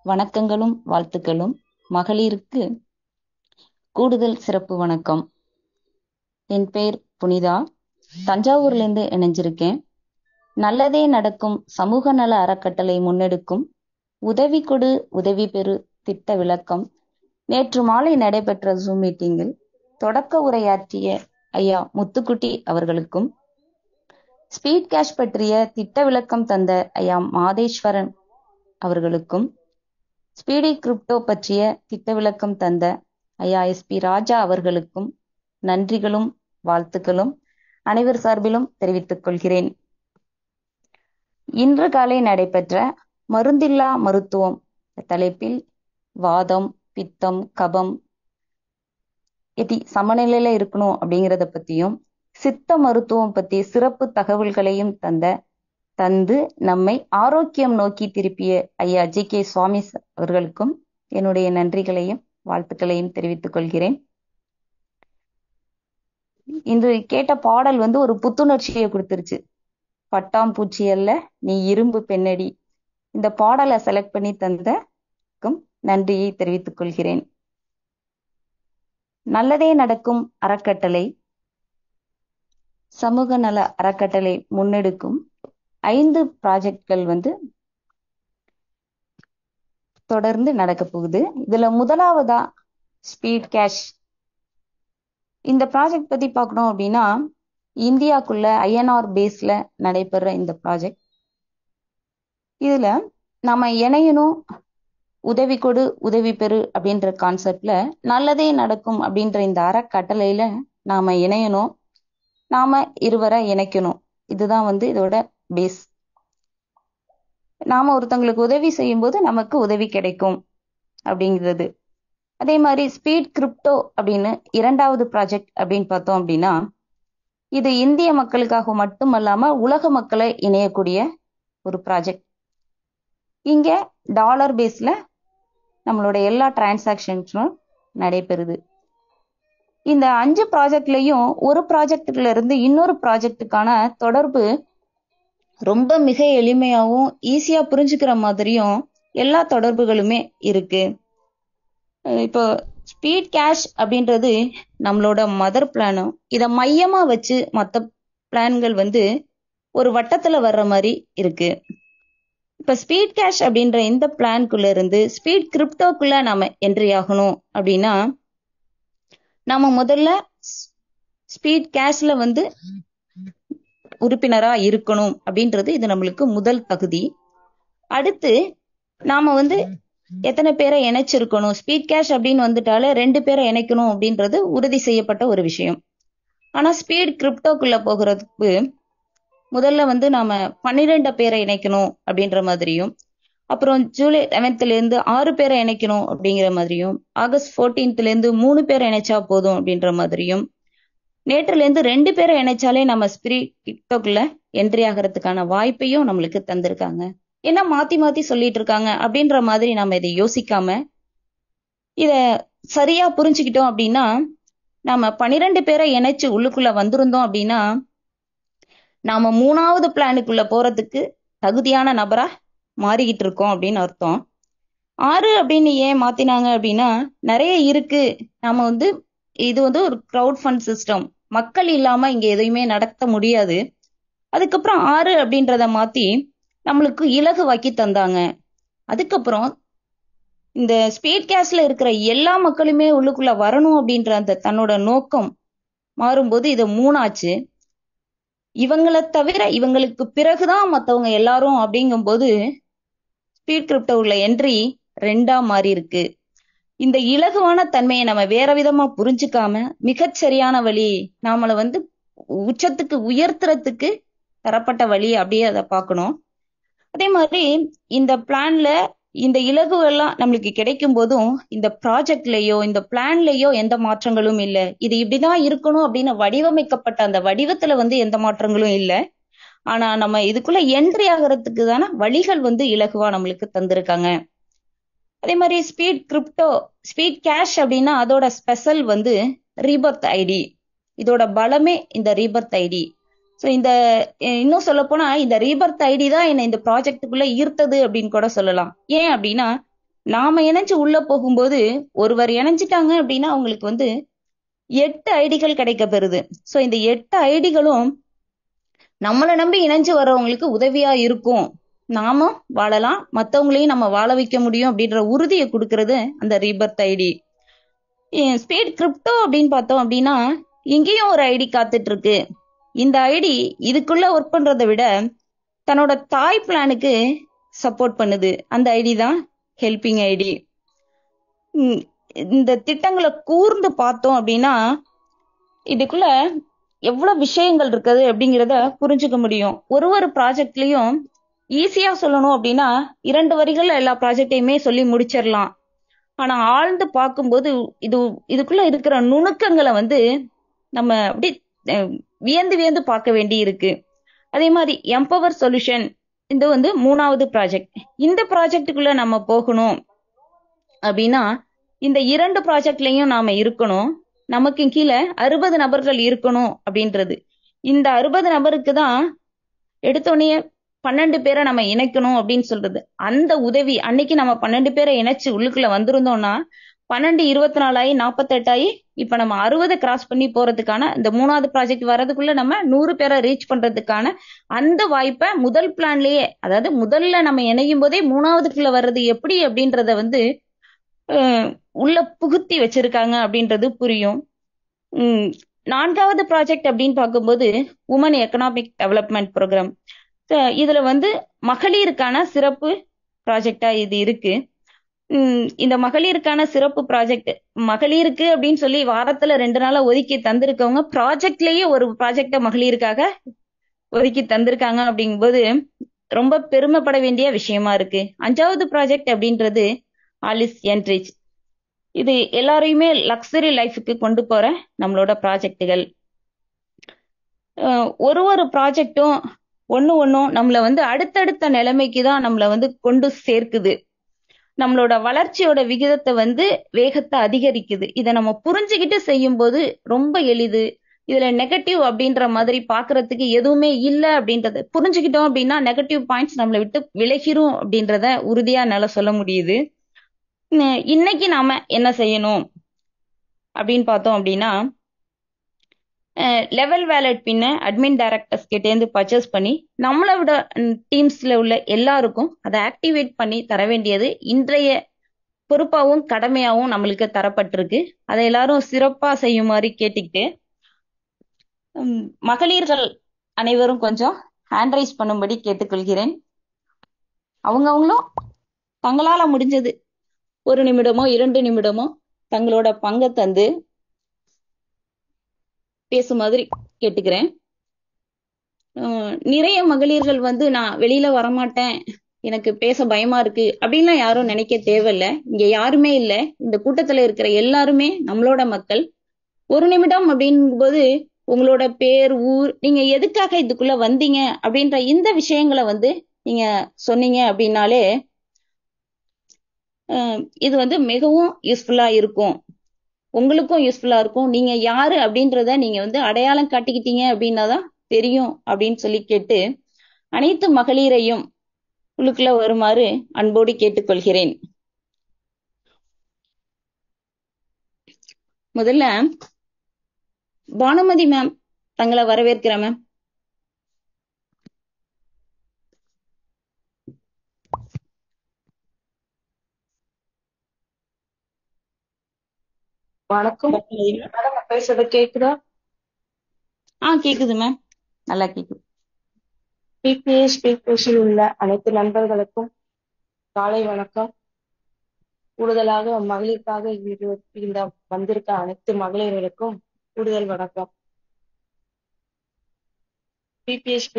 வணக்கங்களும் வாழ்த்துக்களும். மகளிருக்கு கூடுதல் சிறப்பு வணக்கம். என் பேர் புனிதா, தஞ்சாவூர்லேருந்து இணைஞ்சிருக்கேன். நல்லதே நடக்கும் சமூக நல அறக்கட்டளை முன்னெடுக்கும் உதவி கொடு உதவி பெறு திட்ட விளக்கம் நேற்று மாலை நடைபெற்ற ஜூம் மீட்டிங்கில் தொடக்க உரையாற்றிய ஐயா முத்துக்குட்டி அவர்களுக்கும், ஸ்பீட் கேஷ் பற்றிய திட்ட விளக்கம் தந்த ஐயா மாதேஸ்வரன் அவர்களுக்கும், ஸ்பீடி கிரிப்டோ பற்றிய திட்ட விளக்கம் தந்த ஐயா SP ராஜா அவர்களுக்கும் நன்றிகளும் வாழ்த்துக்களும் அனைவர் சார்பிலும் தெரிவித்துக் கொள்கிறேன். இன்று காலை நடைபெற்ற மருந்தில்லா மருத்துவம் தலைப்பில் வாதம், பித்தம், கபம் எப்படி சமநிலையில இருக்கணும் அப்படிங்கிறத பத்தியும், சித்த மருத்துவம் பத்தி சிறப்பு தகவல்களையும் தந்து நம்மை ஆரோக்கியம் நோக்கி திருப்பிய ஐயா GK சுவாமி அவர்களுக்கும் என்னுடைய நன்றிகளையும் வாழ்த்துக்களையும் தெரிவித்துக் கொள்கிறேன். இன்று கேட்ட பாடல் ஒரு புத்துணர்ச்சியை கொடுத்துருச்சு. பட்டாம்பூச்சி அல்ல நீ இரும்பு பெண்ணடி. இந்த பாடலை செலக்ட் பண்ணி தந்தக்கும் நன்றியை தெரிவித்துக் கொள்கிறேன். நல்லதே நடக்கும் அறக்கட்டளை சமூக நல அறக்கட்டளை முன்னெடுக்கும் 5 ப்ராஜெக்ட்கள் தொடர்ந்து நடக்க போகுது. இதுல முதலாவதா ஸ்பீட் கேஷ். இந்த ப்ராஜெக்ட் பத்தி பார்க்கணும் அப்படின்னா, இந்தியாக்குள்ள INR பேஸ்ல நடைபெற இந்த ப்ராஜெக்ட். இதுல நாம இணையணும், உதவி கொடு உதவி பெறு அப்படின்ற கான்செப்ட்ல நல்லதே நடக்கும் அப்படின்ற இந்த அறக்கட்டளையில நாம இணையணும், நாம இருவரை இணைக்கணும். இதுதான் இதோட பேஸ். நாம ஒருத்தங்களுக்கு உதவி செய்யும் போது நமக்கு உதவி கிடைக்கும் அப்படிங்கிறது. அதே மாதிரி ஸ்பீட் கிரிப்டோ அப்படின்னு இரண்டாவது ப்ராஜெக்ட் அப்படின்னு பார்த்தோம் அப்படின்னா, இது இந்திய மக்களுக்காக மட்டுமல்லாம உலக மக்களை இணையக்கூடிய ஒரு ப்ராஜெக்ட். இங்க டாலர் பேஸ்ல நம்மளோட எல்லா டிரான்சாக்ஷன்ஸும் நடைபெறுது. இந்த 5 ப்ராஜெக்ட்லயும் ஒரு ப்ராஜெக்ட்ல இருந்து இன்னொரு ப்ராஜெக்டுக்கான தொடர்பு ரொம்ப மிக எளிமையாவும் ஈஸியா புரிஞ்சுக்கிற மாதிரியும் எல்லா தொடர்புகளுமே இருக்கு. இப்போ ஸ்பீட் கேஷ் அப்படின்றது நம்மளோட மதர் பிளானும், இதை மையமா வச்சு மற்ற பிளான்கள் ஒரு வட்டத்துல வர்ற மாதிரி இருக்கு. இப்ப ஸ்பீட் கேஷ் அப்படின்ற இந்த பிளான்குள்ள இருந்து ஸ்பீட் கிரிப்டோக்குள்ள நாம என்ட்ரி ஆகணும் அப்படின்னா, நாம முதல்ல ஸ்பீட் கேஷ்ல உறுப்பினரா இருக்கணும் அப்படின்றது இது நம்மளுக்கு முதல் தகுதி. அடுத்து நாம எத்தனை பேரை இணைச்சிருக்கணும். ஸ்பீட் கேஷ் அப்படின்னு வந்துட்டாலே 2 பேரை இணைக்கணும் அப்படின்றது உறுதி செய்யப்பட்ட ஒரு விஷயம். ஆனா ஸ்பீட் கிரிப்டோக்குள்ள போகிறதுக்கு முதல்ல நாம 12 பேரை இணைக்கணும் அப்படின்ற மாதிரியும், அப்புறம் ஜூலை 11ல இருந்து 6 பேரை இணைக்கணும் அப்படிங்கிற மாதிரியும், ஆகஸ்ட் 14ல இருந்து 3 பேரை இணைச்சா போதும் அப்படின்ற மாதிரியும், நேற்றுல இருந்து 2 பேரை இணைச்சாலே நம்ம ஸ்பிரிட் கிரிப்டோக்குள்ள என்ட்ரி ஆகிறதுக்கான வாய்ப்பையும் நம்மளுக்கு தந்திருக்காங்க. ஏன்னா மாத்தி மாத்தி சொல்லிட்டு இருக்காங்க அப்படின்ற மாதிரி நம்ம இதை யோசிக்காம இத சரியா புரிஞ்சுக்கிட்டோம் அப்படின்னா, நாம 12 பேரை இணைச்சு உள்ளுக்குள்ள வந்திருந்தோம் அப்படின்னா, நாம 3வது பிளானுக்குள்ள போறதுக்கு தகுதியான நபரா மாறிக்கிட்டு இருக்கோம் அப்படின்னு அர்த்தம். 6 அப்படின்னு ஏன் மாத்தினாங்க அப்படின்னா, நிறைய இருக்கு. நாம இது ஒரு கிரவுட் ஃபண்ட் சிஸ்டம், மக்கள் இல்லாம இங்க எதையுமே நடத்த முடியாது. அதுக்கப்புறம் 6 அப்படின்றத மாத்தி நம்மளுக்கு இலகுவாக்கி தந்தாங்க. அதுக்கப்புறம் இந்த ஸ்பீட் கேஷ்ல இருக்கிற எல்லா மக்களுமே உள்ளுக்குள்ள வரணும் அப்படின்ற அந்த தன்னோட நோக்கம் மாறும்போது இது 3 ஆச்சு. இவங்களை தவிர இவங்களுக்கு பிறகுதான் மத்தவங்க எல்லாரும் அப்படிங்கும்போது ஸ்பீட் கிரிப்டோல என்ட்ரி 2ஆ மாறி இருக்கு. இந்த இலகுவான தன்மையை நம்ம வேற விதமா புரிஞ்சுக்காம மிகச்சரியான வழி, நாமளை உச்சத்துக்கு உயர்த்துறதுக்கு தரப்பட்ட வழி அப்படியே அதை பார்க்கணும். அதே மாதிரி இந்த பிளான்ல இந்த இலகுவெல்லாம் நம்மளுக்கு கிடைக்கும் போதும் இந்த ப்ராஜெக்ட்லயோ இந்த பிளான்லயோ எந்த மாற்றங்களும் இல்லை. இது இப்படிதான் இருக்கணும் அப்படின்னு வடிவமைக்கப்பட்ட அந்த வடிவத்துல எந்த மாற்றங்களும் இல்லை. ஆனா நம்ம இதுக்குள்ள என்ட்ரி ஆகிறதுக்கு தானே வழிகள் இலகுவா நம்மளுக்கு தந்திருக்காங்க. அதே மாதிரி ஸ்பீட் கிரிப்டோ ஸ்பீட் கேஷ் அப்படின்னா அதோட ஸ்பெஷல் ரீபர்த் ஐடி. இதோட பலமே இந்த ரீபர்த் ஐடி. ஸோ இந்த இன்னும் சொல்ல போனா இந்த ரீபர்த் ஐடி தான் என்னை இந்த ப்ராஜெக்டுக்குள்ள ஈர்த்தது அப்படின்னு கூட சொல்லலாம். ஏன் அப்படின்னா நாம இணைஞ்சு உள்ள போகும்போது ஒருவர் இணைஞ்சிட்டாங்க அப்படின்னா அவங்களுக்கு வந்து 8 ஐடிகள் கிடைக்க பெறுது. சோ இந்த 8 ஐடிகளும் நம்மளை நம்பி இணைஞ்சு வர்றவங்களுக்கு உதவியா இருக்கும். நாமும் வாழலாம், மத்தவங்களையும் நம்ம வாழ வைக்க முடியும் அப்படின்ற உறுதியை கொடுக்கறது அந்த ரீபர்த் ஐடி. ஸ்பீட் கிரிப்டோ அப்படின்னு பார்த்தோம் அப்படின்னா இங்கேயும் ஒரு ஐடி காத்துட்டு இருக்கு. இந்த ஐடி இதுக்குள்ள ஒர்க் பண்றதை விட தன்னோட தாய் பிளானுக்கு சப்போர்ட் பண்ணுது. அந்த ஐடி தான் ஹெல்பிங் ஐடி. இந்த திட்டங்களை கூர்ந்து பார்த்தோம் அப்படின்னா இதுக்குள்ள எவ்வளவு விஷயங்கள் இருக்குது அப்படிங்கிறத புரிஞ்சுக்க முடியும். ஒரு ப்ராஜெக்ட்லயும் ஈஸியா சொல்லணும் அப்படின்னா 2 வரிகள்ல எல்லா ப்ராஜெக்டையுமே சொல்லி முடிச்சிடலாம். ஆனா ஆழ்ந்து பார்க்கும்போது இதுக்குள்ள இருக்கிற நுணுக்கங்களை வந்து நம்ம அப்படி வியந்து வியந்து பார்க்க வேண்டி இருக்கு. அதே மாதிரி எம்பவர் சொல்யூஷன், இது வந்து 3வது ப்ராஜெக்ட். இந்த ப்ராஜெக்டுக்குள்ள நம்ம போகணும் அப்படின்னா இந்த 2 ப்ராஜெக்ட்லயும் நாம இருக்கணும். நமக்கு கீழே 60 நபர்கள் இருக்கணும் அப்படின்றது. இந்த 60 நபருக்கு தான் எடுத்தோடனே 12 பேரை நம்ம இணைக்கணும் அப்படின்னு சொல்றது. அந்த உதவி அன்னைக்கு நம்ம 12 பேரை இணைச்சு உள்ளுக்குள்ள வந்திருந்தோம்னா 12 24 ஆகி 48 ஆகி இப்ப நம்ம 60 கிராஸ் பண்ணி போறதுக்கான இந்த 3வது ப்ராஜெக்ட் வர்றதுக்குள்ள நம்ம 100 பேரை ரீச் பண்றதுக்கான அந்த வாய்ப்பை முதல் பிளான்லயே, அதாவது முதல்ல நம்ம இணையும் போதே 3வதுக்குள்ள வர்றது எப்படி அப்படின்றத வந்து உள்ள புகுத்தி வச்சிருக்காங்க அப்படின்றது புரியும். 4வது ப்ராஜெக்ட் அப்படின்னு பார்க்கும்போது உமன் எக்கனாமிக் டெவலப்மெண்ட் ப்ரோக்ராம். இதுல வந்து மகளிருக்கான சிறப்பு ப்ராஜெக்டா இது இருக்கு. இந்த மகளிருக்கான சிறப்பு ப்ராஜெக்ட் மகளிருக்கு அப்படின்னு சொல்லி வாரத்துல 2 நாளா ஒதுக்கி தந்திருக்கவங்க ப்ராஜெக்ட்லயே ஒரு ப்ராஜெக்ட மகளிருக்காக ஒதுக்கி தந்திருக்காங்க. அப்படிங்கும்போது ரொம்ப பெருமைப்பட வேண்டிய விஷயமா இருக்கு. 5வது ப்ராஜெக்ட் அப்படின்றது ஆலிஸ் என்ரிச். இது எல்லாரையுமே லக்ஸரி லைஃபுக்கு கொண்டு போற நம்மளோட ப்ராஜெக்டுகள். ஒரு ப்ராஜெக்டும் ஒன்னும் நம்மளை வந்து அடுத்தடுத்த நிலைமைக்கு தான் நம்மளை வந்து கொண்டு சேர்க்குது. நம்மளோட வளர்ச்சியோட விகிதத்தை வந்து வேகத்தை அதிகரிக்குது. இதை நம்ம புரிஞ்சுக்கிட்டு செய்யும் போது ரொம்ப எளிது. இதுல நெகட்டிவ் அப்படின்ற மாதிரி பாக்குறதுக்கு எதுவுமே இல்லை அப்படின்றத புரிஞ்சுக்கிட்டோம் அப்படின்னா நெகட்டிவ் பாயிண்ட்ஸ் நம்மளை விட்டு விலகிரும் அப்படின்றத உறுதியா என்னால சொல்ல முடியுது. இன்னைக்கு நாம என்ன செய்யணும் அப்படின்னு பார்த்தோம் அப்படின்னா லெவல் வேலட் பின்ன அட்மின் டைரக்டர்ஸ் கிட்டேருந்து பர்ச்சேஸ் பண்ணி நம்மளோட டீம்ஸ்ல உள்ள எல்லாருக்கும் அதை ஆக்டிவேட் பண்ணி தர வேண்டியது இன்றைய பொறுப்பாகவும் கடமையாகவும் நம்மளுக்கு தரப்பட்டிருக்கு. அதை எல்லாரும் சிறப்பா செய்யுமாறு கேட்டுக்கிட்டு மகளிர்கள் அனைவரும் கொஞ்சம் ஹேண்ட் ரைஸ் பண்ணும்படி கேட்டுக்கொள்கிறேன். அவங்களும் தங்களால முடிஞ்சது 1 நிமிடமோ 2 நிமிடமோ தங்களோட பங்கை தந்து பேசும் மாதிரி கேட்டுக்கிறேன். நிறைய மகளிர்கள் வந்து நான் வெளியில வரமாட்டேன், எனக்கு பேச பயமா இருக்கு அப்படின்லாம் யாரும் நினைக்க தேவையில்ல. இங்க யாருமே இல்லை, இந்த கூட்டத்துல இருக்கிற எல்லாருமே நம்மளோட மக்கள். 1 நிமிடம் அப்படிங்கும்போது உங்களோட பேர், ஊர், நீங்க எதுக்காக இதுக்குள்ள வந்தீங்க அப்படின்ற இந்த விஷயங்களை வந்து நீங்க சொன்னீங்க அப்படின்னாலே இது வந்து மிகவும் யூஸ்ஃபுல்லா இருக்கும். உங்களுக்கும் யூஸ்ஃபுல்லா இருக்கும். நீங்க யாரு அப்படின்றத நீங்க வந்து அடையாளம் காட்டிக்கிட்டீங்க அப்படின்னாதான் தெரியும் அப்படின்னு சொல்லி கேட்டு அனைத்து மகளிரையும் உள்ளுக்குள்ள வருமாறு அன்போடு கேட்டுக்கொள்கிறேன். முதல்ல பானுமதி மேம் தங்களை வரவேற்கிறேன் மேம். வணக்கம். பேசுறது கேக்குதா? கேக்குது மேம், நல்லா கேக்குது. பிபிஎஸ் உள்ள அனைத்து நண்பர்களுக்கும் காலை வணக்கம். கூடுதலாக மகளிருக்காக இந்த வந்திருக்க அனைத்து மகளிர்களுக்கும் கூடுதல் வணக்கம். பிபிஎஸ்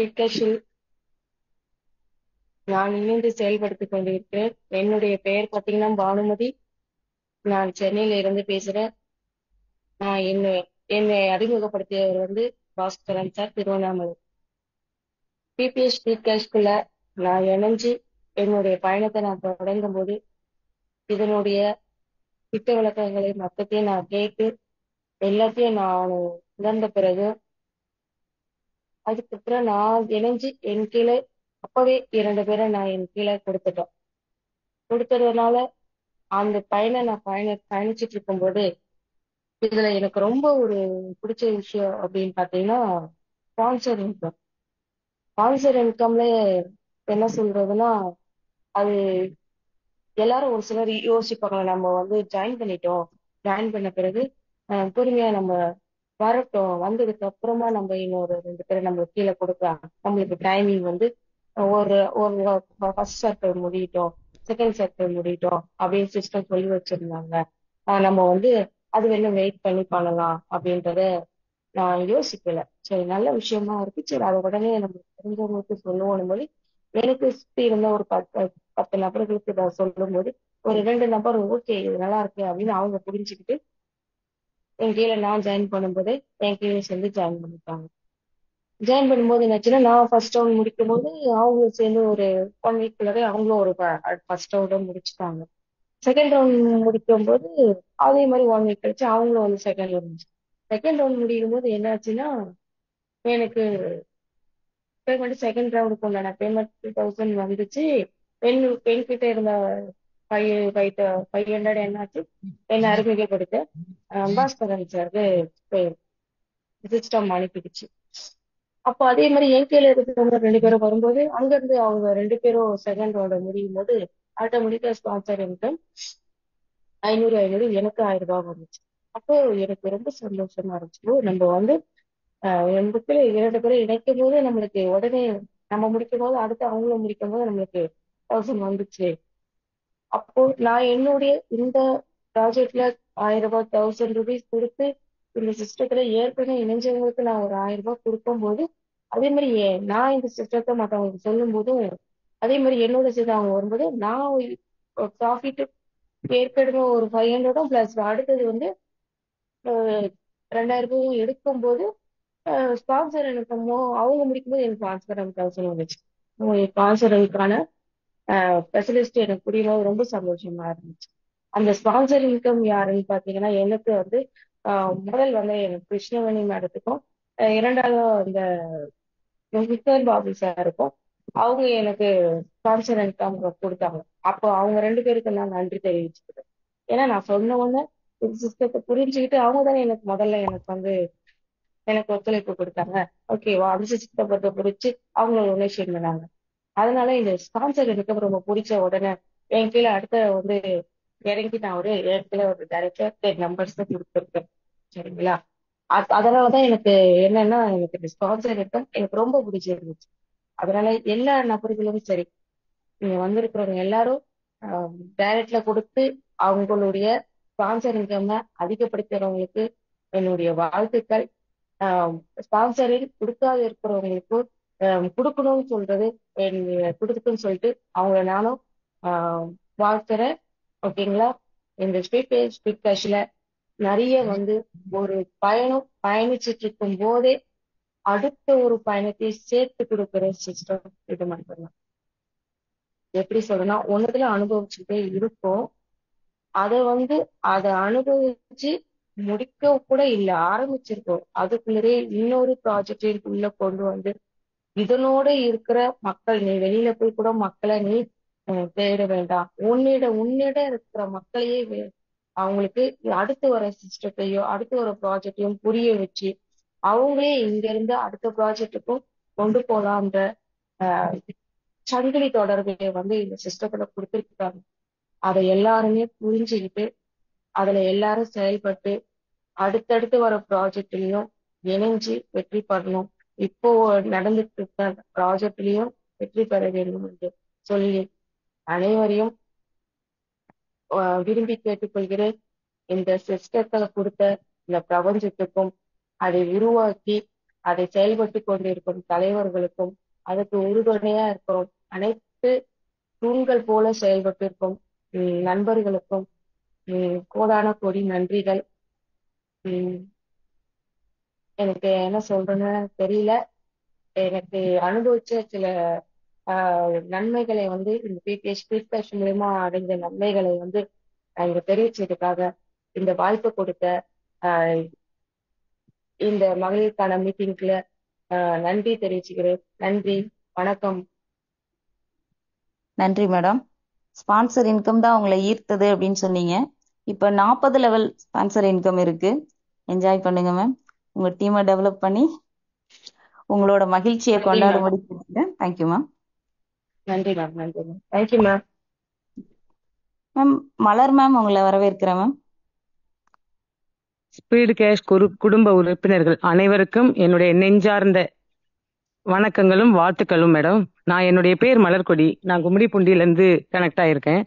நான் இணைந்து செயல்படுத்திக் கொண்டிருக்கிறேன். என்னுடைய பெயர் பார்த்தீங்கன்னா பானுமதி. நான் சென்னையில இருந்து பேசுறேன். நான் என்னை அறிமுகப்படுத்தியவர் வந்து பாஸ்கரன் சார், திருவண்ணாமலை. பிபிஎஸ்குள்ள நான் இணைஞ்சு என்னுடைய பயணத்தை நான் தொடங்கும் போது இதனுடைய திட்ட விளக்கங்களை மொத்தத்தையும் நான் கேட்டு எல்லாத்தையும் நான் உணர்ந்த பிறகு அதுக்கப்புறம் நான் இணைஞ்சு என் கீழே அப்பவே 2 பேரை நான் என் கீழே கொடுத்துட்டேன். கொடுத்ததுனால அந்த நான் பயணிச்சுட்டு இருக்கும்போது இதுல எனக்கு ரொம்ப ஒரு பிடிச்ச விஷயம் அப்படின்னு பாத்தீங்கன்னா ஸ்பான்சர் இன்கம். ஸ்பான்சர் இன்கம்ல என்ன சொல்றதுன்னா, அது எல்லாரும் ஒரு சிலர் யோசிப்பாங்க, நம்ம வந்து ஜாயின் பண்ணிட்டோம், ஜாயின் பண்ண பிறகு பொறுமையா நம்ம வரட்டும், வந்ததுக்கு அப்புறமா நம்ம இன்னொரு 2 பேரை நம்ம கீழே கொடுக்கலாம், நம்மளுக்கு டைமிங் வந்து ஒரு ஒரு ஃபர்ஸ்ட் சர்க்கிள் முடியட்டும், செகண்ட் சர்க்கிள் முடியட்டும் அப்படின்னு சிஸ்டம் சொல்லி வச்சிருந்தாங்க. நம்ம வந்து அது வேணும் வெயிட் பண்ணி பண்ணலாம் அப்படின்றத நான் யோசிக்கல. சரி, நல்ல விஷயமா இருக்கு, சரி அதை உடனே நம்ம தெரிஞ்சவங்களுக்கு சொல்லுவோம் போது எனக்கு சுத்தி இருந்த ஒரு 10 நபர்களுக்கு நான் சொல்லும் போது ஒரு 2 நபர் ஓகே இது நல்லா இருக்கு அப்படின்னு அவங்க புரிஞ்சுக்கிட்டு என் கீழே நான் ஜாயின் பண்ணும்போது என் கீழே சேர்ந்து ஜாயின் பண்ணிட்டாங்க. ஜாயின் பண்ணும்போது என்னாச்சுன்னா, நான் ஃபர்ஸ்ட் ரவுண்ட் முடிக்கும் போது அவங்களும் சேர்ந்து ஒரு 1 வீக்குள்ளவே அவங்களும் ஒரு ஃபர்ஸ்ட் ரவுண்டும் முடிச்சுட்டாங்க. செகண்ட் ரவுண்ட் முடிக்கும் போது அதே மாதிரி 1 வீக் கழிச்சு அவங்களும் வந்து செகண்ட் ரவுண்ட். செகண்ட் ரவுண்ட் முடியும் போது என்னாச்சுன்னா, எனக்கு பேமெண்ட் செகண்ட் ரவுண்டுக்கு உண்டான பேமெண்ட் 2000 வந்துச்சு. என்கிட்ட இருந்த 500 என்னாச்சு, என்ன அறிமுகப்படுத்த பாஸ்கரன் சாருக்கு சிஸ்டம் அனுப்பிடுச்சு. அப்போ அதே மாதிரி என் கீழ இருக்கிறவங்க 2 பேரும் வரும்போது அங்க இருந்து அவங்க 2 பேரும் செகண்ட் ரவுண்ட் முடியும் போது ஆட்டோமேட்டிக்கா ஸ்பான்சர் இன்கம் 500 எனக்கு 1000 ரூபாய் வந்துச்சு. அப்போ எனக்கு ரொம்ப சந்தோஷமா இருந்துச்சு. ஓ, நம்ம வந்து 2 பேரும் இணைக்கும் போது நம்மளுக்கு உடனே நம்ம முடிக்கும் போது அடுத்து அவங்களும் முடிக்கும் போது நம்மளுக்கு 1000 வந்துச்சு. அப்போ நான் என்னுடைய இந்த ப்ராஜெக்ட்ல 1000 ரூபாய் 1000 rupees கொடுத்து இந்த சிஸ்டத்துல ஏற்கனவே இணைஞ்சவங்களுக்கு நான் ஒரு 1000 ரூபாய் கொடுக்கும்போது அதே மாதிரி நான் இந்த சிஸ்டத்தை மற்றவங்களுக்கு சொல்லும் போதும் அதே மாதிரி என்னோட சேர்த்து அவங்க வரும்போது நான் ப்ராஃபிட் ஏற்கனவே ஒரு 500 பிளஸ் அடுத்தது வந்து 2000 ரூபாயும் எடுக்கும்போது ஸ்பான்சர் எனக்கு அவங்க முடிக்கும்போது எனக்கு ஸ்பான்சர் 1000 வந்துச்சு. ஸ்பான்சருக்கான ஸ்பெஷலிஸ்ட் எனக்கு புரியும்போது ரொம்ப சந்தோஷமா இருந்துச்சு. அந்த ஸ்பான்சர் இன்கம் யாருன்னு பாத்தீங்கன்னா, எனக்கு வந்து முதல் வந்து எனக்கு கிருஷ்ணவேணி மேடத்துக்கும், இரண்டாவது அந்த விக்டர் பாபு சாருக்கும் அவங்க எனக்கு ஸ்பான்சர் இன்கம் கொடுத்தாங்க. அப்போ அவங்க 2 பேருக்கு நான் நன்றி தெரிவிச்சுக்கிறேன். ஏன்னா நான் சொன்ன உடனே இந்த சிஸ்டத்தை புரிஞ்சுக்கிட்டு அவங்க தானே எனக்கு முதல்ல எனக்கு ஒத்துழைப்பு கொடுத்தாங்க. ஓகேவா, அந்த சிஸ்டத்தை பத்தி புரிச்சு அவங்க டொனேஷன் பண்ணாங்க. அதனால இந்த ஸ்பான்சர் எனக்கு ரொம்ப பிடிச்ச உடனே என் கீழே அடுத்த வந்து இறங்கி நான் என் கீழே ஒரு டைரக்டர் நம்பர்ஸ் தான் கொடுத்துருக்கேன். சரிங்களா? அதனாலதான் எனக்கு என்னன்னா, எனக்கு இந்த ஸ்பான்சர் எனக்கு ரொம்ப பிடிச்சிருந்துச்சு. அதனால எல்லா நபர்களும் சரி, நீங்க வந்திருக்கிறவங்க எல்லாரும் டைரக்ட்ல கொடுத்து அவங்களுடைய ஸ்பான்சர் இன்கம் அதிகப்படுத்துறவங்களுக்கு என்னுடைய வாழ்த்துக்கள். ஸ்பான்சரில் கொடுக்காத இருக்கிறவங்களுக்கும் கொடுக்கணும்னு சொல்றது கொடுத்துக்குன்னு சொல்லிட்டு அவங்கள நானும் ஆஹ் வாழ்த்துறேன். ஓகேங்களா? இந்த ஸ்பீட் கேஷ்ல நிறைய வந்து ஒரு பயணிச்சுட்டு இருக்கும் போதே அடுத்த ஒரு பயணத்தை சேர்த்து கொடுக்கிற சிஸ்டம் இது மட்டும்தான். எப்படி சொல்றேன்னா, ஒண்ணுத்துல அனுபவிச்சுட்டே இருக்கும். அதை வந்து அதை அனுபவிச்சு முடிக்க கூட இல்ல, ஆரம்பிச்சிருக்கோம், அதுக்குள்ளே இன்னொரு ப்ராஜெக்ட் உள்ள கொண்டு வந்து இதனோட இருக்கிற மக்கள், நீ வெளியில போய் கூட மக்களை நீ தேட வேண்டாம், உன்னிட இருக்கிற மக்களையே அவங்களுக்கு அடுத்து வர சிஸ்டத்தையோ அடுத்து வர ப்ராஜெக்டையும் புரிய வச்சு அவங்களே இங்க இருந்து அடுத்த ப்ராஜெக்டுக்கும் கொண்டு போலான்ற ஆஹ் சங்கிலி தொடர்பை வந்து இந்த சிஸ்டத்துல கொடுத்துருக்காங்க. அதை எல்லாருமே புரிஞ்சுக்கிட்டு அதுல எல்லாரும் செயல்பட்டு அடுத்தடுத்து வர ப்ராஜெக்ட்லயும் இணைஞ்சு வெற்றி பெறணும். இப்போ நடந்துட்டு இருக்க ப்ராஜெக்ட்லயும் வெற்றி பெற வேண்டும் என்று சொல்லி அனைவரையும் விரும்பி கேட்டுக்கொள்கிறேன். இந்த சிஸ்டத்தை கொடுத்த இந்த பிரபஞ்சத்துக்கும் அதை உருவாக்கி அதை செயல்பட்டு கொண்டிருக்கும் தலைவர்களுக்கும் அதுக்கு உறுதுணையா இருக்கிறோம் அனைத்து தூண்கள் போல செயல்பட்டு இருக்கும் நண்பர்களுக்கும் கோடான கோடி நன்றிகள். உம் எனக்கு என்ன சொல்றேன்னு தெரியல. எனக்கு அனுபவிச்ச சில நன்மைகளை வந்து இந்த பிபிஎஸ் மூலியமா அடைந்த நன்மைகளை வந்து இங்க தெரிவிச்சதுக்காக இந்த வாய்ப்பு கொடுத்த ஆஹ் இந்த மகளிருக்கான மீட்டிங்ல நன்றி தெரிவிச்சுக்கிறேன். நன்றி, வணக்கம். நன்றி மேடம். ஸ்பான்சர் இன்கம் தான் உங்களை ஈர்த்தது அப்படின்னு சொன்னீங்க. இப்போ 40 லெவல் ஸ்பான்சர் இன்கம் இருக்கு. என்ஜாய் பண்ணுங்க மேம். உங்க டீமை டெவலப் பண்ணி உங்களோட மகிழ்ச்சியை நன்றி மேம். கொண்டாடும்படி கேட்டுக்கிறேன். Thank you ma'am. நன்றி மேம். நன்றி மேம். Thank you ma'am. மேம் மலர் மேம் உங்களை வரவேற்கிறேன் மேம். ஸ்பீடு கேஷ் குடும்ப உறுப்பினர்கள் அனைவருக்கும் என்னுடைய நெஞ்சார்ந்த வணக்கங்களும் வாழ்த்துக்களும் மேடம். நான் என்னுடைய பேர் மலர்கொடி. நான் கும்மிடிப்பூண்டியிலேருந்து கனெக்ட் ஆயிருக்கேன்.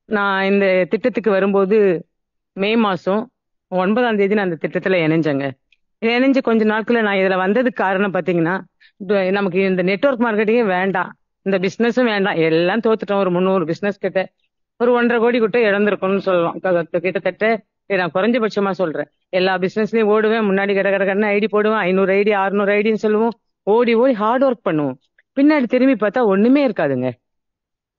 நான் இந்த திட்டத்துக்கு வரும்போது மே மாதம் 9ஆம் தேதி நான் அந்த திட்டத்தில் இணைஞ்சேங்க. இணைஞ்ச கொஞ்ச நாட்களில் நான் இதில் வந்ததுக்கு காரணம் பார்த்தீங்கன்னா, நமக்கு இந்த நெட்வொர்க் மார்க்கெட்டிங்கே வேண்டாம், இந்த பிஸ்னஸும் வேண்டாம், எல்லாம் தோத்துட்டோம். ஒரு 300 பிஸ்னஸ் கிட்ட ஒரு 1.5 கோடி கிட்ட இழந்திருக்கும்னு சொல்லலாம். கிட்டத்தட்ட நான் குறைஞ்சபட்சமா சொல்றேன். எல்லா பிசினஸ்லயும் ஓடுவேன், முன்னாடி கடை ஐடி போடுவேன், 500 ஐடி 600 ஐடின்னு சொல்லுவோம், ஓடி ஓடி ஹார்ட் ஒர்க் பண்ணுவோம். பின்னாடி திரும்பி பார்த்தா ஒண்ணுமே இருக்காதுங்க.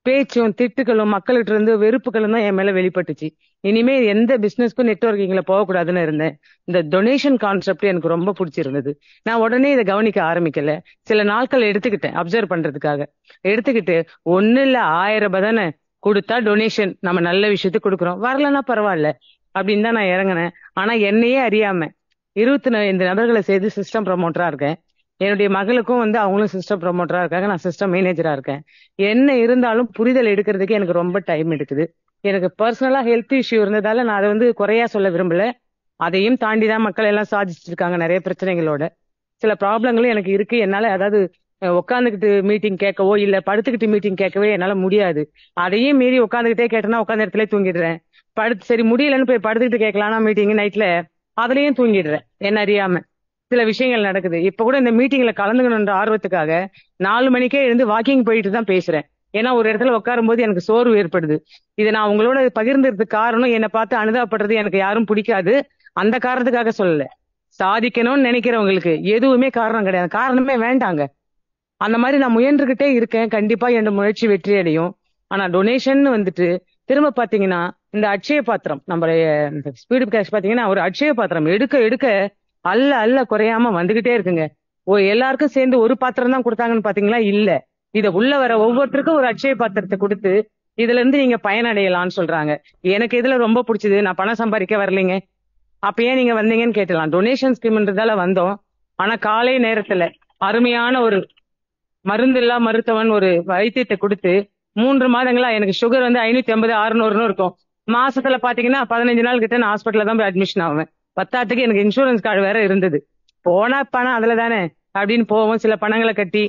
பேச்சும் திட்டுகளும் மக்கள்கிட்ட இருந்து வெறுப்புகளும் தான் என் மேல வெளிப்பட்டுச்சு. இனிமே எந்த பிசினஸ்க்கும் நெட்வொர்க்கிங்ல போகக்கூடாதுன்னு இருந்தேன். இந்த டொனேஷன் கான்செப்ட் எனக்கு ரொம்ப பிடிச்சிருந்தது. நான் உடனே இதை கவனிக்க ஆரம்பிக்கல. சில நாட்கள் எடுத்துக்கிட்டேன் அப்சர்வ் பண்றதுக்காக. எடுத்துக்கிட்டு ஒண்ணு இல்ல 1000 ரூபாய் தானே கொடுத்தா டொனேஷன், நம்ம நல்ல விஷயத்துக்கு கொடுக்குறோம், வரலன்னா பரவாயில்ல அப்படின்னு தான் நான் இறங்கினேன். ஆனா என்னையே அறியாம 25 நபர்களை செய்து சிஸ்டம் ப்ரமோட்டரா இருக்கேன். என்னுடைய மகளுக்கும் அவங்களும் சிஸ்டம் ப்ரமோட்டரா இருக்காங்க, நான் சிஸ்டம் மேனேஜரா இருக்கேன். என்ன இருந்தாலும் புரிதல் எடுக்கிறதுக்கு எனக்கு ரொம்ப டைம் எடுக்குது. எனக்கு பர்சனலா ஹெல்த் இஷ்யூ இருந்ததால நான் அதை குறையா சொல்ல விரும்பல. அதையும் தாண்டிதான் மக்கள் எல்லாம் சாதிச்சுட்டு இருக்காங்க நிறைய பிரச்சனைகளோட. சில ப்ராப்ளங்களும் எனக்கு இருக்கு. என்னால அதாவது உட்காந்துக்கிட்டு மீட்டிங் கேட்கவோ இல்ல படுத்துக்கிட்டு மீட்டிங் கேட்கவே என்னால முடியாது. அதையும் மீறி உட்காந்துக்கிட்டே கேட்டேன்னா உட்காந்த இடத்துல தூங்கிடுறேன். சரி முடியலன்னு போய் படுத்துக்கிட்டு கேட்கலாம்னா மீட்டிங் நைட்ல அதுலயும் தூங்கிடுறேன் என்ன அறியாம. சில விஷயங்கள் நடக்குது. இப்ப கூட இந்த மீட்டிங்ல கலந்துக்கணுன்ற ஆர்வத்துக்காக 4 மணிக்கே எழுந்து வாக்கிங் போயிட்டு தான் பேசுறேன். ஏன்னா ஒரு இடத்துல உட்காரும் போது எனக்கு சோர்வு ஏற்படுது. இதை நான் உங்களோட பகிர்ந்ததுக்கு காரணம், என்னை பார்த்து அனுதாபப்படுறது எனக்கு யாரும் பிடிக்காது, அந்த காரணத்துக்காக சொல்லல. சாதிக்கணும்னு நினைக்கிறவங்களுக்கு எதுவுமே காரணம் கிடையாது, காரணமே வேண்டாங்க. அந்த மாதிரி நான் முயன்றுகிட்டே இருக்கேன். கண்டிப்பா என் முயற்சி வெற்றி அடையும். ஆனா டொனேஷன் திரும்ப பாத்தீங்கன்னா இந்த அட்சய பாத்திரம், நம்ம ஸ்பீடு கேஷ் பாத்தீங்கன்னா ஒரு அட்சய பாத்திரம் எடுக்க எடுக்க அல்ல அல்ல குறையாம வந்துகிட்டே இருக்குங்க. எல்லாருக்கும் சேர்ந்து ஒரு பாத்திரம் தான் கொடுத்தாங்கன்னு பாத்தீங்களா? இல்ல, இத உள்ள வர ஒவ்வொருத்தருக்கும் ஒரு அட்சய பாத்திரத்தை கொடுத்து இதுல இருந்து நீங்க பயனடையலாம்னு சொல்றாங்க. எனக்கு இதுல ரொம்ப பிடிச்சது, நான் பணம் சம்பாதிக்க வரலைங்க, அப்ப ஏன் நீங்க வந்தீங்கன்னு கேட்டலாம். டொனேஷன் ஸ்கீம்ன்றதால வந்தோம். ஆனா காலை நேரத்துல அருமையான ஒரு மருந்தில்லா மருத்துவன் ஒரு வைத்தியத்தை கொடுத்து 3 மாதங்களா எனக்கு சுகர் 550 600 இருக்கும். மாசத்துல பாத்தீங்கன்னா 15 நாள் கிட்ட நான் ஹாஸ்பிட்டல்ல தான் போய் அட்மிஷன் ஆவேன். பத்தாத்துக்கு எனக்கு இன்சூரன்ஸ் கார்டு வேற இருந்தது. போனா பணம் அதுல தானே அப்படின்னு போவோம். சில பணங்களை கட்டி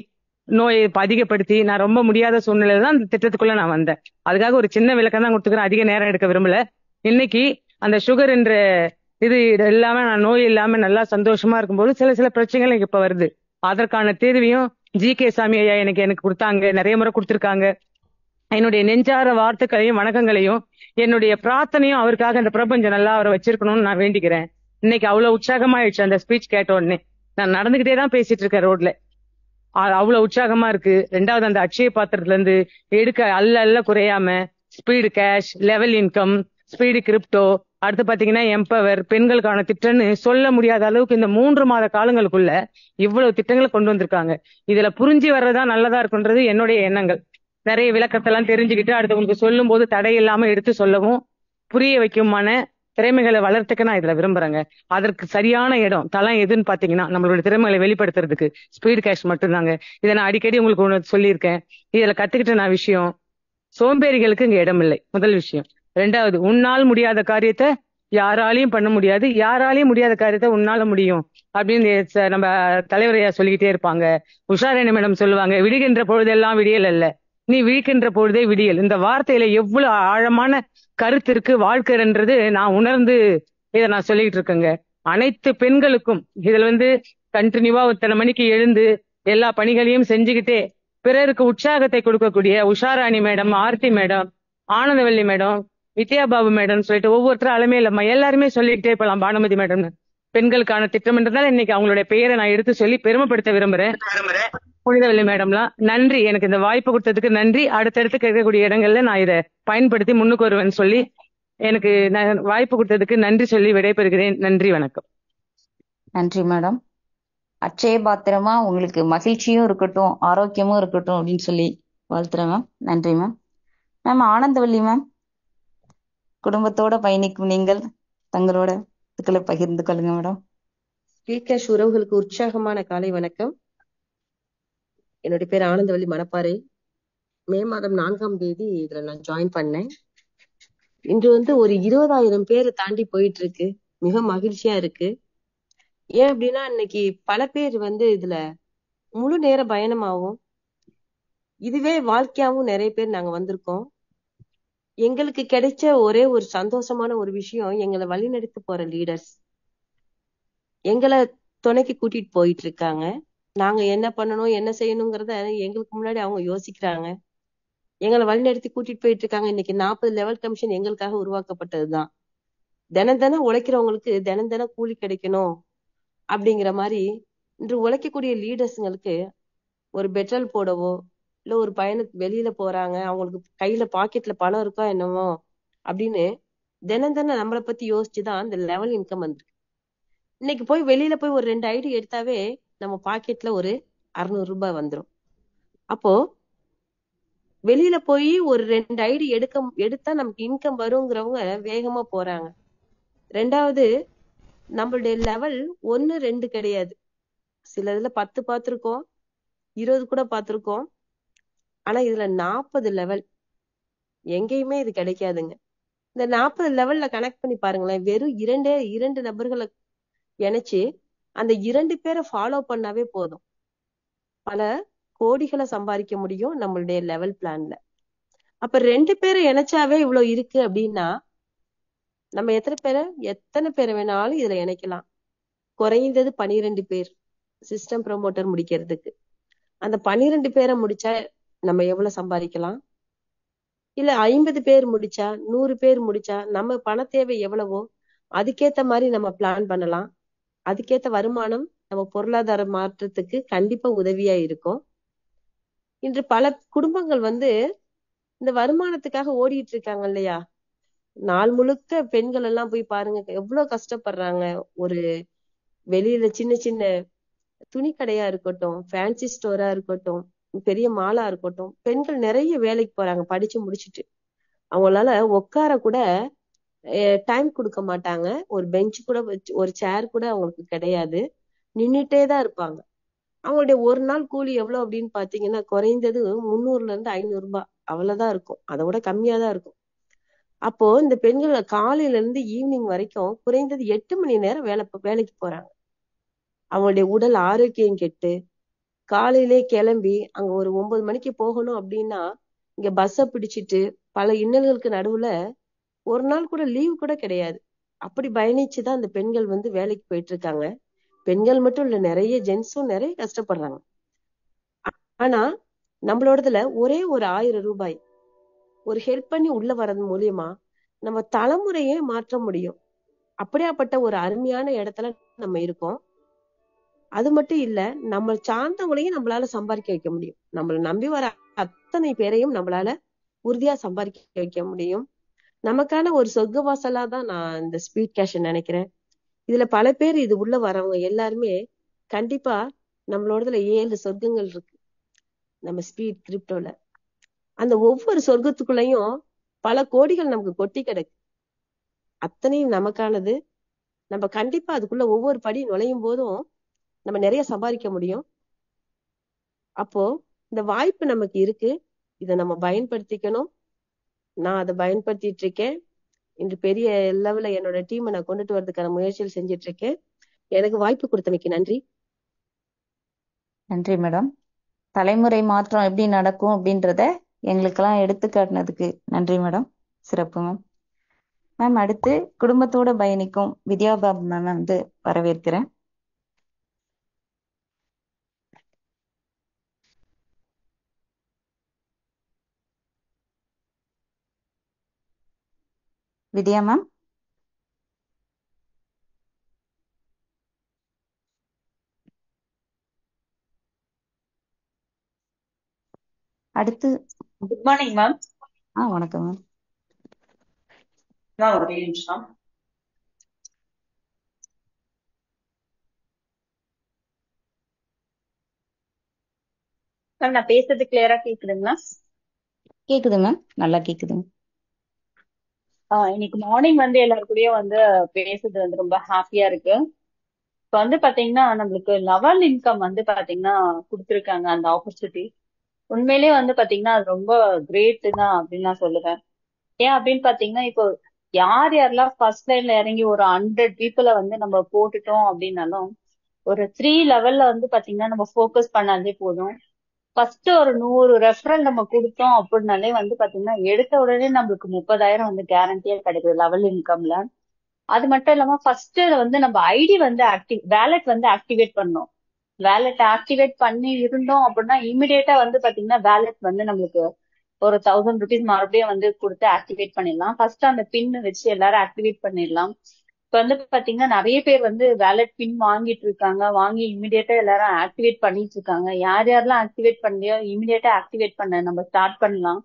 நோயை அதிகப்படுத்தி நான் ரொம்ப முடியாத சூழ்நிலை தான் அந்த திட்டத்துக்குள்ள நான் வந்தேன். அதுக்காக ஒரு சின்ன விளக்கம் தான் கொடுத்துக்கிறேன், அதிக நேரம் எடுக்க விரும்பல. இன்னைக்கு அந்த சுகர் என்ற இது இல்லாம நான் நோய் இல்லாம நல்லா சந்தோஷமா இருக்கும்போது சில பிரச்சனைகள் எனக்கு இப்ப வருது. அதற்கான தீர்வையும் ஜி.கே. சாமி ஐயா எனக்கு கொடுத்தாங்க, நிறைய முறை கொடுத்துருக்காங்க. என்னுடைய நெஞ்சார வார்த்தைகளையும் வணக்கங்களையும் என்னுடைய பிரார்த்தனையும் அவருக்காக இந்த பிரபஞ்சம் நல்லா அவரை வச்சிருக்கணும்னு நான் வேண்டிக்கிறேன். இன்னைக்கு அவ்வளவு உற்சாகமாயிடுச்சு அந்த ஸ்பீச் கேட்ட உடனே. நான் நடந்துகிட்டே தான் பேசிட்டு இருக்கேன் ரோட்ல, அவ்வளவு உற்சாகமா இருக்கு. 2வது அந்த அட்சய பாத்திரத்துல இருந்து எடுக்க அல்ல குறையாம speed cash, level income, speed crypto, அடுத்து பாத்தீங்கன்னா எம்பவர், பெண்களுக்கான திட்டம்னு சொல்ல முடியாத அளவுக்கு இந்த 3 மாத காலங்களுக்குள்ள இவ்வளவு திட்டங்களை கொண்டு வந்திருக்காங்க. இதுல புரிஞ்சு வர்றதா நல்லதா இருக்குன்றது என்னுடைய எண்ணங்கள். நிறைய விளக்கத்தெல்லாம் தெரிஞ்சுக்கிட்டு அடுத்தவங்களுக்கு சொல்லும் போது தடை இல்லாம எடுத்து சொல்லவும் புரிய வைக்குமான திறமைகளை வளர்த்துக்க நான் இதுல விரும்புறேங்க. அதற்கு சரியான இடம் தளம் எதுன்னு பாத்தீங்கன்னா நம்மளோட திறமைகளை வெளிப்படுத்துறதுக்கு ஸ்பீடு கேஷ் மட்டும்தாங்க. இதை நான் அடிக்கடி உங்களுக்கு சொல்லியிருக்கேன். இதுல கத்துக்கிட்ட நான் விஷயம், சோம்பேறிகளுக்கு இங்க இடம் இல்லை, முதல் விஷயம். 2வது, உன்னால் முடியாத காரியத்தை யாராலையும் பண்ண முடியாது, யாராலையும் முடியாத காரியத்தை உன்னால முடியும் அப்படின்னு நம்ம தலைவரையா சொல்லிக்கிட்டே இருப்பாங்க. உஷாராணி மேடம் சொல்லுவாங்க, விடுகின்ற பொழுதெல்லாம் விடியல் அல்ல, நீ விழிக்கின்ற பொழுதே விடியல். இந்த வார்த்தையில எவ்வளவு ஆழமான கருத்து இருக்கு வாழ்க்கைன்றது நான் உணர்ந்து இதை நான் சொல்லிக்கிட்டு இருக்கேங்க. அனைத்து பெண்களுக்கும் இதுல கண்டினியூவா இத்தனை மணிக்கு எழுந்து எல்லா பணிகளையும் செஞ்சுக்கிட்டே பிறருக்கு உற்சாகத்தை கொடுக்கக்கூடிய Usharani madam, Aarthi madam, Anandavalli madam, Vidyababu madam சொல்லிட்டு ஒவ்வொருத்தரும் அலமே இல்லம்மா, எல்லாருமே சொல்லிக்கிட்டே போலாம். பானுமதி மேடம் பெண்களுக்கான திட்டம்ன்றதால இன்னைக்கு அவங்களுடைய பெயரை நான் எடுத்து சொல்லி பெருமைப்படுத்த விரும்புறேன். புனிதவல்லி மேடம்லாம் நன்றி, எனக்கு இந்த வாய்ப்பு கொடுத்ததுக்கு நன்றி. அடுத்தடுத்து கேட்கக்கூடிய இடங்கள்ல நான் இதை பயன்படுத்தி முன்னுக்கு வருவேன்னு சொல்லி எனக்கு வாய்ப்பு கொடுத்ததுக்கு நன்றி சொல்லி விடைபெறுகிறேன். நன்றி, வணக்கம். நன்றி மேடம். அட்சய பாத்திரமா உங்களுக்கு மகிழ்ச்சியும் இருக்கட்டும், ஆரோக்கியமும் இருக்கட்டும் அப்படின்னு சொல்லி வாழ்த்துறேன் மேம். நன்றி மேம். மேம் ஆனந்தவல்லி மேம், குடும்பத்தோட பயணிக்கும் நீங்கள் தங்களோட இதுக்களை பகிர்ந்து கொள்ளுங்க மேடம். ஸ்பீக்கர்ஸ் உறவுகளுக்கு உற்சாகமான காலை வணக்கம். என்னுடைய பேர் ஆனந்தவல்லி மணப்பாறை. மே மாதம் 4ஆம் தேதி இதுல நான் ஜாயின் பண்ணேன். இன்று ஒரு 20,000 பேரை தாண்டி போயிட்டு இருக்கு. மிக மகிழ்ச்சியா இருக்கு. ஏன் அப்படின்னா இன்னைக்கு பல பேர் இதுல முழு நேர பயணமாவும் இதுவே வாழ்க்கையாவும் நிறைய பேர் நாங்க வந்திருக்கோம். எங்களுக்கு கிடைச்ச ஒரே ஒரு சந்தோஷமான ஒரு விஷயம், எங்களை வழிநடத்தி போற லீடர்ஸ் எங்களை துணைக்கு கூட்டிட்டு போயிட்டு இருக்காங்க. நாங்க என்ன பண்ணணும் என்ன செய்யணுங்கிறத எங்களுக்கு முன்னாடி அவங்க யோசிக்கிறாங்க. எங்களை வழிநடத்தி கூட்டிட்டு போயிட்டு இருக்காங்க. இன்னைக்கு 40 லெவல் கமிஷன் எங்களுக்காக உருவாக்கப்பட்டதுதான். தினம் தினம் உழைக்கிறவங்களுக்கு தினம் தினம் கூலி கிடைக்கணும் அப்படிங்கிற மாதிரி இன்று உழைக்கக்கூடிய லீடர்ஸுங்களுக்கு ஒரு பெட்ரோல் போடவோ இல்ல ஒரு பயணத்துக்கு வெளியில போறாங்க, அவங்களுக்கு கையில பாக்கெட்ல பணம் இருக்கா என்னமோ அப்படின்னு தினம் தினம் நம்மளை பத்தி யோசிச்சுதான் இந்த லெவல் இன்கம் வந்திருக்கு. இன்னைக்கு போய் வெளியில போய் ஒரு 2 ஐடி எடுத்தாவே நம்ம பாக்கெட்ல ஒரு 600 ரூபாய் வந்துடும். அப்போ வெளியில போய் ஒரு 2 ஐடி எடுத்தா நமக்கு இன்கம் வருங்கிறவங்க வேகமா போறாங்க. ரெண்டாவது, நம்மளுடைய லெவல் 1 2 கிடையாது. சில இதுல 10 பார்த்திருக்கோம், 20 கூட பார்த்திருக்கோம். ஆனா இதுல 40 லெவல் எங்கேயுமே இது கிடைக்காதுங்க. இந்த 40 லெவல்ல கனெக்ட் பண்ணி பாருங்களேன். வெறும் 2 நபர்களை இணைச்சு அந்த 2 பேரை ஃபாலோ பண்ணாவே போதும், பல கோடிகளை சம்பாதிக்க முடியும் நம்மளுடைய லெவல் பிளான்ல. அப்ப 2 பேரை இணைச்சாவே இவ்வளவு இருக்கு அப்படின்னா நம்ம எத்தனை பேரை வேணாலும் இதுல இணைக்கலாம். குறைந்தது 12 பேர் சிஸ்டம் ப்ரமோட்டர் முடிக்கிறதுக்கு. அந்த 12 பேரை முடிச்சா நம்ம எவ்வளவு சம்பாதிக்கலாம்? இல்ல 50 பேர் முடிச்சா, 100 பேர் முடிச்சா நம்ம பண தேவை எவ்வளவோ அதுக்கேத்த மாதிரி நம்ம பிளான் பண்ணலாம். அதுக்கேத்த வருமானம் நம்ம பொருளாதார மாற்றத்துக்கு கண்டிப்பா உதவியா இருக்கும். இன்று பல குடும்பங்கள் இந்த வருமானத்துக்காக ஓடிட்டு இருக்காங்க இல்லையா? நாள் முழுக்க பெண்கள் எல்லாம் போய் பாருங்க எவ்வளவு கஷ்டப்படுறாங்க. ஒரு வெளியில சின்ன சின்ன துணி கடையா இருக்கட்டும், ஃபேன்சி ஸ்டோரா இருக்கட்டும், பெரிய மாலா இருக்கட்டும், பெண்கள் நிறைய வேலைக்கு போறாங்க படிச்சு முடிச்சுட்டு. அவங்களால உட்கார கூட டைம் கொடுக்க மாட்டாங்க. ஒரு பெஞ்ச் கூட ஒரு சேர் கூட அவங்களுக்கு கிடையாது. நின்னுட்டேதான் இருப்பாங்க. அவங்களுடைய ஒரு நாள் கூலி எவ்வளவு அப்படின்னு பாத்தீங்கன்னா குறைந்தது 300 இருந்து 500 ரூபாய் அவ்வளவுதான் இருக்கும். அதை விட கம்மியா தான் இருக்கும். அப்போ இந்த பெண்கள் காலையில இருந்து ஈவினிங் வரைக்கும் குறைந்தது 8 மணி நேரம் வேலைக்கு போறாங்க. அவங்களுடைய உடல் ஆரோக்கியம் கெட்டு காலையிலே கிளம்பி அங்க ஒரு 9 மணிக்கு போகணும் அப்படின்னா இங்க பஸ்ஸ பிடிச்சிட்டு பல இன்னல்களுக்கு நடுவுல ஒரு நாள் கூட லீவு கூட கிடையாது. அப்படி பயணிச்சுதான் இந்த பெண்கள் வேலைக்கு போயிட்டு இருக்காங்க. பெண்கள் மட்டும் இல்ல, நிறைய ஜென்ஸும் நிறைய கஷ்டப்படுறாங்க. ஆனா நம்மளோடதுல ஒரே ஒரு 1000 ரூபாய் ஒரு ஹெல்ப் பண்ணி உள்ள வர்றது மூலியமா நம்ம தலைமுறையே மாற்ற முடியும். அப்படியாப்பட்ட ஒரு அருமையான இடத்துல நம்ம இருக்கோம். அது மட்டும் இல்ல, நம்ம சார்ந்தவங்களையும் நம்மளால சம்பாதிக்க வைக்க முடியும். நம்மள நம்பி வர அத்தனை பேரையும் நம்மளால உறுதியா சம்பாதிக்க வைக்க முடியும். நமக்கான ஒரு சொர்க்க வாசலா தான் நான் இந்த ஸ்பீட் கேஷ் நினைக்கிறேன். இதுல பல பேர் இது உள்ள வரவங்க எல்லாருமே கண்டிப்பா நம்மளோடதுல 7 சொர்க்கங்கள் இருக்கு நம்ம ஸ்பீட் கிரிப்டோல. அந்த ஒவ்வொரு சொர்க்கத்துக்குள்ளயும் பல கோடிகள் நமக்கு கொட்டி கிடக்கு. அத்தனையும் நமக்கானது. நம்ம கண்டிப்பா அதுக்குள்ள ஒவ்வொரு படி நுழையும் போதும் நம்ம நிறைய சம்பாதிக்க முடியும். அப்போ இந்த வாய்ப்பு நமக்கு இருக்கு. இதை நம்ம பயன்படுத்திக்கணும். நான் அதை பயன்படுத்திட்டு இருக்கேன். இன்று பெரிய லெவல்ல என்னோட டீமை நான் கொண்டுட்டு வரதுக்கான முயற்சிகள் செஞ்சுட்டு இருக்கேன். எனக்கு வாய்ப்பு கொடுத்தமைக்கு நன்றி. நன்றி மேடம். தலைமுறை மாற்றம் எப்படி நடக்கும் அப்படின்றத எங்களுக்கெல்லாம் எடுத்து காட்டினதுக்கு நன்றி மேடம். சிறப்பு மேம். மேம், அடுத்து குடும்பத்தோட பயணிக்கும் வித்யாபாபு மேம் வரவேற்கிறேன். வித்யா மேம். அடுத்து குட் மார்னிங் மேம். வணக்கம் மேம். நான் ஒரு நிமிஷம். மேம் நான் பேசுறது கிளியரா கேக்குதுங்களா? கேக்குது மேம், நல்லா கேக்குதுங்க. இன்னைக்கு மார்னிங் வந்து எல்லாரு கூடயும் வந்து பேசுறது வந்து ரொம்ப ஹாப்பியா இருக்கு. இப்ப வந்து பாத்தீங்கன்னா நம்மளுக்கு லெவல் இன்கம் வந்து பாத்தீங்கன்னா கொடுத்துருக்காங்க அந்த ஆப்பர்ச்சுனிட்டி. உண்மையிலேயே வந்து பாத்தீங்கன்னா அது ரொம்ப கிரேட் தான் அப்படின்னு நான் சொல்லுவேன். ஏன் அப்படின்னு பாத்தீங்கன்னா இப்போ யாரெல்லாம் ஃபர்ஸ்ட் லைன்ல இறங்கி ஒரு 100 பீப்புளை வந்து நம்ம போட்டுட்டோம் அப்படின்னாலும் ஒரு 3 லெவல்ல வந்து பாத்தீங்கன்னா நம்ம ஃபோக்கஸ் பண்ணாலே போதும். ஃபர்ஸ்ட் ஒரு 100 ரெஃபரல் நம்ம கொடுத்தோம் அப்படின்னாலே வந்து பாத்தீங்கன்னா எடுத்த உடனே நம்மளுக்கு 30,000 வந்து கேரண்டியா கிடைக்குது லெவல் இன்கம்ல. அது மட்டும் இல்லாம ஃபர்ஸ்ட் வந்து நம்ம ஐடி வந்து வேலட் வந்து ஆக்டிவேட் பண்ணோம். வேலட் ஆக்டிவேட் பண்ணி இருந்தோம் அப்படின்னா இமிடியேட்டா வந்து பாத்தீங்கன்னா வேலட் வந்து நம்மளுக்கு ஒரு 1000 ருபீஸ் மறுபடியும் வந்து கொடுத்து ஆக்டிவேட் பண்ணிடலாம். ஃபர்ஸ்ட் அந்த பின் வச்சு எல்லாரும் ஆக்டிவேட் பண்ணிடலாம். இப்ப வந்து பாத்தீங்கன்னா நிறைய பேர் வந்து வேலட் பின் வாங்கிட்டு இருக்காங்க. வாங்கி இமிடியேட்டா எல்லாரும் ஆக்டிவேட் பண்ணிட்டு இருக்காங்க. யார் யாரெல்லாம் ஆக்டிவேட் பண்ணலையோ இமிடியேட்டா ஆக்டிவேட் பண்ண நம்ம ஸ்டார்ட் பண்ணலாம்.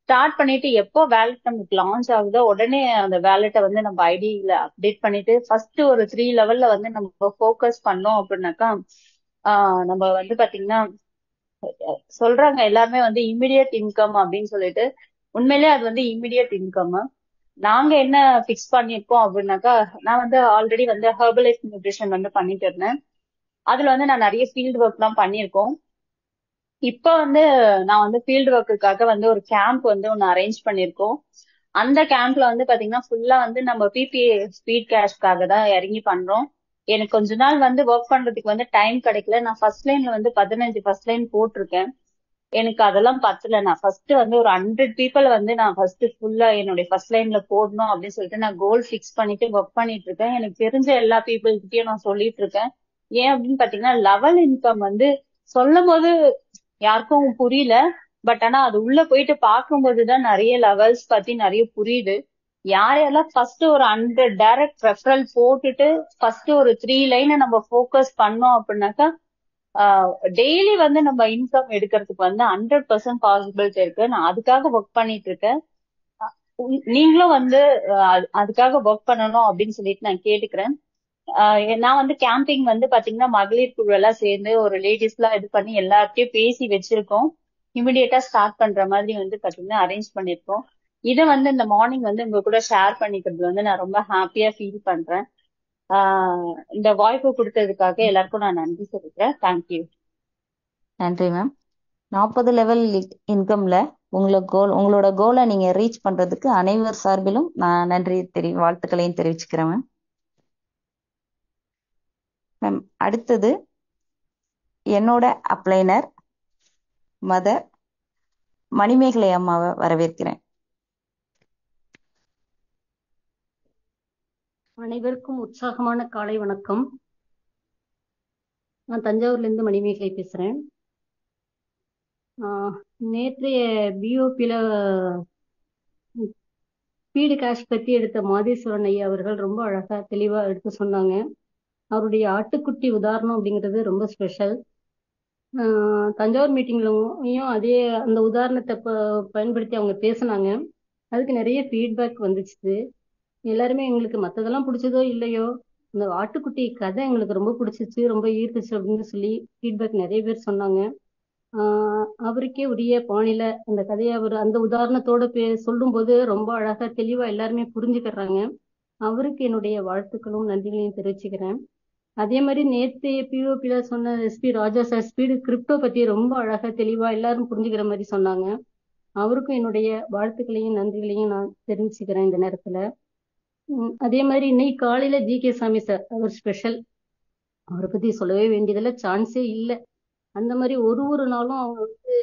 ஸ்டார்ட் பண்ணிட்டு எப்போ வேலட் நமக்கு லான்ச் ஆகுதோ உடனே அந்த வேலட்டை வந்து நம்ம ஐடியில அப்டேட் பண்ணிட்டு ஃபர்ஸ்ட் ஒரு 3 லெவல்ல வந்து நம்ம ஃபோக்கஸ் பண்ணோம் அப்படின்னாக்கா நம்ம வந்து பாத்தீங்கன்னா சொல்றாங்க எல்லாருமே வந்து இமிடியட் இன்கம் அப்படின்னு சொல்லிட்டு. உண்மையிலேயே அது வந்து இமிடியட் இன்கம். நாங்க என்ன பிக்ஸ் பண்ணிருக்கோம் அப்படின்னாக்கா, நான் வந்து ஆல்ரெடி வந்து ஹெர்பலைஃப் நியூட்ரிஷன் வந்து பண்ணிட்டு இருந்தேன். அதுல வந்து நான் நிறைய ஃபீல்டு ஒர்க் எல்லாம் பண்ணியிருக்கோம். இப்ப வந்து நான் வந்து ஃபீல்டு ஒர்க்குக்காக வந்து ஒரு கேம்ப் வந்து ஒன்னு அரேஞ்ச் பண்ணிருக்கோம். அந்த கேம்ப்ல வந்து பாத்தீங்கன்னா ஃபுல்லா வந்து நம்ம பிபிஏ ஸ்பீட் கேஷ்காக தான் இறங்கி பண்றோம். எனக்கு கொஞ்ச நாள் வந்து ஒர்க் பண்றதுக்கு வந்து டைம் கிடைக்கல. நான் ஃபர்ஸ்ட் லைன்ல வந்து 15 ஃபர்ஸ்ட் லைன் போட்டிருக்கேன். எனக்கு அதெல்லாம் பத்தல. நான் ஃபர்ஸ்ட் வந்து ஒரு 100 பீப்புள் வந்து நான் ஃபர்ஸ்ட் ஃபுல்லா என்னுடைய ஃபர்ஸ்ட் லைன்ல போடணும் அப்படின்னு சொல்லிட்டு நான் கோல் ஃபிக்ஸ் பண்ணிட்டு ஒர்க் பண்ணிட்டு இருக்கேன். எனக்கு தெரிஞ்ச எல்லா பீப்புள் கிட்டயும் நான் சொல்லிட்டு இருக்கேன். ஏன் அப்படின்னு பாத்தீங்கன்னா லெவல் இன்கம் வந்து சொல்லும் போது யாருக்கும் புரியல. பட் ஆனா அது உள்ள போயிட்டு பார்க்கும்போதுதான் நிறைய லெவல்ஸ் பத்தி நிறைய புரியுது. யாரெல்லாம் ஃபர்ஸ்ட் ஒரு 100 டைரக்ட் ரெஃபரல் போட்டுட்டு ஃபர்ஸ்ட் ஒரு 3 லைனை நம்ம ஃபோக்கஸ் பண்ணோம் அப்படின்னாக்கா டெய்லி வந்து நம்ம இன்கம் எடுக்கிறதுக்கு வந்து 100% பாசிபிலிட்டி இருக்கு. நான் அதுக்காக ஒர்க் பண்ணிட்டு இருக்கேன். நீங்களும் வந்து அதுக்காக ஒர்க் பண்ணணும் அப்படின்னு சொல்லிட்டு நான் கேட்டுக்கிறேன். நான் வந்து கேம்பிங் வந்து பாத்தீங்கன்னா மகளிர் குழு எல்லாம் சேர்ந்து ஒரு லேடிஸ் எல்லாம் இது பண்ணி எல்லார்ட்டையும் பேசி வச்சிருக்கோம். இமிடியேட்டா ஸ்டார்ட் பண்ற மாதிரி வந்து பாத்தீங்கன்னா அரேஞ்ச் பண்ணிருக்கோம். இதை வந்து இந்த மார்னிங் வந்து உங்க கூட ஷேர் பண்ணிக்கிறது வந்து நான் ரொம்ப ஹாப்பியா ஃபீல் பண்றேன். இந்த வாய்ப்பு கொடுத்ததுக்காக எல்லாருக்கும் நான் நன்றி சொல்லிக்கிறேன். தேங்க்யூ. நன்றி மேம். 40 லெவல் இன்கம்ல உங்களோட கோலை நீங்க ரீச் பண்றதுக்கு அனைவர் சார்பிலும் நான் வாழ்த்துக்களையும் தெரிவிச்சுக்கிறேன் மேம். மேம் அடுத்தது என்னோட அப்ளைனர் மதர் மணிமேகலை அம்மாவை வரவேற்கிறேன். அனைவருக்கும் உற்சாகமான காலை வணக்கம். நான் தஞ்சாவூர்ல இருந்து மணிமேகலை பேசுறேன். நேற்றைய பிஓபியில ஸ்பீடு கேஷ் பத்தி எடுத்த மாதேஸ்வரன் ஐயா அவர்கள் ரொம்ப அழகா தெளிவா எடுத்து சொன்னாங்க. அவருடைய ஆட்டுக்குட்டி உதாரணம் அப்படிங்கிறது ரொம்ப ஸ்பெஷல். தஞ்சாவூர் மீட்டிங்லயும் அதே அந்த உதாரணத்தை பயன்படுத்தி அவங்க பேசினாங்க. அதுக்கு நிறைய ஃபீட்பேக் வந்துச்சு. எல்லாருமே எங்களுக்கு மற்றதெல்லாம் பிடிச்சதோ இல்லையோ இந்த ஆட்டுக்குட்டி கதை எங்களுக்கு ரொம்ப பிடிச்சிச்சு, ரொம்ப ஈர்த்துச்சு அப்படின்னு சொல்லி ஃபீட்பேக் நிறைய பேர் சொன்னாங்க. அவருக்கே உரிய பாணியில அந்த கதையை அவர் அந்த உதாரணத்தோட சொல்லும்போது ரொம்ப அழகா தெளிவா எல்லாருமே புரிஞ்சுக்கிறாங்க. அவருக்கு என்னுடைய வாழ்த்துக்களும் நன்றிகளையும் தெரிவிச்சுக்கிறேன். அதே மாதிரி நேற்று பிஓபியில சொன்ன எஸ்பி ராஜா சார் ஸ்பீடு கிரிப்டோ பத்தி ரொம்ப அழகா தெளிவா எல்லாரும் புரிஞ்சுக்கிற மாதிரி சொன்னாங்க. அவருக்கும் என்னுடைய வாழ்த்துக்களையும் நன்றிகளையும் நான் தெரிவிச்சுக்கிறேன் இந்த நேரத்துல. அதே மாதிரி இன்னைக்கு காலையில ஜி.கே. சாமி சார் அவர் ஸ்பெஷல். அவரை பத்தி சொல்லவே வேண்டியதில்ல, சான்ஸே இல்லை. அந்த மாதிரி ஒரு நாளும் அவங்க வந்து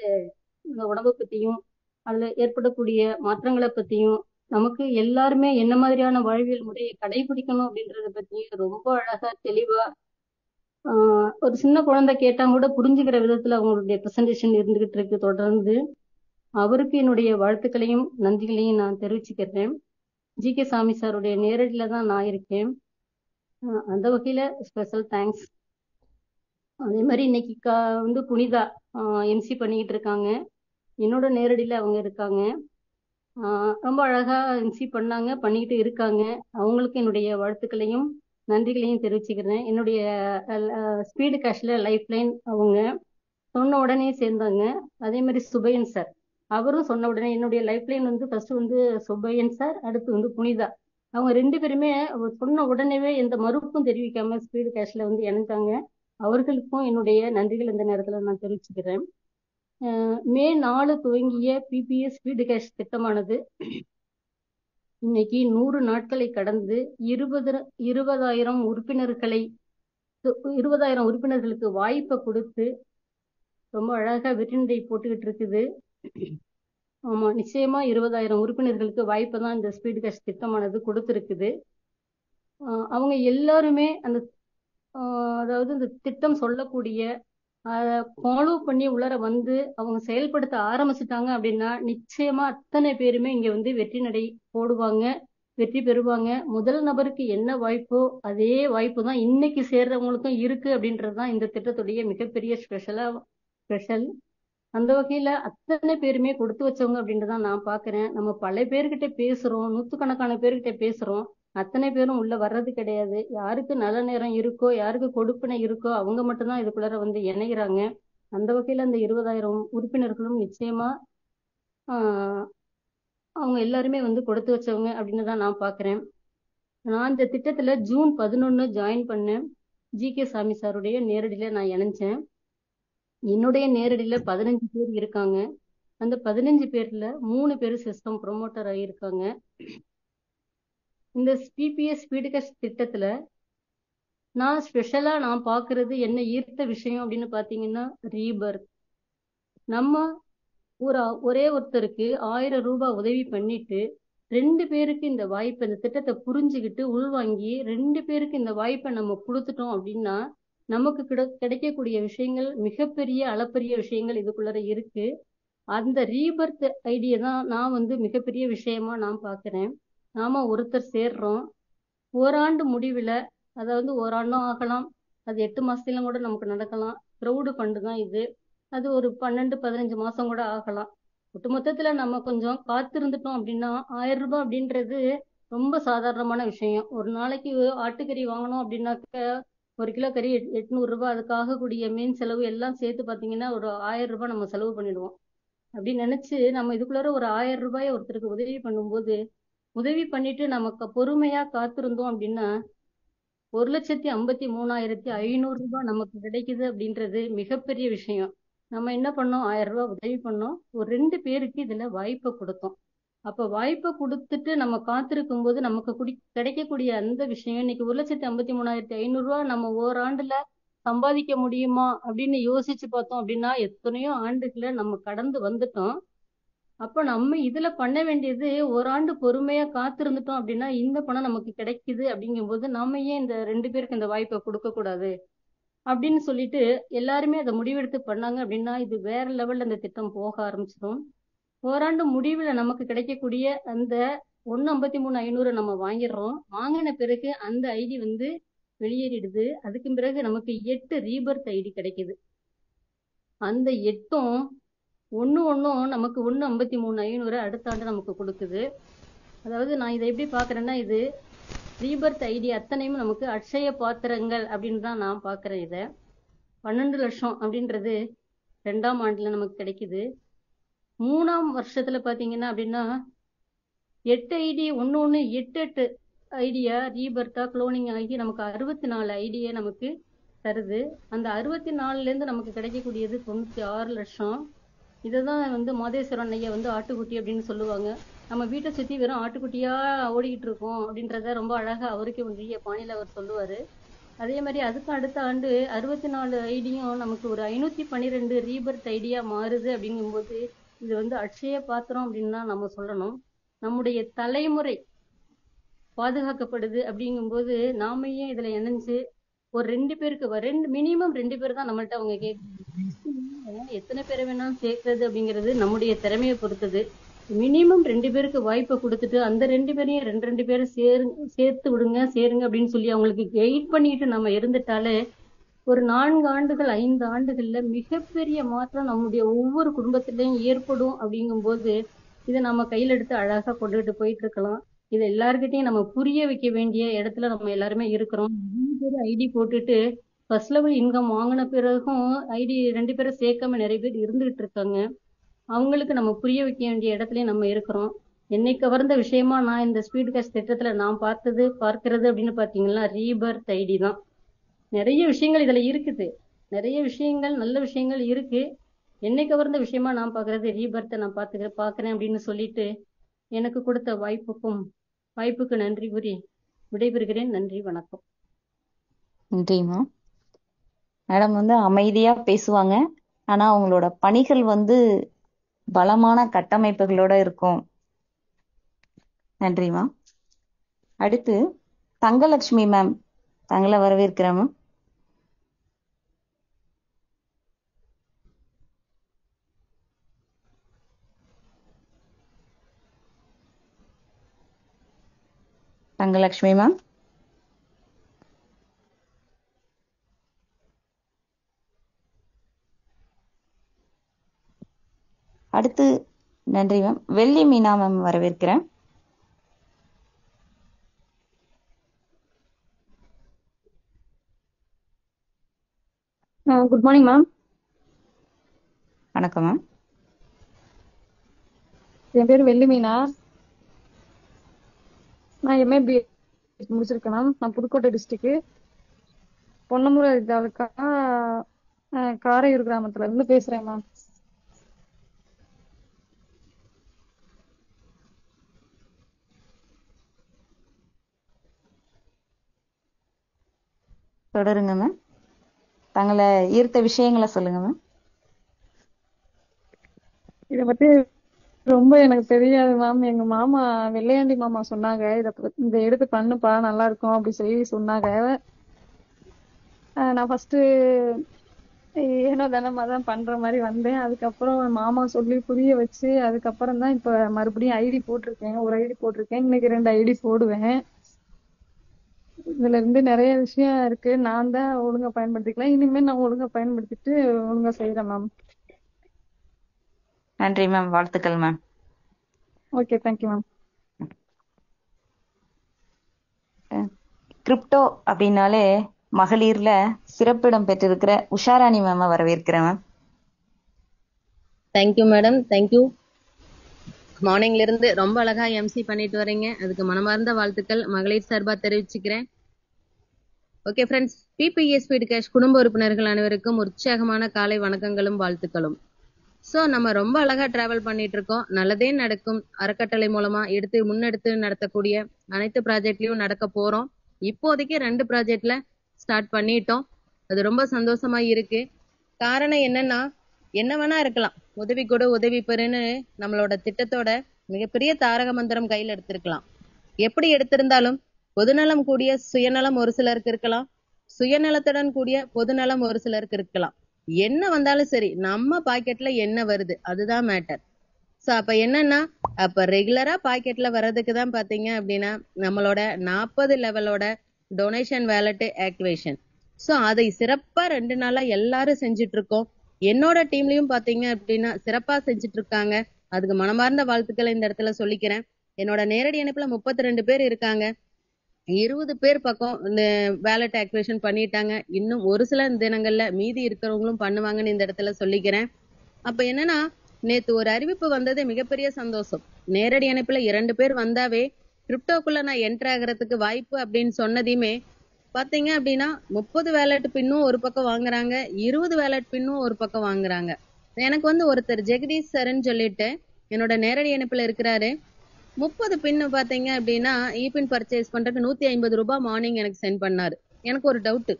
இந்த உடம்பை பத்தியும் அதுல ஏற்படக்கூடிய மாற்றங்களை பத்தியும் நமக்கு எல்லாருமே என்ன மாதிரியான வாழ்வியல் முறையை கடைபிடிக்கணும் அப்படின்றத பத்தியும் ரொம்ப அழகா தெளிவா ஒரு சின்ன குழந்தை கேட்டா கூட புரிஞ்சுக்கிற விதத்துல அவங்களுடைய ப்ரெசன்டேஷன் இருந்துகிட்டு இருக்கு தொடர்ந்து. அவருக்கு என்னுடைய வாழ்த்துக்களையும் நன்றிகளையும் நான் தெரிவிச்சுக்கிறேன். ஜி.கே. சாமி சாருடைய நேரடியில தான் நான் இருக்கேன். அந்த வகையில ஸ்பெஷல் தேங்க்ஸ். அதே மாதிரி இன்னைக்கு வந்து புனிதா எம்சி பண்ணிக்கிட்டு இருக்காங்க. என்னோட நேரடியில அவங்க இருக்காங்க. ரொம்ப அழகா எம்சி பண்ணிக்கிட்டு இருக்காங்க. அவங்களுக்கு என்னுடைய வாழ்த்துக்களையும் நன்றிகளையும் தெரிவிச்சுக்கிறேன். என்னுடைய ஸ்பீடு கேஷ்ல லைஃப் லைன் அவங்க சொன்ன உடனே சேர்ந்தாங்க. அதே மாதிரி சுபையன் சார் அவரும் சொன்ன உடனே என்னுடைய லைஃப் லைன் வந்து ஃபர்ஸ்ட் வந்து சுப்பையன் சார், அடுத்து வந்து புனிதா. அவங்க 2 பேருமே அவர் சொன்ன உடனேவே எந்த மறுப்பும் தெரிவிக்காம ஸ்பீடு கேஷ்ல வந்து இணைஞ்சாங்க. அவர்களுக்கும் என்னுடைய நன்றிகள் இந்த நேரத்துல நான் தெரிவிச்சுக்கிறேன். மே 4 துவங்கிய பிபிஎஸ் ஸ்பீடு கேஷ் திட்டமானது இன்னைக்கு 100 நாட்களை கடந்து 20,000 உறுப்பினர்களுக்கு வாய்ப்பை கொடுத்து ரொம்ப அழகா வெற்றிநடை போட்டுக்கிட்டு இருக்குது. ஆமா, நிச்சயமா 20,000 உறுப்பினர்களுக்கு வாய்ப்பை தான் இந்த ஸ்பீடு கேஷ் திட்டமானது கொடுத்துருக்குது. அவங்க எல்லாருமே அந்த அதாவது இந்த திட்டம் சொல்லக்கூடிய அதை ஃபாலோ பண்ணி உள்ளர வந்து அவங்க செயல்படுத்த ஆரம்பிச்சிட்டாங்க அப்படின்னா நிச்சயமா அத்தனை பேருமே இங்க வந்து வெற்றி நடை போடுவாங்க, வெற்றி பெறுவாங்க. முதல் நபருக்கு என்ன வாய்ப்போ அதே வாய்ப்பு தான் இன்னைக்கு சேர்றவங்களுக்கும் இருக்கு அப்படின்றது தான் இந்த திட்டத்துடைய மிகப்பெரிய ஸ்பெஷல். அந்த வகையில அத்தனை பேருமே கொடுத்து வச்சவங்க அப்படின்றதான் நான் பாக்குறேன். நம்ம பல பேர்கிட்ட பேசுறோம், நூத்துக்கணக்கான பேர்கிட்ட பேசுறோம், அத்தனை பேரும் உள்ள வர்றது கிடையாது. யாருக்கு நல்ல நேரம் இருக்கோ, யாருக்கு கொடுப்பினை இருக்கோ அவங்க மட்டும்தான் இதுக்குள்ளார வந்து இணைகிறாங்க. அந்த வகையில அந்த 20,000 உறுப்பினர்களும் நிச்சயமா அவங்க எல்லாருமே வந்து கொடுத்து வச்சவங்க அப்படின்னு தான் நான் பாக்குறேன். நான் இந்த திட்டத்துல ஜூன் 11 ஜாயின் பண்ணேன். ஜி.கே. சாமி சாருடைய நேரடியில நான் இணைஞ்சேன். என்னுடைய நேரடியில 15 பேர் இருக்காங்க. அந்த 15 பேர்ல 3 பேர் சிஸ்டம் ப்ரொமோட்டர் ஆகியிருக்காங்க. இந்த பிபிஎஸ் ஸ்பீடு கேஷ் திட்டத்துல நான் ஸ்பெஷலா நான் பாக்குறது என்ன ஈர்த்த விஷயம் அப்படின்னு பாத்தீங்கன்னா ரீபர்த். நம்ம ஒரே ஒருத்தருக்கு 1000 ரூபாய் உதவி பண்ணிட்டு 2 பேருக்கு இந்த வாய்ப்பை, இந்த திட்டத்தை புரிஞ்சுக்கிட்டு உள்வாங்கி 2 பேருக்கு இந்த வாய்ப்பை நம்ம கொடுத்துட்டோம் அப்படின்னா நமக்கு கிடைக்கக்கூடிய விஷயங்கள் மிகப்பெரிய அளப்பரிய விஷயங்கள் இதுக்குள்ளார இருக்கு. அந்த ரீபர்த் ஐடியா தான் நான் வந்து மிகப்பெரிய விஷயமா நான் பாக்குறேன். நாம ஒருத்தர் சேர்றோம், ஓராண்டு முடிவுல, அதாவது ஓராண்டும் ஆகலாம், அது 8 மாசத்திலும் கூட நமக்கு நடக்கலாம். க்ரௌடு ஃபண்டு தான் இது. அது ஒரு 12-15 மாசம் கூட ஆகலாம். ஒட்டுமொத்தத்துல நம்ம கொஞ்சம் காத்திருந்துட்டோம் அப்படின்னா 1000 ரூபாய் அப்படின்றது ரொம்ப சாதாரணமான விஷயம். ஒரு நாளைக்கு ஆட்டுக்கறி வாங்கணும் அப்படின்னாக்க 1 கிலோ கறி 800 ரூபாய், அதுக்காக கூடிய மீன் செலவு எல்லாம் சேர்த்து பாத்தீங்கன்னா ஒரு 1000 ரூபாய் நம்ம செலவு பண்ணிடுவோம். அப்படின்னு நினைச்சு நம்ம இதுக்குள்ளார ஒரு 1000 ரூபாயை ஒருத்தருக்கு உதவி பண்ணும்போது, உதவி பண்ணிட்டு நமக்கு பொறுமையா காத்திருந்தோம் அப்படின்னா 1,53,500 ரூபாய் நமக்கு கிடைக்குது அப்படின்றது மிகப்பெரிய விஷயம். நம்ம என்ன பண்ணோம், 1000 ரூபாய் உதவி பண்ணோம், ஒரு 2 பேருக்கு இதுல வாய்ப்பை கொடுத்தோம். அப்ப வாய்ப்பை கொடுத்துட்டு நம்ம காத்திருக்கும் போது நமக்கு கிடைக்கக்கூடிய அந்த விஷயம் இன்னைக்கு 1,53,500 ரூபாய் நம்ம ஓராண்டுல சம்பாதிக்க முடியுமா அப்படின்னு யோசிச்சு பார்த்தோம் அப்படின்னா எத்தனையோ ஆண்டுகளை நம்ம கடந்து வந்துட்டோம். அப்ப நம்ம இதுல பண்ண வேண்டியது ஓராண்டு பொறுமையா காத்திருந்துட்டோம் அப்படின்னா இந்த பணம் நமக்கு கிடைக்குது. அப்படிங்கும்போது நாம ஏன் இந்த 2 பேருக்கு இந்த வாய்ப்பை கொடுக்க கூடாது அப்படின்னு சொல்லிட்டு எல்லாருமே அதை முடிவெடுத்து பண்ணாங்க அப்படின்னா இது வேற லெவல்ல இந்த திட்டம் போக ஆரம்பிச்சிடும். ஓராண்டு முடிவுல நமக்கு கிடைக்கக்கூடிய அந்த 1,53,500 நம்ம வாங்கிடுறோம். வாங்கின பிறகு அந்த ஐடி வந்து வெளியேறிடுது. அதுக்கு பிறகு நமக்கு 8 ரீபர்த் ஐடி கிடைக்குது. அந்த 8ம் ஒன்னும் நமக்கு 1,53,500 அடுத்த ஆண்டு நமக்கு கொடுக்குது. அதாவது நான் இதை எப்படி பாக்குறேன்னா, இது ரீபர்த் ஐடி அத்தனையும் நமக்கு அட்சய பாத்திரங்கள் அப்படின்னு தான் நான் பாக்குறேன். இதை 12 லட்சம் அப்படின்றது 2ஆம் ஆண்டுல நமக்கு கிடைக்குது. 3ஆம் வருஷத்துல பாத்தீங்கன்னா அப்படின்னா 8 ஐடி 8 ஐடியா ரீபர்த்தா குளோனிங் ஆகி நமக்கு 64 ஐடியா நமக்கு தருது. அந்த 64ல இருந்து நமக்கு கிடைக்கக்கூடியது 96 லட்சம். இதைதான் வந்து மாதேஸ்வரன் ஐயா வந்து ஆட்டுக்குட்டி அப்படின்னு சொல்லுவாங்க. நம்ம வீட்டை சுத்தி வெறும் ஆட்டுக்குட்டியா ஓடிக்கிட்டு இருக்கோம் அப்படின்றத ரொம்ப அழகா அவருக்கு ஒன்றிய பாணியில அவர் சொல்லுவாரு. அதே மாதிரி அதுக்கு அடுத்த ஆண்டு 64 ஐடியும் நமக்கு ஒரு 512 ரீபர்த் ஐடியா மாறுது. அப்படிங்கும்போது இது வந்து அட்சய பாத்திரம் அப்படின்னு தான் நம்ம சொல்லணும். நம்முடைய தலைமுறை பாதுகாக்கப்படுது. அப்படிங்கும்போது நாம ஏன் இதுல இணைஞ்சு ஒரு 2 பேருக்கு மினிமம் 2 பேர் தான் நம்மள்ட்ட அவங்க கேட்கறாங்க. எத்தனை பேரை வேணாலும் சேர்க்கறது அப்படிங்கிறது நம்முடைய திறமையை பொறுத்தது. மினிமம் 2 பேருக்கு வாய்ப்பை கொடுத்துட்டு அந்த 2 பேரையும் 2 பேரும் சேர்த்து விடுங்க, சேருங்க அப்படின்னு சொல்லி அவங்களுக்கு கைட் பண்ணிட்டு நம்ம இருந்துட்டாலே ஒரு 4 ஆண்டுகள் 5 ஆண்டுகள்ல மிகப்பெரிய மாற்றம் நம்முடைய ஒவ்வொரு குடும்பத்திலையும் ஏற்படும். அப்படிங்கும்போது இதை நம்ம கையில எடுத்து அழகா கொண்டுகிட்டு போயிட்டு இருக்கலாம். இது எல்லார்கிட்டையும் நம்ம புரிய வைக்க வேண்டிய இடத்துல நம்ம எல்லாருமே இருக்கிறோம். 2 பேர் ஐடி போட்டுட்டு ஃபர்ஸ்ட் லெவல் இன்கம் வாங்கின பிறகும் ஐடி 2 பேரை சேர்க்காம நிறைய பேர் இருந்துகிட்டு இருக்காங்க. அவங்களுக்கு நம்ம புரிய வைக்க வேண்டிய இடத்துலயும் நம்ம இருக்கிறோம். என்னை கவர்ந்த விஷயமா நான் இந்த ஸ்பீட் கேஸ்ட் திட்டத்துல நான் பார்க்கிறது அப்படின்னு பாத்தீங்கன்னா ரீபர்த் ஐடி தான். நிறைய விஷயங்கள் இதுல இருக்குது, நிறைய விஷயங்கள் நல்ல விஷயங்கள் இருக்கு. என்னை கவர்ந்த விஷயமா நான் பாக்குறது ரீபர்த்தை நான் பாக்குறேன் அப்படின்னு சொல்லிட்டு எனக்கு கொடுத்த வாய்ப்புக்கு நன்றி கூறி விடைபெறுகிறேன். நன்றி, வணக்கம். நன்றிம்மா. மேடம் வந்து அமைதியா பேசுவாங்க, ஆனா அவங்களோட பணிகள் வந்து பலமான கட்டமைப்புகளோட இருக்கும். நன்றிம்மா. அடுத்து தங்கலட்சுமி மேம், தங்களை வரவேற்கிறேன் மேம். தங்கலட்சுமி மேம். அடுத்து நன்றி மேம். வெள்ளி மீனா மேம் வரவேற்கிறேன். Good morning ma'am. வணக்கம் மேம். என் பேர் வெள்ளி மீனா. நான் எம்ஏ முடிச்சிருக்கேன் மேம். நான் புதுக்கோட்டை டிஸ்ட்ரிக்ட் பொன்னமுறை தாலுக்கா காரையூர் கிராமத்துல இருந்து பேசுறேன் மேம். தொடருங்க மேம். தங்களை ஈர்த்த விஷயங்களை சொல்லுங்க மேம். இதை பத்தி ரொம்ப எனக்கு தெரியாது மேம். எங்க மாமா வெள்ளையாண்டி மாமா சொன்னாங்க, இதை எடுத்து பண்ணுப்பா நல்லா இருக்கும் அப்படி சொல்லி சொன்னாங்க. நான் ஃபர்ஸ்ட் ஏனோ தானமா தான் பண்ற மாதிரி வந்தேன். அதுக்கப்புறம் மாமா சொல்லி புரிய வச்சு அதுக்கப்புறம் தான் இப்ப மறுபடியும் ஐடி போட்டிருக்கேன். ஒரு ஐடி போட்டிருக்கேன், இன்னைக்கு 2 ஐடி போடுவேன். இதுல இருந்து நிறைய விஷயம் இருக்கு. நான் தான் ஒழுங்கா பயன்படுத்திக்கலாம். இனிமே நான் ஒழுங்கா பயன்படுத்திட்டு ஒழுங்கா செய்யறேன் மேம். நன்றி மேம். வாழ்த்துக்கள் ma'am. Okay, thank you ma'am. Crypto அப்படின்னாலே மகளிர்ல சிறப்பிடம் பெற்றிருக்கிற உஷாராணி மேம வரவேற்கிறேன் மேம். Thank you madam, thank you. மார்னிங்ல இருந்து ரொம்ப அழகா எம்சி பண்ணிட்டு வரீங்க, அதுக்கு மனமார்ந்த வாழ்த்துக்கள் மகளிர் சார்பா தெரிவிச்சுக்கிறேன். Okay friends, BBA speed cash குடும்ப உறுப்பினர்கள் அனைவருக்கும் உற்சாகமான காலை வணக்கங்களும் வாழ்த்துக்களும். ஸோ நம்ம ரொம்ப அழகா டிராவல் பண்ணிட்டு இருக்கோம். நல்லதே நடக்கும் அறக்கட்டளை மூலமா முன்னெடுத்து நடத்தக்கூடிய அனைத்து ப்ராஜெக்ட்லயும் நடக்க போறோம். இப்போதைக்கு 2 ப்ராஜெக்ட்ல ஸ்டார்ட் பண்ணிட்டோம். அது ரொம்ப சந்தோஷமா இருக்கு. காரணம் என்னன்னா, என்ன வேணா இருக்கலாம், உதவி கொடு உதவி பெறுன்னு நம்மளோட திட்டத்தோட மிகப்பெரிய தாரக மந்திரம் கையில் எடுத்திருக்கலாம். எப்படி எடுத்திருந்தாலும் பொதுநலம் கூடிய சுயநலம் ஒரு சிலருக்கு இருக்கலாம், சுயநலத்துடன் கூடிய பொதுநலம் ஒரு சிலருக்கு இருக்கலாம். என்ன வந்தாலும் சரி, நம்ம பாக்கெட்ல என்ன வருது அதுதான் மேட்டர். ஸோ அப்ப என்னன்னா, அப்ப ரெகுலரா பாக்கெட்ல வர்றதுக்கு தான் பாத்தீங்க அப்படின்னா நம்மளோட 40 லெவலோட டொனேஷன் வேலட் ஆக்டிவேஷன். ஸோ அதை சிறப்பா 2 நாளா எல்லாரும் செஞ்சுட்டு இருக்கோம். என்னோட டீம்லயும் பாத்தீங்க அப்படின்னா சிறப்பா செஞ்சுட்டு இருக்காங்க. அதுக்கு மனமார்ந்த வாழ்த்துக்களை இந்த இடத்துல சொல்லிக்கிறேன். என்னோட நேரடி இணைப்புல 32 பேர் இருக்காங்க. 20 பேர் பக்கம் இந்த வேலட் ஆக்டிவேஷன் பண்ணிட்டாங்க. இன்னும் ஒரு சில தினங்கள்ல மீதி இருக்கிறவங்களும் பண்ணுவாங்கன்னு இந்த இடத்துல சொல்லிக்கிறேன். அப்ப என்னன்னா, நேத்து ஒரு அறிவிப்பு வந்தது, மிகப்பெரிய சந்தோஷம். நேரடி இணைப்புல 2 பேர் வந்தாவே கிரிப்டோக்குள்ள நான் என்டர் ஆகிறதுக்கு வாய்ப்பு அப்படின்னு சொன்னதையுமே பாத்தீங்க அப்படின்னா 30 வேலட் பின்னும் ஒரு பக்கம் வாங்குறாங்க, 20 வேலட் பின்னும் ஒரு பக்கம் வாங்குறாங்க. எனக்கு வந்து ஒருத்தர் ஜெகதீஷ் சர்ன்னு சொல்லிட்டு என்னோட நேரடி இணைப்புல இருக்கிறாரு. 30 பின்னு பாத்தீங்க அப்படின்னா இபின் பர்ச்சேஸ் பண்றதுக்கு 150 ரூபாய் மார்னிங் எனக்கு சென்ட் பண்ணாரு. எனக்கு ஒரு டவுட்,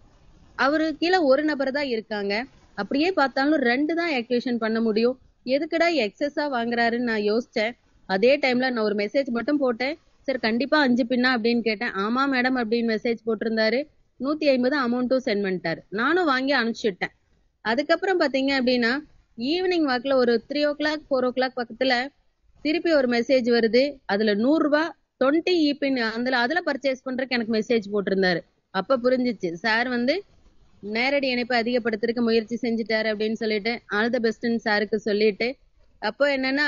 அவரு கீழே ஒரு நபர் தான் இருக்காங்க, அப்படியே பார்த்தாலும் 2 தான் ஆக்டிவேஷன் பண்ண முடியும், எதுக்குடா எக்ஸஸா வாங்குறாருன்னு நான் யோசிச்சேன். அதே டைம்ல நான் ஒரு மெசேஜ் மட்டும் போட்டேன், சார் கண்டிப்பா 5 பின்னா அப்படின்னு கேட்டேன். ஆமா மேடம் அப்படின்னு மெசேஜ் போட்டிருந்தாரு. 150 அமௌண்ட்டும் சென்ட் பண்ணிட்டாரு. நானும் வாங்கி அனுப்பிச்சுட்டேன். அதுக்கப்புறம் பாத்தீங்க அப்படின்னா ஈவினிங் வாக்குல ஒரு 3 o'clock 4 o'clock பக்கத்துல திருப்பி ஒரு மெசேஜ் வருது. அதுல 100 ரூபாய் 20 இபின் அதுல பர்ச்சேஸ் பண்றதுக்கு எனக்கு மெசேஜ் போட்டிருந்தாரு. அப்ப புரிஞ்சிச்சு, சார் வந்து நேரடி இணைப்பை அதிகப்படுத்துறதுக்கு முயற்சி செஞ்சுட்டாரு அப்படின்னு சொல்லிட்டு ஆல் த பெஸ்ட்ன்னு சாருக்கு சொல்லிட்டு, அப்போ என்னன்னா,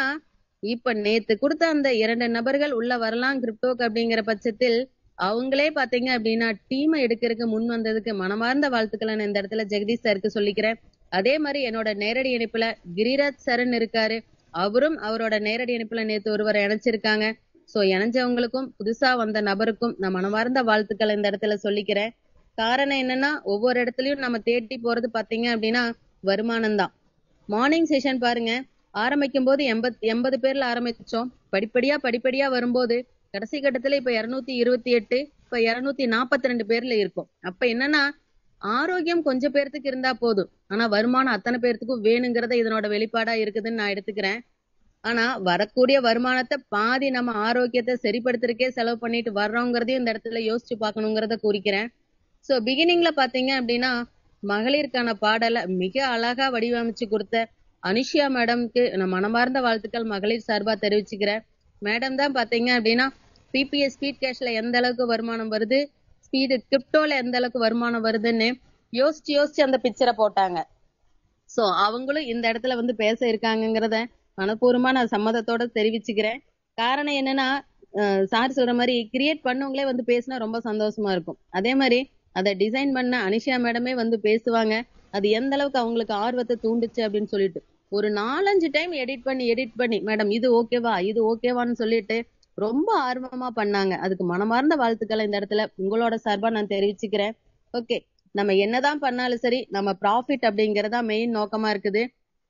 இப்ப நேத்து கொடுத்த அந்த 2 நபர்கள் உள்ள வரலாம் கிரிப்டோக்கு அப்படிங்கிற பட்சத்தில் அவங்களே பாத்தீங்க அப்படின்னா டீமை எடுக்கிறதுக்கு முன் வந்ததுக்கு மனமார்ந்த வாழ்த்துக்களை நான் இந்த இடத்துல ஜெகதீஷ் சாருக்கு சொல்லிக்கிறேன். அதே மாதிரி என்னோட நேரடி இணைப்புல கிரிராஜ் சரண் இருக்காரு. அவரும் அவரோட நேரடி இணைப்புல நேத்து ஒருவரை இணைச்சிருக்காங்க. சோ இணைஞ்சவங்களுக்கும் புதுசா வந்த நபருக்கும் நான் மனமார்ந்த வாழ்த்துக்கள் இந்த இடத்துல சொல்லிக்கிறேன். காரணம் என்னன்னா, ஒவ்வொரு இடத்துலயும் நம்ம தேடி போறது பாத்தீங்க அப்படின்னா வருமானம் தான். மார்னிங் செஷன் பாருங்க, ஆரம்பிக்கும் போது 80 பேர்ல ஆரம்பிச்சோம். படிப்படியா வரும்போது கடைசி கட்டத்துல இப்ப 228, இப்ப 242 பேர்ல இருக்கும். அப்ப என்னன்னா, ஆரோக்கியம் கொஞ்சம் பேர்த்துக்கு இருந்தா போதும், ஆனா வருமானம் அத்தனை பேர்த்துக்கும் வேணுங்கிறத இதனோட வெளிப்பாடா இருக்குதுன்னு நான் எடுத்துக்கிறேன். ஆனா வரக்கூடிய வருமானத்தை பாதி நம்ம ஆரோக்கியத்தை சரிப்படுத்துறதுக்கே செலவு பண்ணிட்டு வர்றோங்கிறதையும் இந்த இடத்துல யோசிச்சு பார்க்கணுங்கிறத குறிக்கிறேன். சோ பிகினிங்ல பாத்தீங்க அப்படின்னா, மகளிருக்கான பாடலை மிக அழகா வடிவமைச்சு கொடுத்த அனுஷியா மேடம்க்கு நான் மனமார்ந்த வாழ்த்துக்கள் மகளிர் சார்பா தெரிவிச்சுக்கிறேன். மேடம் தான் பாத்தீங்க அப்படின்னா பிபிஎஸ் ஸ்பீட் கேஷ்ல எந்த அளவுக்கு வருமானம் வருது, ஸ்பீடு கிரிப்டோல எந்த அளவுக்கு வருமானம் வருதுன்னு யோசிச்சு அந்த பிக்சரை போட்டாங்க. சோ அவங்களும் இந்த இடத்துல வந்து பேச இருக்காங்கிறத மனப்பூர்வமா நான் சம்மதத்தோட தெரிவிச்சுக்கிறேன். காரணம் என்னன்னா, சார் சொல்ற மாதிரி கிரியேட் பண்ணவங்களே வந்து பேசினா ரொம்ப சந்தோஷமா இருக்கும். அதே மாதிரி அதை டிசைன் பண்ண அனிஷா மேடமே வந்து பேசுவாங்க. அது எந்த அளவுக்கு அவங்களுக்கு ஆர்வத்தை தூண்டுச்சு அப்படின்னு சொல்லிட்டு ஒரு 4-5 டைம் எடிட் பண்ணி மேடம் இது ஓகேவான்னு சொல்லிட்டு ரொம்ப ஆர்வமா பண்ணாங்க. அதுக்கு மனமார்ந்த வாழ்த்துக்களை இந்த இடத்துல உங்களோட சார்பா நான் தெரிவிச்சுக்கிறேன். ஓகே, நம்ம என்னதான் பண்ணாலும் சரி, நம்ம ப்ராஃபிட் அப்படிங்கறதா மெயின் நோக்கமா இருக்குது.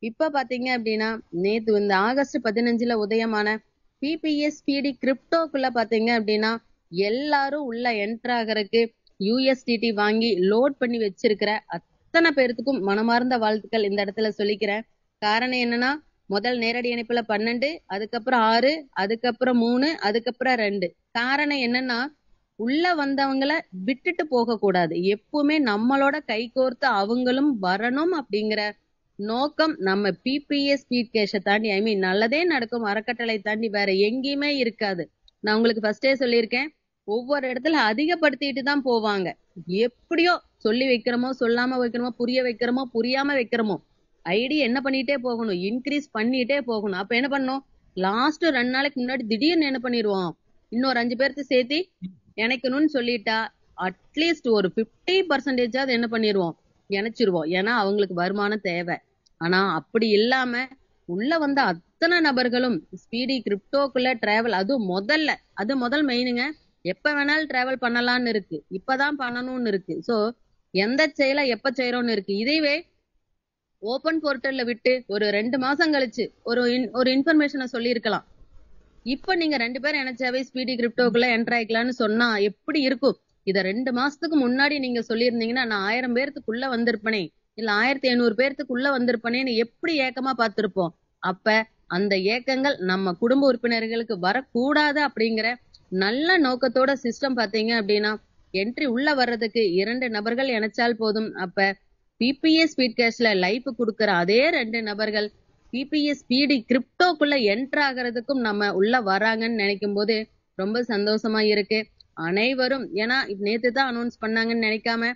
இப்ப பாத்தீங்க அப்படின்னா, நேத்து இந்த ஆகஸ்ட் 15 உதயமான பிபிஎஸ் ஸ்பீடி கிரிப்டோக்குள்ள பாத்தீங்க அப்படின்னா எல்லாரும் உள்ள என்டர் ஆகிறதுக்கு யூஎஸ்டிடி வாங்கி லோட் பண்ணி வச்சிருக்கிற அத்தனை பேர்த்துக்கும் மனமார்ந்த வாழ்த்துக்கள் இந்த இடத்துல சொல்லிக்கிறேன். காரணம் என்னன்னா, முதல் நேரடி இணைப்புல 12, அதுக்கப்புறம் 6, அதுக்கப்புறம் 3, அதுக்கப்புறம் 2. காரணம் என்னன்னா, உள்ள வந்தவங்களை விட்டுட்டு போக கூடாது, எப்பவுமே நம்மளோட கை கோர்த்து அவங்களும் வரணும் அப்படிங்கிற நோக்கம் நம்ம பிபிஎஸ் ஸ்பீட் கேஷை தாண்டி, ஐ மீன் நல்லதே நடக்கும் அறக்கட்டளை தாண்டி வேற எங்கேயுமே இருக்காது. நான் உங்களுக்கு ஃபர்ஸ்டே சொல்லியிருக்கேன், ஒவ்வொரு இடத்துல அதிகப்படுத்திட்டு தான் போவாங்க. எப்படியோ சொல்லி வைக்கிறோமோ, சொல்லாம வைக்கிறோமோ, புரிய வைக்கிறோமோ, புரியாம வைக்கிறோமோ, ஐடி என்ன பண்ணிட்டே போகணும், இன்க்ரீஸ் பண்ணிட்டே போகணும். அப்ப என்ன பண்ணும், லாஸ்ட் 2 நாளைக்கு முன்னாடி திடீர்னு என்ன பண்ணிடுவோம், இன்னொரு 5 பேருக்கு சேர்த்து இணைக்கணும்னு சொல்லிட்டா அட்லீஸ்ட் ஒரு 50% என்ன பண்ணிடுவோம், இணைச்சிருவோம். ஏன்னா அவங்களுக்கு வருமானம் தேவை. ஆனா அப்படி இல்லாம உள்ள வந்த அத்தனை நபர்களும் ஸ்பீடி கிரிப்டோக்குள்ள டிராவல், அது முதல் மெயினுங்க. எப்ப வேணாலும் டிராவல் பண்ணலாம்னு இருக்கு, இப்பதான் பண்ணணும்னு இருக்கு. சோ எந்த செயலை எப்ப செய்யறோம்னு இருக்கு. இதுவே ஓபன் போர்ட்டல்ல விட்டு ஒரு 2 மாசம் கழிச்சு ஒரு இன்ஃபர்மேஷனை சொல்லி இருக்கலாம். இப்ப நீங்க 2 பேரும் நினைச்சாவே ஸ்பீடி கிரிப்டோக்குள்ள என்டர் ஆயிக்கலாம்னு சொன்னா எப்படி இருக்கும். இத 2 மாசத்துக்கு முன்னாடி நீங்க சொல்லியிருந்தீங்கன்னா நான் 1000 பேர்த்துக்குள்ள வந்திருப்பனே, இல்ல 1500 பேர்த்துக்குள்ள வந்திருப்பனேன்னு எப்படி ஏக்கமா பார்த்திருப்போம். அப்ப அந்த ஏக்கங்கள் நம்ம குடும்ப உறுப்பினர்களுக்கு வரக்கூடாது அப்படிங்கிற நல்ல நோக்கத்தோட சிஸ்டம் பாத்தீங்க அப்படின்னா, என்ட்ரி உள்ள வர்றதுக்கு 2 நபர்கள் இணைச்சால் போதும். அப்ப பிபிஎஸ் ஸ்பீட் கேஷ்ல லைஃப் கொடுக்கிற அதே 2 நபர்கள் பிபிஎஸ் ஸ்பீடி கிரிப்டோக்குள்ள என்டர் ஆகிறதுக்கும் நம்ம உள்ள வராங்கன்னு நினைக்கும் போது ரொம்ப சந்தோஷமா இருக்கு. அனைவரும், ஏன்னா நேத்து தான் அனௌன்ஸ் பண்ணாங்கன்னு நினைக்காம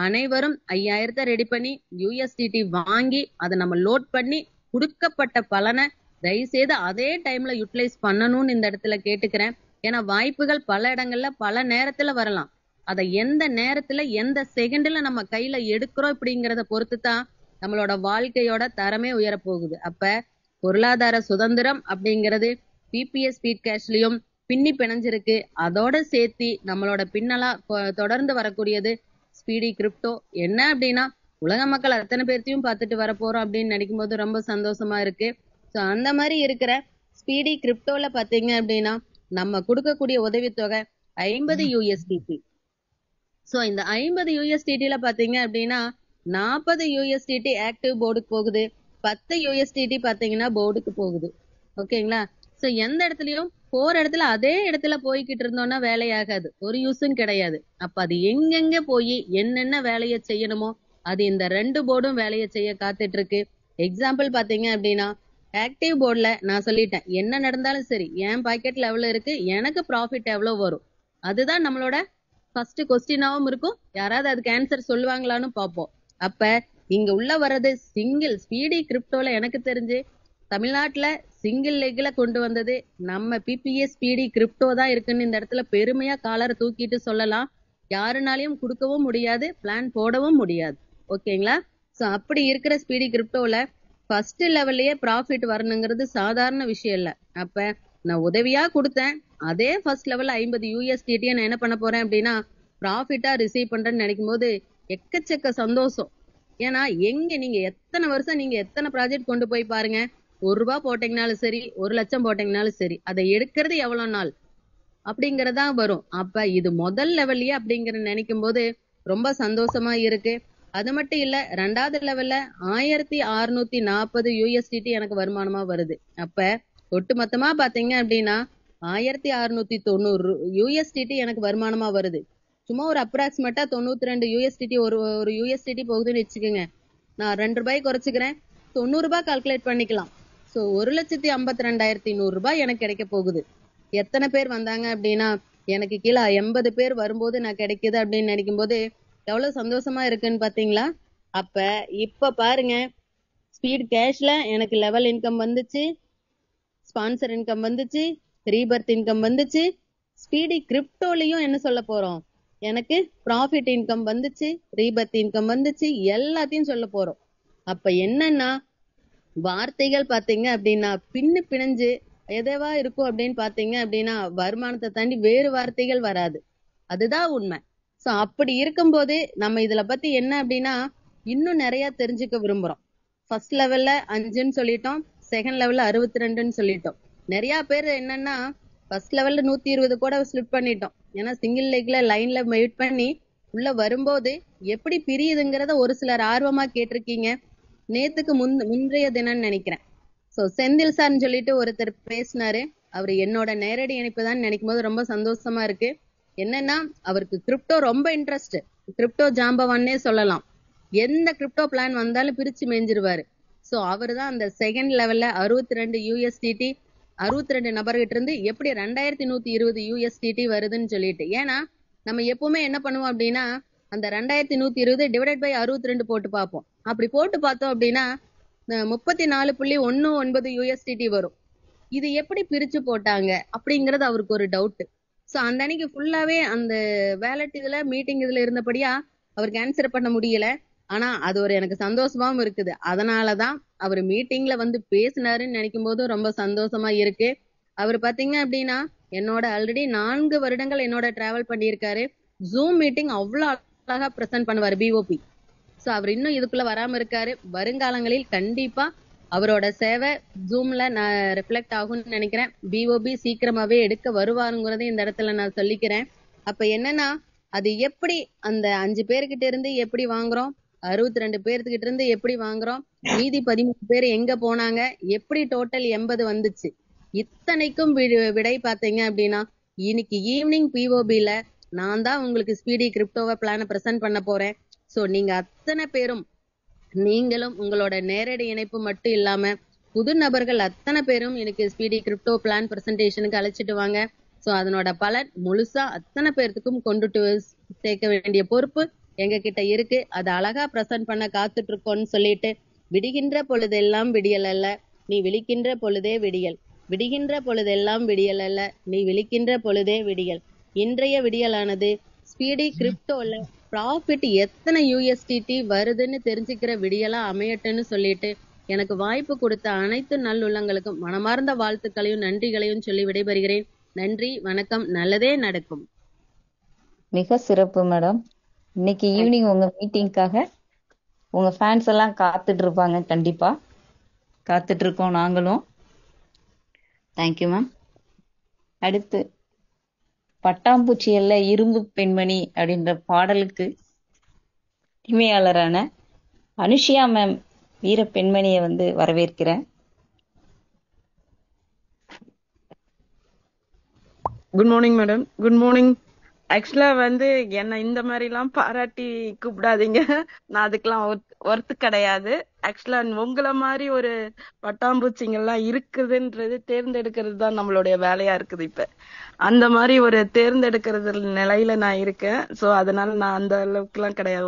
அனைவரும் 5000 ரெடி பண்ணி யூஎஸ்டிடி வாங்கி அதை நம்ம லோட் பண்ணி கொடுக்கப்பட்ட பலனை தயவுசெய்து அதே டைம்ல யூட்டிலைஸ் பண்ணணும்னு இந்த இடத்துல கேட்டுக்கிறேன். ஏன்னா வாய்ப்புகள் பல இடங்கள்ல பல நேரத்துல வரலாம். அதை எந்த நேரத்துல எந்த செகண்ட்ல நம்ம கையில எடுக்கிறோம் அப்படிங்கிறத பொறுத்து தான் நம்மளோட வாழ்க்கையோட தரமே உயரப்போகுது. அப்ப பொருளாதார சுதந்திரம் அப்படிங்கிறது பிபிஎஸ் ஸ்பீட் கேஷ்லயும் பின்னி பிணைஞ்சிருக்கு. அதோட சேர்த்து நம்மளோட பின்னலா தொடர்ந்து வரக்கூடியது ஸ்பீடி கிரிப்டோ. என்ன அப்படின்னா, உலக மக்கள் அத்தனை பேர்த்தையும் பார்த்துட்டு வர போறோம் அப்படின்னு நினைக்கும் போது ரொம்ப சந்தோஷமா இருக்கு. சோ அந்த மாதிரி இருக்கிற ஸ்பீடி கிரிப்டோல பாத்தீங்க அப்படின்னா நம்ம கொடுக்கக்கூடிய உதவித்தொகை 50 USDT. சோ இந்த 50 USDTல பாத்தீங்க அப்படின்னா 40 USDT ஆக்டிவ் போர்டுக்கு போகுது, 10 USDT பாத்தீங்கன்னா போர்டுக்கு போகுது. ஓகேங்களா? சோ எந்த இடத்துலயும் போற இடத்துல அதே இடத்துல போய்கிட்டு இருந்தோம்னா வேலையாகாது, ஒரு யூஸும் கிடையாது. அப்ப அது எங்கெங்க போய் என்னென்ன வேலையை செய்யணுமோ அது இந்த 2 போர்டும் வேலையை செய்ய காத்துட்டு இருக்கு. எக்ஸாம்பிள் பாத்தீங்க அப்படின்னா, ஆக்டிவ் போர்ட்ல நான் சொல்லிட்டேன், என்ன நடந்தாலும் சரி என் பாக்கெட்ல எவ்வளவு இருக்கு, எனக்கு ப்ராஃபிட் எவ்வளவு வரும், அதுதான் நம்மளோட ஃபர்ஸ்ட் கொஸ்டினாவும் இருக்கும். யாராவது அதுக்கு ஆன்சர் சொல்லுவாங்களான்னு பார்ப்போம். அப்ப இங்க உள்ள வர்றது சிங்கிள் ஸ்பீடி கிரிப்டோல எனக்கு தெரிஞ்சு தமிழ்நாட்டுல சிங்கிள் லெக்ல கொண்டு வந்தது நம்ம பிபிஎஸ் ஸ்பீடி கிரிப்டோ தான் இருக்குன்னு இந்த இடத்துல பெருமையா காலரை தூக்கிட்டு சொல்லலாம். யாருனாலையும் கொடுக்கவும் முடியாது, பிளான் போடவும் முடியாது. ஓகேங்களா? சோ அப்படி இருக்கிற ஸ்பீடி கிரிப்டோல ஃபர்ஸ்ட் லெவல்லயே ப்ராஃபிட் வரணுங்கிறது சாதாரண விஷயம் இல்ல. அப்ப நான் உதவியா கொடுத்தேன், அதே ஃபர்ஸ்ட் லெவல்ல 50 USDT நான் என்ன பண்ண போறேன் அப்படின்னா ப்ராஃபிட்டா ரிசீவ் பண்றேன்னு நினைக்கும் போது எக்கச்சக்க சந்தோஷம். ஏன்னா நீங்க எத்தனை வருஷம் நீங்க எத்தனை ப்ராஜெக்ட் கொண்டு போய் பாருங்க, ₹1 போட்டீங்கனாலும் சரி, 1,00,000 போட்டீங்கனாலும் சரி, அதை எடுக்கிறது எவ்வளவு நாள் அப்படிங்கறதா வரும். அப்ப இது முதல் லெவல்லயே அப்படிங்கிற நினைக்கும் போது ரொம்ப சந்தோஷமா இருக்கு. அது மட்டும் இல்ல, 2வது லெவல்ல 1640 USDT எனக்கு வருமானமா வருது. அப்ப ஒட்டுமொத்தமா பாத்தீங்க அப்படின்னா 1690 USDT எனக்கு வருமானமா வருது. சும்மா ஒரு அப்ராக்சிமேட்டா 92 USDT ஒரு USDT போகுதுன்னு வச்சுக்கோங்க. நான் ₹2 குறைச்சுக்கிறேன், ₹90 கால்குலேட் பண்ணிக்கலாம். சோ 1,52,100 எனக்கு கிடைக்க போகுது. எத்தனை பேர் வந்தாங்க அப்படின்னா எனக்கு கீழே 80 பேர் வரும்போது நான் கிடைக்குது அப்படின்னு நினைக்கும் போது எவ்வளவு சந்தோஷமா இருக்குன்னு பாத்தீங்களா? அப்ப இப்ப பாருங்க, ஸ்பீட் கேஷ்ல எனக்கு லெவல் இன்கம் வந்துச்சு, ஸ்பான்சர் இன்கம் வந்துச்சு, ரீபர்த் இன்கம் வந்துச்சு, ஸ்பீடி கிரிப்டோலயும் என்ன சொல்ல போறோம், எனக்கு ப்ராஃபிட் இன்கம் வந்துச்சு, ரீபர்த் இன்கம் வந்துச்சு, எல்லாத்தையும் சொல்ல போறோம். அப்ப என்னன்னா வார்த்தைகள் பாத்தீங்க அப்படின்னா பிணைஞ்சு எதவா இருக்கும் அப்படின்னு பாத்தீங்க அப்படின்னா வருமானத்தை தாண்டி வேறு வார்த்தைகள் வராது. அதுதான் உண்மை. சோ அப்படி இருக்கும்போது நம்ம இதுல பத்தி என்ன அப்படின்னா இன்னும் நிறைய தெரிஞ்சுக்க விரும்புறோம். ஃபர்ஸ்ட் லெவல்ல 5ன்னு சொல்லிட்டோம், செகண்ட் லெவல்ல 62ன்னு சொல்லிட்டோம். நிறைய பேர் என்னன்னா ஃபர்ஸ்ட் லெவல்ல 120 கூட ஸ்லிப் பண்ணிட்டோம். ஏன்னா சிங்கிள் லெக்ல லைன்ல வெயிட் பண்ணி உள்ள வரும்போது எப்படி பிரியுதுங்கிறத ஒரு சிலர் ஆர்வமா கேட்டிருக்கீங்க. நேத்துக்கு முந்தைய தினம்னு நினைக்கிறேன். சோ செந்தில் சார்ன்னு சொல்லிட்டு ஒருத்தர் பேசினாரு. அவரு என்னோட நேரடி இணைப்பு தான் நினைக்கும் போது ரொம்ப சந்தோஷமா இருக்கு. என்னன்னா அவருக்கு கிரிப்டோ ரொம்ப இன்ட்ரெஸ்ட், கிரிப்டோ ஜாம்பவான்னே சொல்லலாம். எந்த கிரிப்டோ பிளான் வந்தாலும் பிரிச்சு மேய்ஞ்சிருவாரு. சோ அவரு தான் அந்த செகண்ட் லெவல்ல 62 USDT 62 நபர்கிட்ட இருந்து எப்படி 2120 USDT வருதுன்னு சொல்லிட்டு. ஏன்னா நம்ம எப்பவுமே என்ன பண்ணுவோம் அப்படின்னா அந்த 2120 டிவைடட் பை 62 போட்டு பார்ப்போம். அப்படி போட்டு பார்த்தோம் அப்படின்னா 34.19 USDT வரும். இது எப்படி பிரிச்சு போட்டாங்க அப்படிங்கறது அவருக்கு ஒரு டவுட். சோ அந்த அன்னைக்கு ஃபுல்லாவே அந்த வேலட் இதுல மீட்டிங் இதுல இருந்தபடியா அவருக்கு ஆன்சர் பண்ண முடியல. ஆனா அது ஒரு எனக்கு சந்தோஷமாவும் இருக்குது. அதனாலதான் அவர் மீட்டிங்ல வந்து பேசினாருன்னு நினைக்கும் போதும் ரொம்ப சந்தோஷமா இருக்கு. அவர் பாத்தீங்க அப்படின்னா என்னோட ஆல்ரெடி 4 வருடங்கள் என்னோட டிராவல் பண்ணியிருக்காரு. ஜூம் மீட்டிங் அவ்வளவு அழகா பிரசன்ட் பண்ணுவாரு BOP. சோ அவர் இன்னும் இதுக்குள்ள வராம இருக்காரு. வருங்காலங்களில் கண்டிப்பா அவரோட சேவை ஜூம்ல நான் ரிஃப்ளெக்ட் ஆகும்னு நினைக்கிறேன். BOP சீக்கிரமாவே எடுக்க வருவாருங்கிறதை இந்த இடத்துல நான் சொல்லிக்கிறேன். அப்ப என்னன்னா அது எப்படி அந்த 5 பேர்கிட்ட இருந்து எப்படி வாங்குறோம், 62 பேர்கிட்ட இருந்து எப்படி வாங்குறோம், மீதி 13 பேர் எங்க போனாங்க, எப்படி டோட்டல் 80 வந்துச்சு, இத்தனைக்கும் விடை பாத்தீங்க அப்படின்னா இன்னைக்கு ஈவினிங் POBல நான் தான் உங்களுக்கு ஸ்பீடி கிரிப்டோவை பிளான பிரசன்ட் பண்ண போறேன். சோ நீங்க அத்தனை பேரும், நீங்களும் உங்களோட நேரடி இணைப்பு மட்டும் இல்லாம புது நபர்கள் அத்தனை பேரும் எனக்கு ஸ்பீடி கிரிப்டோ பிளான் பிரசன்டேஷனுக்கு அழைச்சிட்டு வாங்க. சோ அதனோட பலன் முழுசா அத்தனை பேர்த்துக்கும் கொண்டுட்டு சேர்க்க வேண்டிய பொறுப்பு எங்க கிட்ட இருக்கு. அதை அழகா பிரசன்ட் பண்ண காத்துட்டு இருக்கோம்னு சொல்லிட்டு, விடுகின்ற பொழுதெல்லாம் விடியல் அல்ல, நீ விழிக்கின்ற பொழுதே விடியல், விடுகின்ற பொழுதெல்லாம் விடியல் அல்ல, நீ விழிக்கின்ற பொழுதே விடியல். இன்றைய விடியலானது ஸ்பீடி கிரிப்டோல ப்ராஃபிட் எத்தனை USDT வருதுன்னு தெரிஞ்சுக்கிற விடியலா அமையட்டுன்னு சொல்லிட்டு எனக்கு வாய்ப்பு கொடுத்த அனைத்து நல்லுள்ளங்களுக்கும் மனமார்ந்த வாழ்த்துக்களையும் நன்றிகளையும் சொல்லி விடைபெறுகிறேன். நன்றி, வணக்கம், நல்லதே நடக்கும். மிக சிறப்பு மேடம். இன்னைக்கு ஈவினிங் உங்க மீட்டிங்காக உங்க ஃபேன்ஸ் எல்லாம் காத்துட்டு இருப்பாங்க. கண்டிப்பா காத்துட்டு இருக்கோம் நாங்களும். Thank you ma'am. அடுத்து பட்டாம்பூச்சி அல்ல இரும்பு பெண்மணி அப்படின்ற பாடலுக்கு உரிமையாளரான அனுஷியா மேம் வீர பெண்மணியை வந்து வரவேற்கிறேன். Good morning madam. Good morning. ஆக்சுவலா வந்து என்ன இந்த மாதிரி எல்லாம் பாராட்டி கூப்பிடாதீங்க, நான் அதுக்கெல்லாம் ஒர்த்து கிடையாது. ஆக்சுவலா உங்களை மாதிரி ஒரு பட்டாம்பூச்சிங்கெல்லாம் இருக்குதுன்றது தேர்ந்தெடுக்கிறது தான் நம்மளுடைய வேலையா இருக்குது. இப்ப அந்த மாதிரி ஒரு தேர்ந்தெடுக்கிறது நிலையில நான் இருக்கேன். சோ அதனால நான் அந்த அளவுக்கு எல்லாம் கிடையாது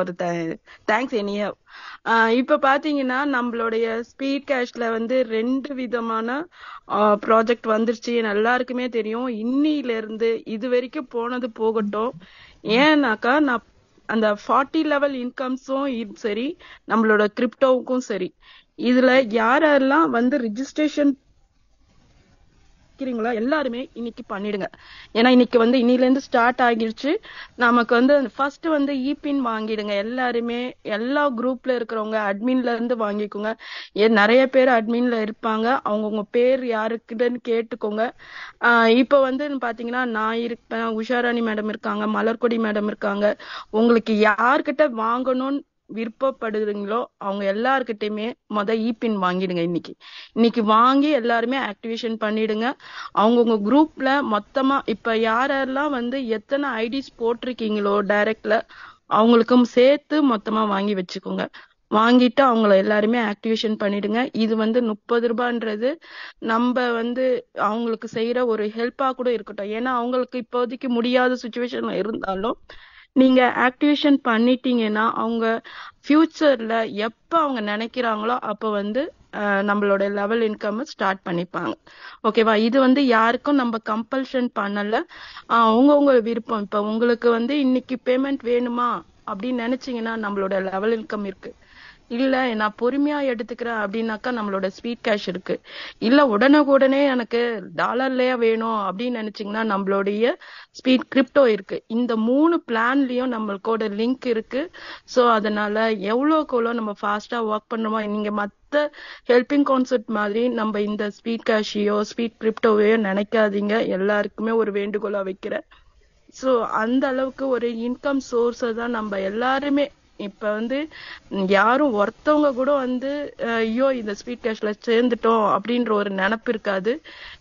ஒரு தேங்க்ஸ் எனியா. இப்ப பாத்தீங்கன்னா நம்மளுடைய ஸ்பீட் கேஷ்ல வந்து 2 விதமான ப்ராஜெக்ட் வந்துருச்சு. எல்லாருக்குமே தெரியும். இன்னில இருந்து இது வரைக்கும் போனது போகட்டும். ஏன்னாக்கா நான் அந்த 40 லெவல் இன்கம்ஸும் சரி, நம்மளோட கிரிப்டோவுக்கும் சரி, இதுல யாரெல்லாம் வந்து ரிஜிஸ்ட்ரேஷன் எல்லாருமே இன்னைக்கு பண்ணிடுங்க. ஏன்னா இன்னைக்கு வந்து இன்னில இருந்து ஸ்டார்ட் ஆகிருச்சு. நமக்கு வந்து ஃபர்ஸ்ட் வந்து இபின் வாங்கிடுங்க எல்லாருமே. எல்லா குரூப்ல இருக்கிறவங்க அட்மின்ல இருந்து வாங்கிக்கோங்க. நிறைய பேர் அட்மின்ல இருப்பாங்க. அவங்கவுங்க பேர் யாருக்குன்னு கேட்டுக்கோங்க. இப்ப வந்து பாத்தீங்கன்னா நான் இருப்பேன், உஷாராணி மேடம் இருக்காங்க, மலர்கொடி மேடம் இருக்காங்க. உங்களுக்கு யார்கிட்ட வாங்கணும்னு விருப்பப்படுறீங்களோ அவங்க எல்லார்கிட்டயுமே இபின் வாங்கிடுங்க. இன்னைக்கு வாங்கி எல்லாருமே ஆக்டிவேஷன் பண்ணிடுங்க. அவங்கவுங்க குரூப்ல மொத்தமா இப்ப யாரெல்லாம் வந்து எத்தனை ஐடிஸ் போட்டிருக்கீங்களோ டைரக்ட்ல அவங்களுக்கும் சேர்த்து மொத்தமா வாங்கி வச்சுக்கோங்க. வாங்கிட்டு அவங்கள எல்லாருமே ஆக்டிவேஷன் பண்ணிடுங்க. இது வந்து 30 ரூபான்றது நம்ம வந்து அவங்களுக்கு செய்யற ஒரு ஹெல்ப்பா கூட இருக்கட்டும். ஏன்னா அவங்களுக்கு இப்போதைக்கு முடியாத சுச்சுவேஷன்ல இருந்தாலும் நீங்க ஆக்டிவேஷன் பண்ணிட்டீங்கன்னா அவங்க ஃபியூச்சர்ல எப்ப அவங்க நினைக்கிறாங்களோ அப்ப வந்து நம்மளோட லெவல் இன்கம் ஸ்டார்ட் பண்ணிப்பாங்க. ஓகேவா? இது வந்து யாருக்கும் நம்ம கம்பல்ஷன் பண்ணல. அவங்கவுங்க விருப்பம். இப்ப உங்களுக்கு வந்து இன்னைக்கு பேமெண்ட் வேணுமா அப்படின்னு நினைச்சீங்கன்னா நம்மளோட லெவல் இன்கம் இருக்கு. இல்ல நான் பொறுமையா எடுத்துக்கிறேன் அப்படின்னாக்கா நம்மளோட ஸ்வீட் கேஷ் இருக்கு. இல்ல உடனே எனக்கு டாலர்லயே வேணும் அப்படின்னு நினைச்சீங்கன்னா நம்மளுடைய ஸ்வீட் கிரிப்டோ இருக்கு. இந்த 3 பிளான்லயும் நம்மளுக்கோட லிங்க் இருக்கு. சோ அதனால எவ்வளோக்கு நம்ம ஃபாஸ்டா ஒர்க் பண்றோமோ, நீங்க மத்த ஹெல்பிங் கான்செப்ட் மாதிரி நம்ம இந்த ஸ்வீட் கேஷையோ ஸ்வீட் கிரிப்டோவையோ நினைக்காதீங்க. எல்லாருக்குமே ஒரு வேண்டுகோளா வைக்கிறேன். சோ அந்த அளவுக்கு ஒரு இன்கம் சோர்ஸ தான் நம்ம எல்லாருமே இப்ப வந்து யாரும் ஒருத்தவங்க கூட வந்து ஐயோ இந்த ஸ்வீட் கேஷ்ல சேர்ந்துட்டோம் அப்படின்ற ஒரு நினைப்பு இருக்காது.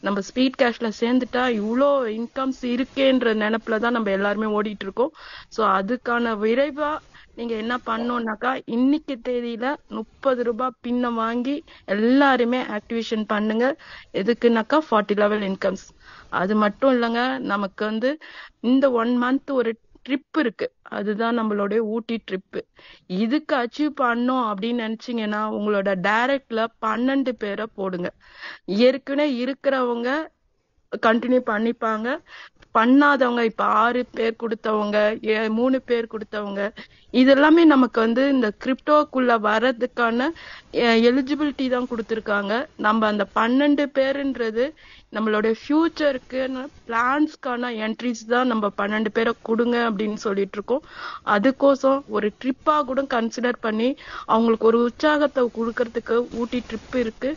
நம்ம ஸ்வீட் கேஷ்ல சேர்ந்துட்டா இவ்வளோ இன்கம்ஸ் இருக்கேன்ற நினைப்புலதான் நம்ம எல்லாருமே ஓடிட்டு இருக்கோம். சோ அதுக்கான விரைவா நீங்க என்ன பண்ணோம்னாக்கா இன்னைக்கு தேதியில 30 ரூபாய் பின்ன வாங்கி எல்லாருமே ஆக்டிவேஷன் பண்ணுங்க. எதுக்குனாக்கா 40 லெவல் இன்கம்ஸ். அது மட்டும் இல்லைங்க, நமக்கு வந்து இந்த 1 மந்த் ஒரு ட்ரிப் இருக்கு. அதுதான் நம்மளுடைய ஊட்டி ட்ரிப். இதுக்கு அச்சீவ் பண்ணோம் அப்படின்னு நினைச்சீங்கன்னா உங்களோட டைரக்ட்ல 12 பேரை போடுங்க. ஏற்கனவே இருக்கிறவங்க கண்டினியூ பண்ணிப்பாங்க. பண்ணாதவங்க இப்ப 6 பேர் கொடுத்தவங்க, 3 பேர் கொடுத்தவங்க, இதெல்லாமே நமக்கு வந்து இந்த கிரிப்டோக்குள்ள வர்றதுக்கான எலிஜிபிலிட்டி தான் கொடுத்துருக்காங்க. நம்ம அந்த 12 பேருன்றது நம்மளுடைய ஃபியூச்சருக்கு பிளான்ஸ்க்கான என்ட்ரிஸ் தான். நம்ம 12 பேரை கொடுங்க அப்படின்னு சொல்லிட்டு இருக்கோம். அதுக்கோசம் ஒரு ட்ரிப்பா கூட கன்சிடர் பண்ணி அவங்களுக்கு ஒரு உற்சாகத்தை கொடுக்கறதுக்கு ஊட்டி ட்ரிப் இருக்கு.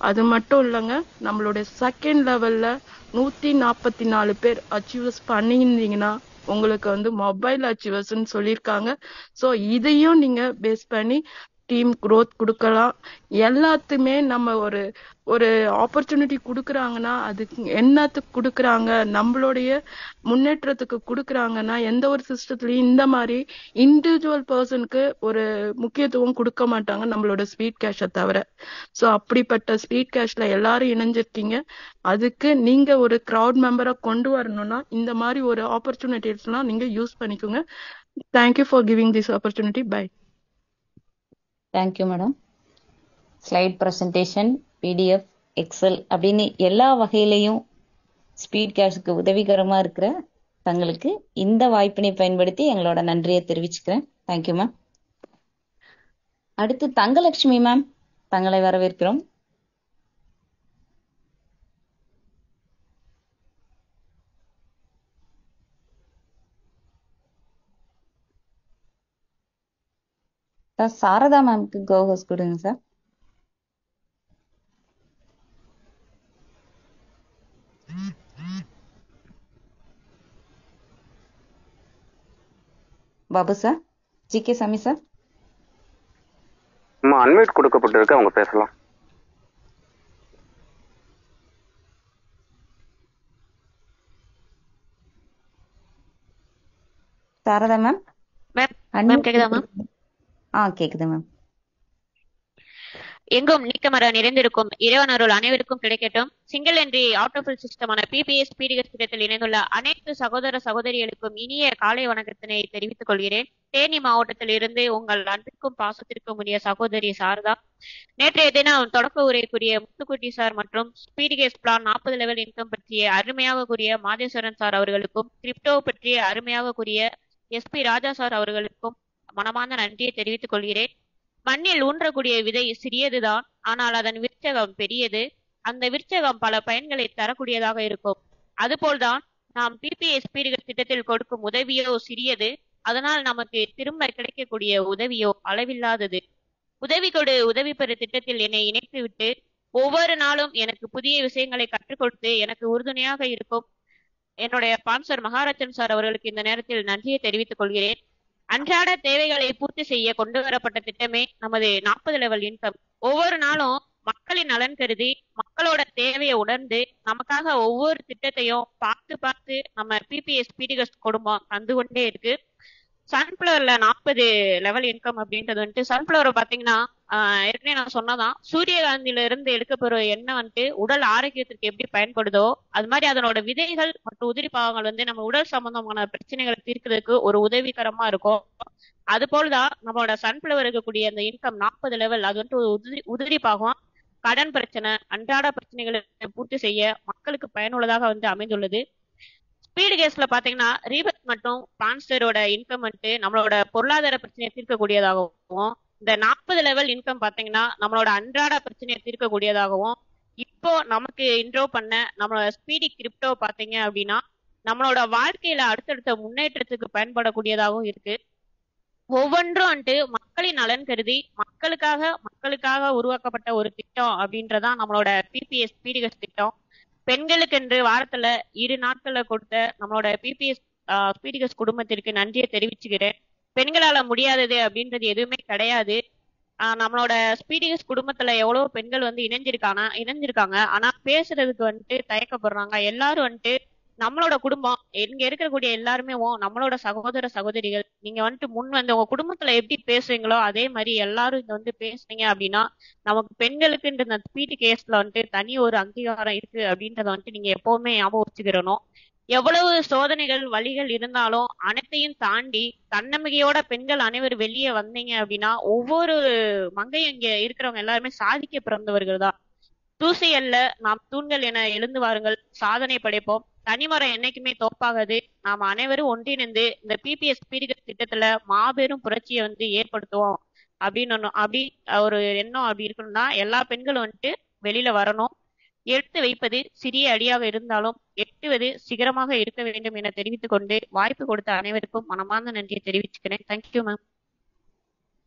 அது மட்டும் இல்லைங்க, நம்மளுடைய செகண்ட் லெவல்ல 144 பேர் அச்சீவர்ஸ் பண்ணியிருந்தீங்கன்னா உங்களுக்கு வந்து மொபைல் அச்சீவர்ஸ்ன்னு சொல்லியிருக்காங்க. சோ இதையும் நீங்க பேஸ் பண்ணி டீம் growth கொடுக்கலாம். எல்லாத்துமே நம்ம ஒரு ஆப்பர்ச்சுனிட்டி கொடுக்குறாங்கன்னா அதுக்கு என்னத்துக்கு கொடுக்குறாங்க, நம்மளுடைய முன்னேற்றத்துக்கு கொடுக்குறாங்கன்னா எந்த ஒரு சிஸ்டத்துலயும் இந்த மாதிரி இண்டிவிஜுவல் பர்சனுக்கு ஒரு முக்கியத்துவம் கொடுக்க மாட்டாங்க நம்மளோட ஸ்வீட் கேஷை தவிர. சோ அப்படிப்பட்ட ஸ்வீட் கேஷ்ல எல்லாரும் இணைஞ்சிருக்கீங்க. அதுக்கு நீங்க ஒரு கிரவுட் மெம்பரா கொண்டு வரணும்னா இந்த மாதிரி ஒரு ஆப்பர்ச்சுனிட்டிஸ்லாம் நீங்க யூஸ் பண்ணிக்கோங்க. Thank you for giving this opportunity. Bye. Thank you madam. Slide presentation, PDF, excel அப்படின்னு எல்லா வகையிலையும் ஸ்பீட் கேஷ்க்கு உதவிகரமா இருக்கிற தங்களுக்கு இந்த வாய்ப்பினை பயன்படுத்தி எங்களோட நன்றியை தெரிவிச்சுக்கிறேன். Thank you ma'am. அடுத்து தங்கலட்சுமி மேம், தங்களை வரவேற்கிறோம். சார் சாரதா மேம்க்கு கோஹோஸ் கொடுங்க சார். Babu sir, G K. சாமி சார். அன்மியூட் கொடுக்கப்பட்டிருக்கு, அவங்க பேசலாம். சாரதா மேம். மேம் கேக்குதா மேம்? கேக்குது மேம். எங்கும் நீக்கமர நிறைந்திருக்கும் இறைவன் அருள் அனைவருக்கும் கிடைக்கட்டும். சிங்கிள் என்ட்ரி ஆட்டோபில் சிஸ்டமான பிபிஎஸ் பிடிஎஸ் திட்டத்தில் இணைந்துள்ள அனைத்து சகோதர சகோதரிகளுக்கும் இனிய காலை வணக்கத்தினை தெரிவித்துக் கொள்கிறேன். தேனி மாவட்டத்தில் இருந்து உங்கள் அன்பிற்கும் பாசத்திற்கும் உரிய சகோதரி சாரதா. நேற்றைய தினம் தொடக்க உரைக்குரிய முத்துக்குட்டி சார் மற்றும் பிடிஎஸ் பிளான் 40 லெவல் இன்கம் பற்றிய அருமையாக கூறிய மாதேஸ்வரன் சார் அவர்களுக்கும், கிரிப்டோ பற்றிய அருமையாக கூறிய எஸ்பி ராஜா சார் அவர்களுக்கும் மனமார்ந்த நன்றியை தெரிவித்துக் கொள்கிறேன். மண்ணில் ஊன்றக்கூடிய விதை சிறியதுதான், ஆனால் அதன் விருட்சகம் பெரியது. அந்த விருட்சகம் பல பயன்களை தரக்கூடியதாக இருக்கும். அதுபோல்தான் நாம் பிபிஎஸ் பீடுகள் திட்டத்தில் கொடுக்கும் உதவியோ சிறியது, அதனால் நமக்கு திரும்ப கிடைக்கக்கூடிய உதவியோ அளவில்லாதது. உதவி கொடு உதவி பெறு திட்டத்தில் என்னை இணைத்து விட்டு ஒவ்வொரு நாளும் எனக்கு புதிய விஷயங்களை கற்றுக் கொடுத்து எனக்கு உறுதுணையாக இருக்கும் என்னுடைய ஸ்பான்சர் மகாராஜன் சார் அவர்களுக்கு இந்த நேரத்தில் நன்றியை தெரிவித்துக் கொள்கிறேன். அன்றாட தேவைகளை பூர்த்தி செய்ய கொண்டு வரப்பட்ட திட்டமே நமது 40 லெவல் இன்கம். ஒவ்வொரு நாளும் மக்களின் நலன் கருதி மக்களோட தேவையை உணர்ந்து நமக்காக ஒவ்வொரு திட்டத்தையும் பார்த்து பார்த்து நம்ம பிபிஎஸ் பீடிகஸ் குடும்பம் தந்து கொண்டே இருக்கு. சன்ஃபிளவர்ல 40 லெவல் இன்கம் அப்படின்றது வந்துட்டு சன்ஃபிளவர் பாத்தீங்கன்னா ஏற்கனவே நான் சொன்னதான், சூரியகாந்தியில இருந்து எடுக்கப்படுற எண்ணெய் வந்துட்டு உடல் ஆரோக்கியத்திற்கு எப்படி பயன்படுதோ அது மாதிரி அதனோட விதைகள் மற்றும் உதிரி பாகங்கள் வந்து நம்ம உடல் சம்பந்தமான பிரச்சனைகளை தீர்க்கிறதுக்கு ஒரு உதவிகரமா இருக்கும். அது போலதான் நம்மளோட சன்ஃபிளவர் இருக்கக்கூடிய அந்த இன்கம் 40 லெவல், அது வந்துட்டு ஒரு உதிரி பாகம் கடன் பிரச்சனை அன்றாட பிரச்சனைகளை பூர்த்தி செய்ய மக்களுக்கு பயனுள்ளதாக வந்து அமைந்துள்ளது. ஸ்பீடு கேஸ்ல பாத்தீங்கன்னா ரீபத் மற்றும் ஸ்பான்சரோட இன்கம் வந்துட்டு நம்மளோட பொருளாதார பிரச்சனையை தீர்க்கக்கூடியதாகவும், இந்த 40 லெவல் இன்கம் பாத்தீங்கன்னா நம்மளோட அன்றாட பிரச்சனையை தீர்க்கக்கூடியதாகவும், இப்போ நமக்கு இன்ட்ரோ பண்ண நம்மளோட ஸ்பீடி கிரிப்டோ பாத்தீங்க அப்படின்னா நம்மளோட வாழ்க்கையில அடுத்தடுத்த முன்னேற்றத்துக்கு பயன்படக்கூடியதாகவும் இருக்கு. ஒவ்வொன்றும் வந்துட்டு மக்களின் நலன் கருதி மக்களுக்காக உருவாக்கப்பட்ட ஒரு திட்டம் அப்படின்றதான் நம்மளோட பிபிஎஸ் பீடிகஸ் திட்டம். பெண்களுக்கென்று வாரத்துல 2 நாட்கள்ல கொடுத்த நம்மளோட பிபிஎஸ் பீடிகஸ் குடும்பத்திற்கு நன்றியை தெரிவிச்சுக்கிறேன். பெண்களால முடியாதது அப்படின்றது எதுவுமே கிடையாது. நம்மளோட ஸ்பீடிகஸ் குடும்பத்துல எவ்வளவு பெண்கள் வந்து இணைஞ்சிருக்காங்க. ஆனா பேசுறதுக்கு வந்துட்டு தயக்கப்படுறாங்க. எல்லாரும் வந்துட்டு நம்மளோட குடும்பம், இங்க இருக்கக்கூடிய எல்லாருமே நம்மளோட சகோதர சகோதரிகள். நீங்க வந்துட்டு முன் வந்து உங்க குடும்பத்துல எப்படி பேசுறீங்களோ அதே மாதிரி எல்லாரும் இங்க வந்து பேசுறீங்க அப்படின்னா நமக்கு பெண்களுக்கு இந்த ஸ்பீடி கேஸ்ல வந்துட்டு தனி ஒரு அங்கீகாரம் இருக்கு அப்படின்றத வந்துட்டு நீங்க எப்பவுமே ஞாபகம் வச்சுக்கிறணும். எவ்வளவு சோதனைகள் வழிகள் இருந்தாலும் அனைத்தையும் தாண்டி தன்னம்பிக்கையோட பெண்கள் அனைவரும் வெளியே வந்தீங்க அப்படின்னா ஒவ்வொரு மங்கையும் இங்க இருக்கிறவங்க எல்லாருமே சாதிக்க பிறந்தவர்கள் தான். தூசி அல்ல நாம் தூண்கள் என எழுந்து வாருங்கள், சாதனை படைப்போம். தனிமரம் என்னைக்குமே தோப்பாகாது. நாம் அனைவரும் ஒன்றிணைந்து இந்த பிபிஎஸ் பீடிகஸ் திட்டத்துல மாபெரும் புரட்சியை வந்து ஏற்படுத்துவோம் அப்படி ஒரு எண்ணம் அப்படி இருக்கணும்னா எல்லா பெண்களும் வந்துட்டு வெளியில வரணும். எடுத்து வைப்பது சிறிய அடியாக இருந்தாலும் எட்டுவது சிகரமாக இருக்க வேண்டும் என தெரிவித்துக் கொண்டு வாய்ப்பு கொடுத்த அனைவருக்கும் மனமார்ந்த நன்றியை தெரிவிச்சுக்கிறேன். Thank you ma'am.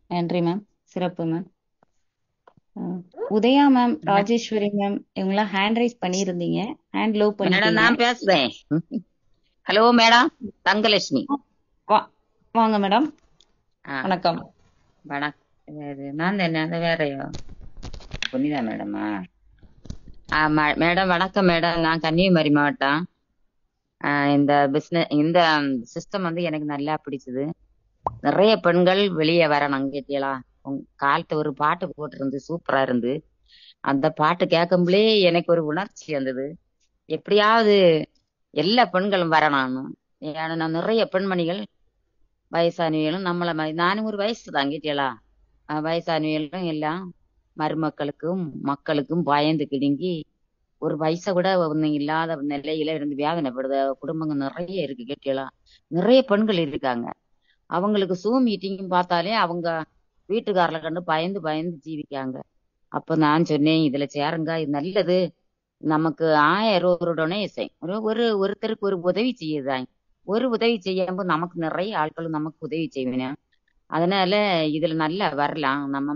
நன்றி மேம், சிறப்பு ma'am. Udaya ma'am, Rajeswari ma'am இவங்கெல்லாம் ஹேண்ட் ரைஸ் பண்ணியிருந்தீங்க, ஹேண்ட் லோ மேடம் பண்ணிட்டீங்க. நான் பேசுறேன். Hello madam, Thangalakshmi. வாங்க மேடம். ஆ வணக்கம். வணக்கம். நான் என்ன வேறையோ புனிதா மேடமா? மேடம் வணக்கம் மேடம். நான் கன்னியாகுமரி மாவட்டம். இந்த சிஸ்டம் வந்து எனக்கு நல்லா பிடிச்சது. நிறைய பெண்கள் வெளியே வரணும் கேட்டீங்களா? காலத்து ஒரு பாட்டு போட்டிருந்து சூப்பரா இருந்து, அந்த பாட்டு கேட்கும்போதே எனக்கு ஒரு உணர்ச்சி வந்தது. எப்படியாவது எல்லா பெண்களும் வரணும். ஏன்னா நான் நிறைய பெண்மணிகள் வயசானவியலும் நம்மள மாதிரி, நானும் ஒரு வயசு தான் கேட்டீங்களா, வயசானவியலும் எல்லாம் மருமக்களுக்கும் மக்களுக்கும் பயந்து கிடுங்கி ஒரு வயசை கூட ஒன்றும் இல்லாத நிலையில இருந்து வேதனைப்படுத குடும்பங்கள் நிறைய இருக்கு கேட்டீங்களா. நிறைய பெண்கள் இருக்காங்க. அவங்களுக்கு சூம் மீட்டிங் பார்த்தாலே அவங்க வீட்டுக்காரல கண்டு பயந்து பயந்து ஜீவிக்காங்க. அப்ப நான் சொன்னேன், இதுல சேருங்க, இது நல்லது. நமக்கு 1000 ஒரு டொனேஷன், ஒருத்தருக்கு ஒரு உதவி செய்யுதாங்க. ஒரு உதவி செய்யும்போது நமக்கு நிறைய ஆட்களும் நமக்கு உதவி செய்வேன். அதனால இதுல நல்லா வரலாம். நம்ம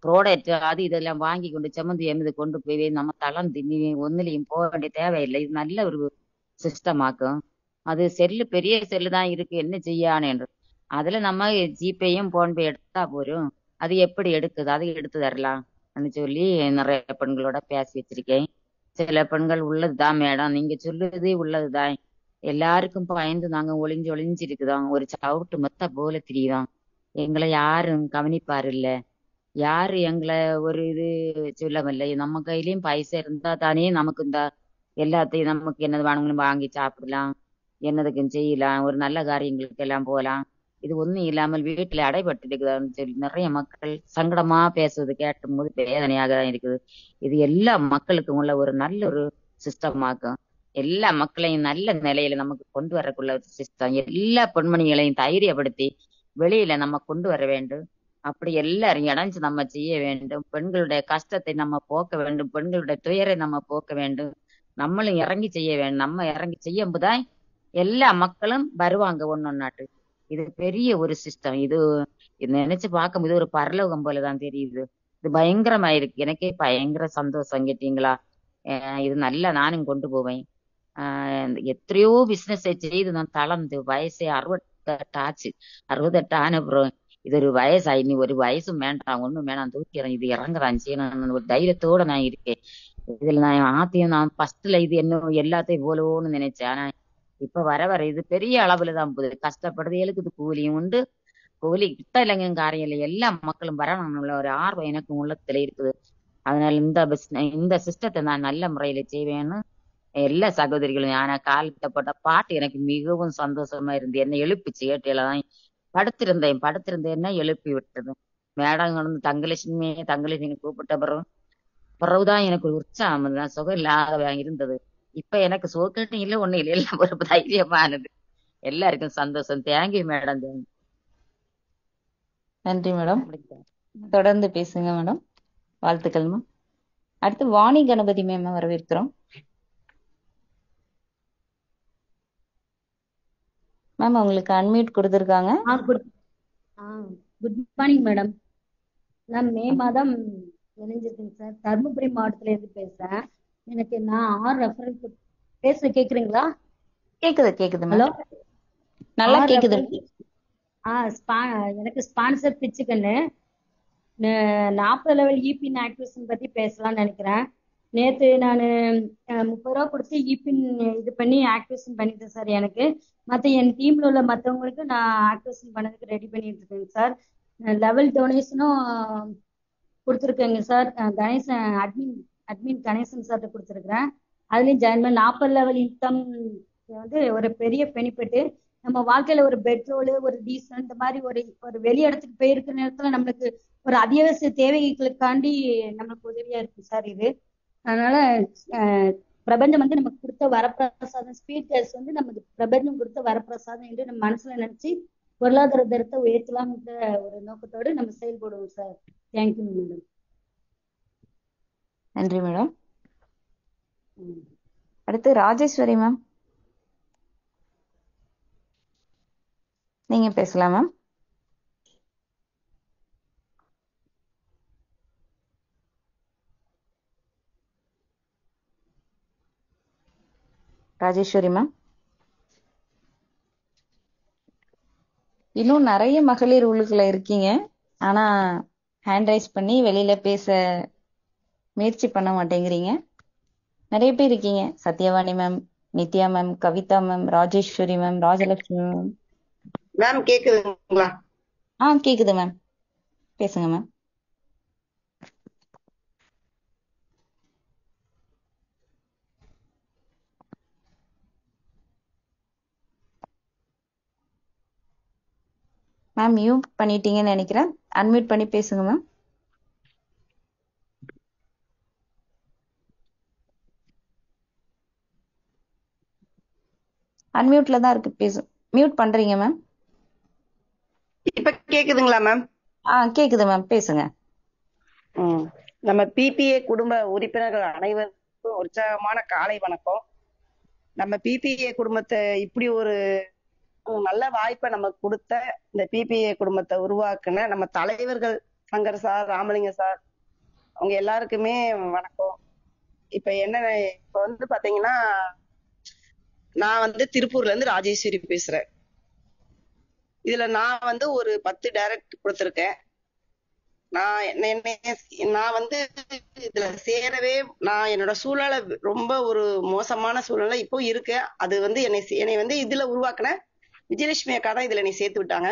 ப்ராடக்ட் அது இதெல்லாம் வாங்கி கொண்டு சம்மந்தி எமது கொண்டு போய் நம்ம தளம் தின்னி ஒன்னுலையும் போக வேண்டிய தேவையில்லை. இது நல்ல ஒரு சிஸ்டம் ஆக்கும். அது செல்லு பெரிய செல்லு தான் இருக்கு, என்ன செய்யானேன்று. அதுல நம்ம ஜிபேயும் போன்பே எடுத்தா போரும். அது எப்படி எடுக்குது, அதை எடுத்து தரலாம்னு சொல்லி நிறைய பெண்களோட பேசி வச்சிருக்கேன். சில பெண்கள் உள்ளதுதான் மேடம், நீங்க சொல்லுறதே உள்ளதுதான், எல்லாருக்கும் பயந்து நாங்க ஒளிஞ்சிருக்குதோம், ஒரு சவுட்டு மொத்த போல தெரியுதோம், எங்களை யாரும் கவனிப்பாரு இல்ல, யாரு எங்களை ஒரு இது சொல்லவில்லை. நம்ம கையிலயும் பைசா இருந்தா தானே நமக்கு இந்த எல்லாத்தையும் நமக்கு என்னது வேணுங்களும் வாங்கி சாப்பிடலாம், என்னதுக்கும் செய்யலாம், ஒரு நல்ல காரியங்களுக்கு எல்லாம் போகலாம். இது ஒண்ணும் இல்லாமல் வீட்டுல அடைபட்டு இருக்குதான்னு சொல்லி நிறைய மக்கள் சங்கடமா பேசுவது கேட்டும் போது வேதனையாக தான் இருக்குது. இது எல்லா மக்களுக்கும் உள்ள ஒரு நல்ல ஒரு சிஸ்டமாக்கும். எல்லா மக்களையும் நல்ல நிலையில நமக்கு கொண்டு வரக்குள்ள ஒரு சிஸ்டம். எல்லா பெண்மணிகளையும் தைரியப்படுத்தி வெளியில நம்ம கொண்டு வர வேண்டும். அப்படி எல்லாரும் இணைஞ்சு நம்ம செய்ய வேண்டும். பெண்களுடைய கஷ்டத்தை நம்ம போக்க வேண்டும். பெண்களுடைய துயரை நம்ம போக்க வேண்டும். நம்மளும் இறங்கி செய்ய வேண்டும். நம்ம இறங்கி செய்யும்போதுதான் எல்லா மக்களும் வருவாங்க ஒன்னொன்னாட்டு. இது பெரிய ஒரு சிஸ்டம். இது நினைச்சு பார்க்கும்போது ஒரு பரலோகம் போலதான் தெரியுது. இது பயங்கரமா இருக்கு. எனக்கே பயங்கர சந்தோஷம் கேட்டீங்களா. இது நல்லா நானும் கொண்டு போவேன். எத்தனையோ பிசினஸ் செய்து நான் தளர்ந்து வயசே 68 ஆச்சு. 68 ஆன அப்புறம் இது ஒரு வயசாயி நீ ஒரு வயசும் வேண்டாம் ஒண்ணும் வேணாம் தூக்கிறேன் இது இறங்குறான் செய்யணும் ஒரு தைரியத்தோட நான் இருக்கேன். இதுல நான் ஃபர்ஸ்ட்ல இது என்ன எல்லாத்தையும் போலவோன்னு நினைச்சேன். ஆனா இப்ப வர வர இது பெரிய அளவுலதான் போகுது. கஷ்டப்படுறதுகளுக்கு இது கூலியும் உண்டு. கூலி கிட்ட இல்லைங்க காரியம் இல்லை. எல்லா மக்களும் வரணும்ல ஒரு ஆர்வம் எனக்கு உள்ளத்துல இருக்குது. அதனால இந்த சிஸ்டத்தை நான் நல்ல முறையில செய்வேன்னு எல்லா சகோதரிகளும் ஆனா காலத்தப்பட்ட பாட்டு எனக்கு மிகவும் சந்தோஷமா இருந்து என்னை எழுப்பிச்சு. ஏட்டையிலதான் படுத்திருந்தேன்னா எழுப்பி விட்டது. மேடம் வந்து தங்கலட்சுமி கூப்பிட்ட பிறகுதான் எனக்கு ஒரு உற்சாகம் சுகம் இல்லாத இருந்தது. இப்ப எனக்கு சோக்கட்டும் இல்லை ஒண்ணும் இல்லை. எல்லாம் ஒரு தைரியமானது. எல்லாருக்கும் சந்தோஷம். Thank you madam. நன்றி மேடம். தொடர்ந்து பேசுங்க மேடம். வாழ்த்துக்கள் மேம். அடுத்து வாணி கணபதி மேம் வரவேற்கிறோம். மேம் உங்களுக்கு அன்மியூட் கொடுத்துருக்காங்க. Good morning madam. நான் மே மாதம் இணைஞ்சிருக்கேங்க சார். தருமபுரி மாவட்டத்துல இருந்து பேசுறேன். எனக்கு நான் 6 ரெஃபரன்ஸ் பேச கேக்குறீங்களா? கேக்குது ஹலோ, நல்லா கேக்குது. எனக்கு ஸ்பான்சர் பிச்சுக்கன்னு 40 லெவல் இபின் ஆக்டிவேஷன் பத்தி பேசலாம்னு நினைக்கிறேன். நேத்து நான் 30 ரூபா கொடுத்து இபின் இது பண்ணி ஆக்டிவேஷன் பண்ணிட்டேன் சார். எனக்கு மற்ற என் டீம்ல உள்ள மற்றவங்களுக்கு நான் ஆக்டிவேஷன் பண்ணதுக்கு ரெடி பண்ணிட்டு இருக்கேங்க சார். லெவல் டொனேஷனும் கொடுத்துருக்கேங்க சார். கணேசன் அட்மின் கணேசன் சார்ட்ட கொடுத்துருக்குறேன். அதுலயும் ஜாயின் பண்ணி 40 லெவல் இன்கம் வந்து ஒரு பெரிய பெனிஃபிட். நம்ம வாழ்க்கையில ஒரு பெட்ரோல் ஒரு டீசல் இந்த மாதிரி ஒரு வெளி இடத்துக்கு போயிருக்கிற நேரத்துல நம்மளுக்கு ஒரு அத்தியாவசிய தேவைகளுக்காண்டி நம்மளுக்கு உதவியா இருக்கு சார் இது. அதனால பிரபஞ்சம் வந்து நமக்கு கொடுத்த வரப்பிரசாதம், ஸ்பீட் கேஸ் வந்து நமக்கு பிரபஞ்சம் கொடுத்த வரப்பிரசாதம் என்று நம்ம மனசுல நினைச்சு பொருளாதார தரத்தை உயர்த்தலாம்ன்ற ஒரு நோக்கத்தோடு நம்ம செயல்படுவோம் சார். Thank you madam. நன்றி மேடம். அடுத்து ராஜேஸ்வரி மேம், நீங்க பேசலாம் மேம். ராஜேஸ்வரி மேம், இன்னும் நிறைய மகளிர் உள்ளுக்குள்ள இருக்கீங்க. ஆனா ஹேண்ட் ரைஸ் பண்ணி வெளியில பேச முயற்சி பண்ண மாட்டேங்கிறீங்க. நிறைய பேர் இருக்கீங்க. Sathyavani ma'am, Nithya ma'am, Kavitha ma'am, Rajeswari ma'am, Rajalakshmi ma'am. Ma'am கேக்குதுங்களா? கேக்குது மேம், பேசுங்க மேம். மேம் மியூட் பண்ணிட்டீங்கன்னு நினைக்கிறேன். அன்மியூட் பண்ணி பேசுங்க மேம். அன்மியூட்ல தான் இருக்கு, பேசு. மியூட் பண்றீங்க மேம். இப்ப கேக்குதுங்களா மேம்? கேக்குது மேம், பேசுங்க. நம்ம பிபிஏ குடும்ப உறுப்பினர்கள் அனைவருக்கும் உற்சாகமான காலை வணக்கம். நம்ம பிபிஏ குடும்பத்தை இப்படி ஒரு நல்ல வாய்ப்பை நமக்கு கொடுத்த இந்த பிபிஏ குடும்பத்தை உருவாக்குன நம்ம தலைவர்கள் சங்கர் சார், ராமலிங்க சார், அவங்க எல்லாருக்குமே வணக்கம். இப்ப வந்து பாத்தீங்கன்னா நான் வந்து திருப்பூர்ல இருந்து ராஜேஸ்வரி பேசுறேன். இதுல நான் வந்து ஒரு 10 டைரக்ட் கொடுத்திருக்கேன். நான் வந்து இதுல சேரவே நான் என்னோட சூழ்நிலை ரொம்ப ஒரு மோசமான சூழ்நிலை இப்போ இருக்கு. அது வந்து என்னை வந்து இதுல உருவாக்குன விஜயலட்சுமி அக்கா தான் இதுல என்னை சேர்த்து விட்டாங்க.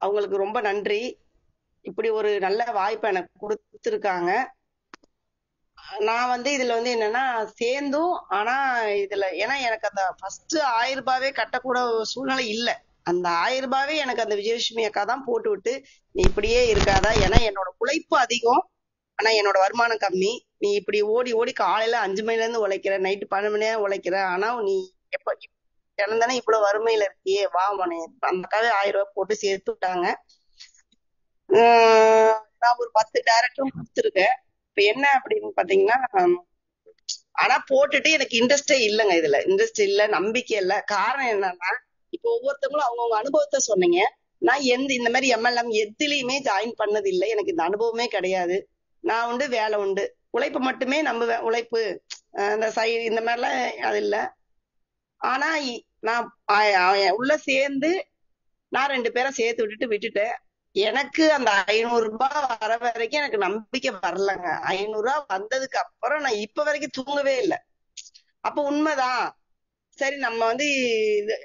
அவங்களுக்கு ரொம்ப நன்றி. இப்படி ஒரு நல்ல வாய்ப்பை எனக்கு கொடுத்துருக்காங்க. நான் வந்து இதுல வந்து என்னன்னா சேர்ந்தும், ஆனா இதுல ஏன்னா எனக்கு அந்த ஃபர்ஸ்ட் 1000 ரூபாவே கட்டக்கூட சூழ்நிலை இல்லை. அந்த 1000 ரூபாவே எனக்கு அந்த விஜயலட்சுமி அக்கா தான் போட்டு விட்டு நீ இப்படியே இருக்காதா, ஏன்னா என்னோட உழைப்பு அதிகம் ஆனா என்னோட வருமானம் கம்மி, நீ இப்படி ஓடி ஓடி காலையில 5 மணில இருந்து உழைக்கிற, நைட்டு 12 மணி நேரம் உழைக்கிற, ஆனா நீ எப்ப தினந்தானே இவ்வளவு வறுமையில இருக்கியே, வா மனே. அந்த அக்காவே 1000 ரூபாய் போட்டு சேர்த்து விட்டாங்க. நான் ஒரு 10 டைரக்டரும் கொடுத்துருக்கேன். இப்ப என்ன அப்படின்னு பாத்தீங்கன்னா, ஆனா போட்டுட்டு எனக்கு இன்ட்ரெஸ்டே இல்லைங்க. இதுல இன்ட்ரெஸ்ட் இல்ல, நம்பிக்கை இல்ல. காரணம் என்னன்னா, இப்ப ஒவ்வொருத்தவங்களும் அவங்கவுங்க அனுபவத்தை சொன்னீங்க. நான் இந்த மாதிரி எம்எல்எம் எதுலயுமே ஜாயின் பண்ணது இல்லை. எனக்கு இந்த அனுபவமே கிடையாது. நான் உண்டு வேலை உண்டு, உழைப்பு மட்டுமே நம்புவேன். உழைப்பு இந்த இந்த மாதிரிலாம் அது இல்ல. ஆனா நான் உள்ள சேர்ந்து நான் 2 பேரை சேர்த்து விட்டுட்டேன். எனக்கு அந்த 500 ரூபாய் வர வரைக்கும் எனக்கு நம்பிக்கை வரலங்க. 500 ரூபாய் வந்ததுக்கு அப்புறம் நான் இப்ப வரைக்கும் தூங்கவே இல்லை. அப்ப உண்மைதான், சரி நம்ம வந்து இது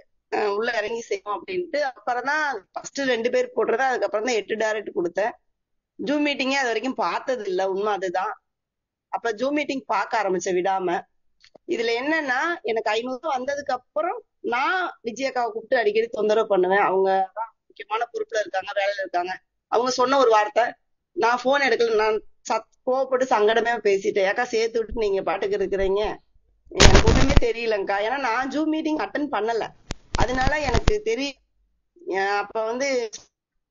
உள்ள இறங்கி செய்வோம் அப்படின்ட்டு அப்புறம் தான் ஃபர்ஸ்ட் 2 பேர் போடுறது. அதுக்கப்புறம் தான் 8 டைரக்ட் கொடுத்தேன். ஜூம் மீட்டிங்கே அது வரைக்கும் பார்த்தது இல்ல. உண்மை அதுதான். அப்ப ஜூம் மீட்டிங் பார்க்க ஆரம்பிச்சேன் விடாம. இதுல என்னன்னா, எனக்கு 500 வந்ததுக்கு அப்புறம் நான் விஜயக்காவை கூப்பிட்டு அடிக்கடி தொந்தரவு பண்ணுவேன். அவங்க முக்கியமான பொறுப்புல இருக்காங்க, வேலையில இருக்காங்க. அவங்க சொன்ன ஒரு வார்த்தை, நான் போன் எடுக்கல, நான் கோவப்பட்டு சங்கடமே பேசிட்டேன். ஏக்கா சேர்த்து விட்டு நீங்க பாட்டுக்கு இருக்கிறீங்க, எனக்கு ஒண்ணுமே தெரியலங்கா. ஏன்னா நான் ஜூம் மீட்டிங் அட்டன் பண்ணல, அதனால எனக்கு தெரியும். அப்ப வந்து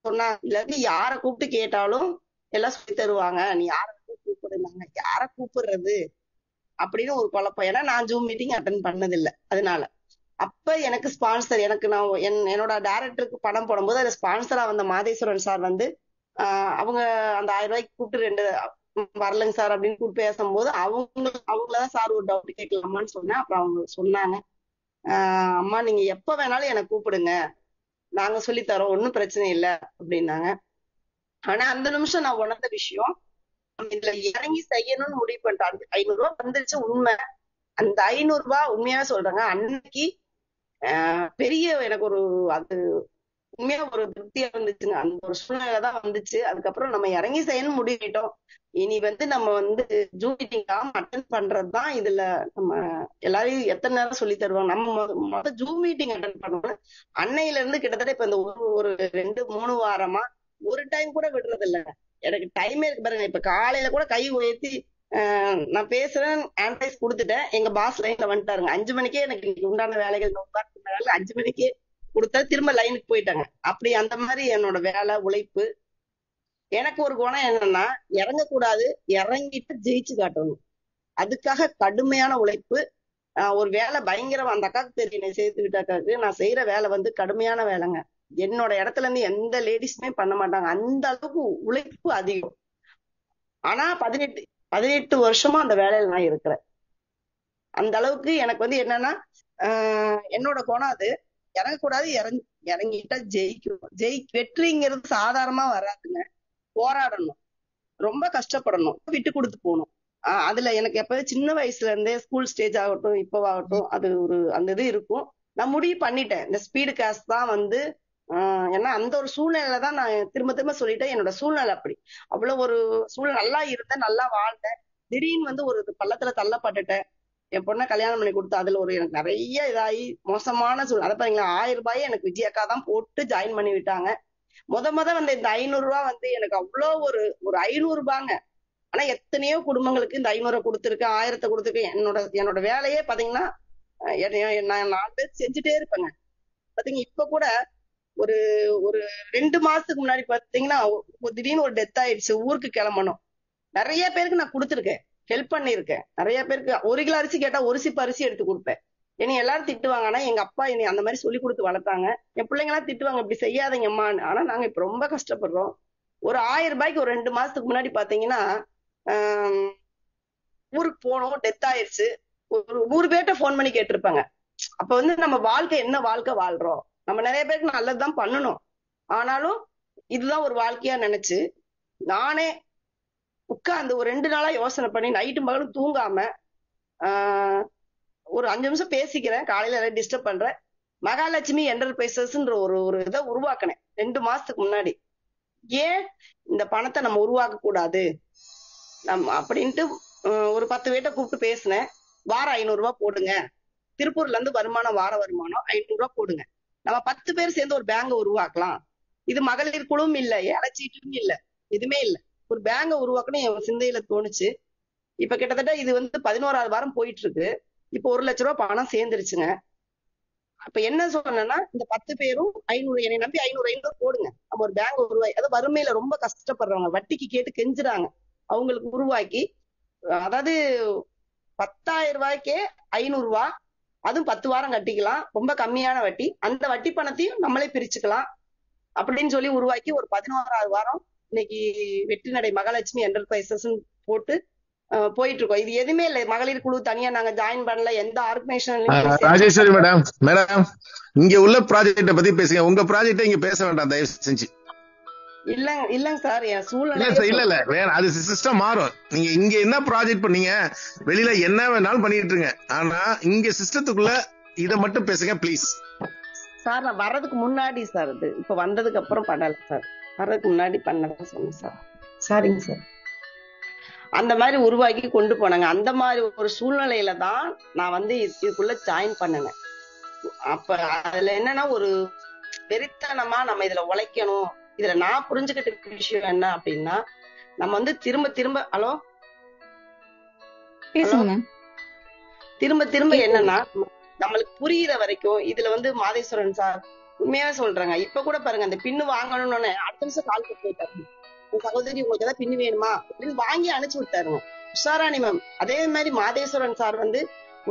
சொன்னா, இல்லாட்டி யார கூப்பிட்டு கேட்டாலும் எல்லாம் சொல்லி தருவாங்க, நீ யார கூப்பிடுறாங்க, யார கூப்பிடுறது அப்படின்னு ஒரு குழப்பம். ஏன்னா நான் ஜூம் மீட்டிங் அட்டன் பண்ணது இல்லை. அதனால அப்ப எனக்கு ஸ்பான்சர், எனக்கு நான் என்னோட டைரக்டருக்கு பணம் போடும்போது அது ஸ்பான்சரா வந்த மாதேஸ்வரன் சார் வந்து அவங்க அந்த 1000 ரூபாய்க்கு கூப்பிட்டு 2 வரலங்க சார் அப்படின்னு கூப்பிட்டு பேசும்போது அவங்களதான் சார் ஒரு டவுட் கேட்கலாமான்னு சொன்னேன். அப்புறம் அவங்க சொன்னாங்க, அம்மா நீங்க எப்ப வேணாலும் எனக்கு கூப்பிடுங்க, நாங்க சொல்லி தரோம், ஒன்னும் பிரச்சனை இல்லை அப்படின்னாங்க. ஆனா அந்த நிமிஷம் நான் உணர்ந்த விஷயம், இதுல இறங்கி செய்யணும்னு முடிவு பண்ணிட்டேன். 500 ரூபாய் வந்துருச்சு உண்மை. அந்த 500 ரூபாய் உண்மையா சொல்றாங்க, அன்னைக்கு பெரிய எனக்கு ஒரு அது உண்மையா ஒரு திருப்தியா இருந்துச்சுங்க. அந்த ஒரு சூழ்நிலை தான் வந்துச்சு. அதுக்கப்புறம் நம்ம இறங்கி செய்யணும்னு முடிவிட்டோம். இனி வந்து நம்ம வந்து ஜூம் மீட்டிங் அட்டன் பண்றதுதான். இதுல நம்ம எல்லாரையும் எத்தனை நேரம் சொல்லி தருவாங்க. நம்ம ஜூம் மீட்டிங் அட்டன் பண்ணணும். அன்னையில இருந்து கிட்டத்தட்ட இப்ப இந்த ஒரு 2-3 வாரமா ஒரு டைம் கூட விடுறது இல்ல. எனக்கு டைமே இருக்கு பாருங்க. இப்ப காலையில கூட கை உயர்த்தி நான் பேசுறேன், ஆன்டைஸ் கொடுத்துட்டேன். எங்க பாஸ் லைன்ல வந்துட்டாருங்க. 5 மணிக்கே எனக்கு உண்டான வேலைகள் 5 மணிக்கே கொடுத்தா திரும்ப லைனுக்கு போயிட்டாங்க. அப்படி அந்த மாதிரி என்னோட வேலை உழைப்பு. எனக்கு ஒரு குணம் என்னன்னா, இறங்கக்கூடாது, இறங்கிட்டு ஜெயிச்சு காட்டணும். அதுக்காக கடுமையான உழைப்பு. ஒரு வேலை பயங்கரம். அந்த அக்காவுக்கு தெரியும், சேர்த்து விட்டாக்காக்கு நான் செய்யற வேலை வந்து கடுமையான வேலைங்க. என்னோட இடத்துல இருந்து எந்த லேடிஸுமே பண்ண மாட்டாங்க. அந்த அளவுக்கு உழைப்பு அதிகம். ஆனா 18 வருஷமா அந்த வேலையில நான் இருக்கிறேன். அந்த அளவுக்கு எனக்கு வந்து என்னன்னா, என்னோட குணம் அது. இறங்கக்கூடாது, இறங்கிட்டா ஜெயிக்கும். வெற்றிங்கிறது சாதாரணமா வராதுங்க. போராடணும், ரொம்ப கஷ்டப்படணும், விட்டு கொடுத்து போகணும். அதுல எனக்கு எப்ப சின்ன வயசுல இருந்தே ஸ்கூல் ஸ்டேஜ் ஆகட்டும் இப்பவாகட்டும் அது ஒரு அந்த இது இருக்கும். நான் முடிவு பண்ணிட்டேன், இந்த ஸ்பீடு காஸ்ட் தான் வந்து ஏன்னா அந்த ஒரு சூழ்நிலை தான் நான் திரும்ப சொல்லிட்டேன். என்னோட சூழ்நிலை அப்படி. அவ்வளவு ஒரு சூழ்நிலை நல்லா இருந்தேன், நல்லா வாழ்ந்தேன். திடீர்னு வந்து ஒரு பள்ளத்துல தள்ளப்பட்டுட்டேன். என் பொண்ணை கல்யாணம் பண்ணி கொடுத்து அதுல ஒரு எனக்கு நிறைய இதாகி மோசமான சூழ்நிலை. அதை பாருங்களா, 1000 ரூபாயை எனக்கு விஜயக்கா தான் போட்டு ஜாயின் பண்ணி விட்டாங்க. முத வந்து இந்த 500 ரூபாய் வந்து எனக்கு அவ்வளோ ஒரு 500 ரூபாங்க. ஆனா எத்தனையோ குடும்பங்களுக்கு இந்த 500 கொடுத்துருக்கேன், 1000 கொடுத்துருக்கேன். என்னோட வேலையே பாத்தீங்கன்னா நான் 4 பேர் செஞ்சுட்டே இருப்பேங்க. பாத்தீங்க இப்ப கூட ஒரு 2 மாசத்துக்கு முன்னாடி பாத்தீங்கன்னா திடீர்னு ஒரு டெத் ஆயிடுச்சு, ஊருக்கு கிளம்பணும். நிறைய பேருக்கு நான் கொடுத்துருக்கேன், ஹெல்ப் பண்ணிருக்கேன். நிறைய பேருக்கு 1 கிலோ அரிசி கேட்டா 1 சிப் அரிசி எடுத்து கொடுப்பேன். என்னை எல்லாரும் திட்டுவாங்க. ஆனா எங்க அப்பா என்னை அந்த மாதிரி சொல்லி கொடுத்து வளர்த்தாங்க. என் பிள்ளைங்க எல்லாம் திட்டுவாங்க, இப்படி செய்யாதீங்கம்மான்னு. ஆனா நாங்க இப்ப ரொம்ப கஷ்டப்படுறோம். ஒரு 1000 ரூபாய்க்கு ஒரு 2 மாசத்துக்கு முன்னாடி பாத்தீங்கன்னா ஊருக்கு போனோம், டெத் ஆயிடுச்சு. ஒரு 100 பேர்ட்ட போன் பண்ணி கேட்டிருப்பாங்க. அப்ப வந்து நம்ம வாழ்க்கை என்ன வாழ்க்கை வாழ்றோம், நம்ம நிறைய பேருக்கு நல்லதுதான் பண்ணணும். ஆனாலும் இதுதான் ஒரு வாழ்க்கையா நினைச்சு நானே உட்கார்ந்து ஒரு 2 நாளா யோசனை பண்ணி நைட்டு மகளும் தூங்காம ஒரு 5 நிமிஷம் பேசிக்கிறேன், காலையில எல்லாம் டிஸ்டர்ப் பண்றேன். மகாலட்சுமி என்டர்பிரைசஸ்ன்ற ஒரு இதை உருவாக்கினேன் 2 மாசத்துக்கு முன்னாடி. ஏன் இந்த பணத்தை நம்ம உருவாக்க கூடாது அப்படின்ட்டு ஒரு 10 பேர்ட்ட கூப்பிட்டு பேசினேன். வாரம் 500 ரூபாய் போடுங்க, திருப்பூர்ல இருந்து வருமானம், வார வருமானம் 500 ரூபாய் போடுங்க, நம்ம 10 பேர் சேர்ந்து ஒரு பேங்க உருவாக்கலாம். இது மகளிர் குழுவும் இல்ல, ஏலச்சீட்டும் இல்ல, எதுவுமே இல்ல, ஒரு பேங்க உருவாக்கணும் என் சிந்தையில தோணுச்சு. இப்ப கிட்டத்தட்ட இது வந்து 11ஆவது வாரம் போயிட்டு இருக்கு. இப்ப 1 லட்சம் ரூபாய் பணம் சேர்ந்துருச்சுங்க. அப்ப என்ன சொன்னேன்னா, இந்த 10 பேரும் 500 என்னை நம்பி 500 போடுங்க. நம்ம ஒரு பேங்க் உருவாக்கி, அதாவது வறுமையில ரொம்ப கஷ்டப்படுறவங்க வட்டிக்கு கேட்டு கெஞ்சுறாங்க அவங்களுக்கு உருவாக்கி, அதாவது 10,000 ரூபாய்க்கே 500 ரூபாய், அதுவும் 10 வாரம் கட்டிக்கலாம், ரொம்ப கம்மியான வட்டி, அந்த வட்டி பணத்தையும் நம்மளே பிரிச்சுக்கலாம் அப்படின்னு சொல்லி உருவாக்கி ஒரு 11வது வாரம் இன்னைக்கு வெற்றி நடை மகாலட்சுமி என்டர்பிரைசஸ் போட்டு போயிட்டு இருக்கோம். இது எதுவுமே இல்லை, மகளிர் குழு தனியா நாங்க ஜாயின் பண்ணல, எந்த ஆர்கனைசேஷன்லயும். ராஜேஸ்வரி மேடம், இங்க உள்ள ப்ராஜெக்ட பத்தி பேசுங்க, உங்க ப்ராஜெக்ட இங்க பேச வேண்டாம் தயவு செஞ்சு. இல்லங்க சார், என் சூழ்நிலை இல்ல வேணாம், அது சிஸ்டம் மாறும். நீங்க இங்க என்ன ப்ராஜெக்ட் பண்ணீங்க, வெளியில என்ன வேணாலும் பண்ணிட்டு இருங்க, ஆனா இங்க சிஸ்டத்துக்குள்ள இத மட்டும் பேசுங்க ப்ளீஸ். சார் நான் வர்றதுக்கு முன்னாடி சார், இது இப்ப வந்ததுக்கு அப்புறம் பண்ணல சார், வர்றதுக்கு முன்னாடி பண்ணதான் சொன்னேன் சார். சரிங்க சார். அந்த மாதிரி உருவாக்கி கொண்டு போனாங்க. அந்த மாதிரி ஒரு சூழ்நிலையில தான் நான் வந்து இதுக்குள்ள ஜாயின் பண்ணினேன். அப்ப அதுல என்னன்னா, ஒரு வெறித்தனமா நம்ம இதுல உழைக்கணும். இதுல நான் புரிஞ்சுக்கிட்ட விஷயம் என்ன அப்படின்னா, நம்ம வந்து திரும்ப திரும்ப திரும்ப என்னன்னா, நம்மளுக்கு புரியுற வரைக்கும் இதுல வந்து மாதேஸ்வரன் சார் உண்மையாவே சொல்றாங்க. இப்ப கூட பாருங்க, அந்த பின்னு வாங்கணும்னு அடுத்த நிமிஷம் கால் பண்ணி போயிட்டாரு, சகோதரி உங்களுக்கு ஏதாவது பின்னு வேணுமா அப்படின்னு வாங்கி அனுப்பிச்சு விட்டாருங்க. உஷாராணி மேம் அதே மாதிரி மாதேஸ்வரன் சார் வந்து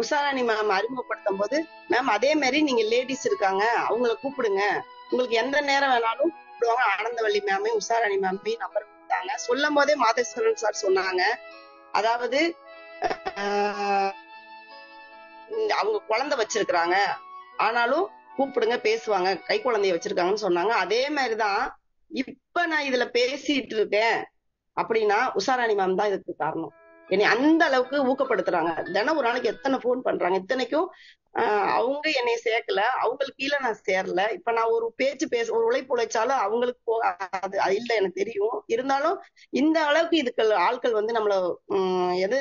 உஷாராணி மேம் அறிமுகப்படுத்தும் போது, மேம் அதே மாதிரி நீங்க லேடிஸ் இருக்காங்க, அவங்கள கூப்பிடுங்க, உங்களுக்கு எந்த நேரம் வேணாலும் கூப்பிடுவாங்க, ஆனந்தவள்ளி மேமே உஷாராணி மேமே நம்பர் கொடுத்தாங்க. சொல்லும் போதே மாதேஸ்வரன் சார் சொன்னாங்க, அதாவது அவங்க குழந்தை வச்சிருக்கிறாங்க, ஆனாலும் கூப்பிடுங்க பேசுவாங்க, கை குழந்தைய வச்சிருக்காங்கன்னு சொன்னாங்க. அதே மாதிரிதான் இப்ப நான் இதுல பேசிட்டு இருக்கேன் அப்படின்னா உஷாராணி மேம் தான் இதுக்கு காரணம். என்னை அந்த அளவுக்கு ஊக்கப்படுத்துறாங்க. தினம் ஒரு நாளைக்கு எத்தனை போன் பண்றாங்க. இத்தனைக்கும் அவங்க என்னை சேர்க்கல, அவங்களுக்கு கீழே நான் சேரல. இப்ப நான் ஒரு ஒரு உழைப்பு உழைச்சாலும் அவங்களுக்கு அது இல்ல எனக்கு தெரியும். இருந்தாலும் இந்த அளவுக்கு இதுக்கு ஆட்கள் வந்து நம்மள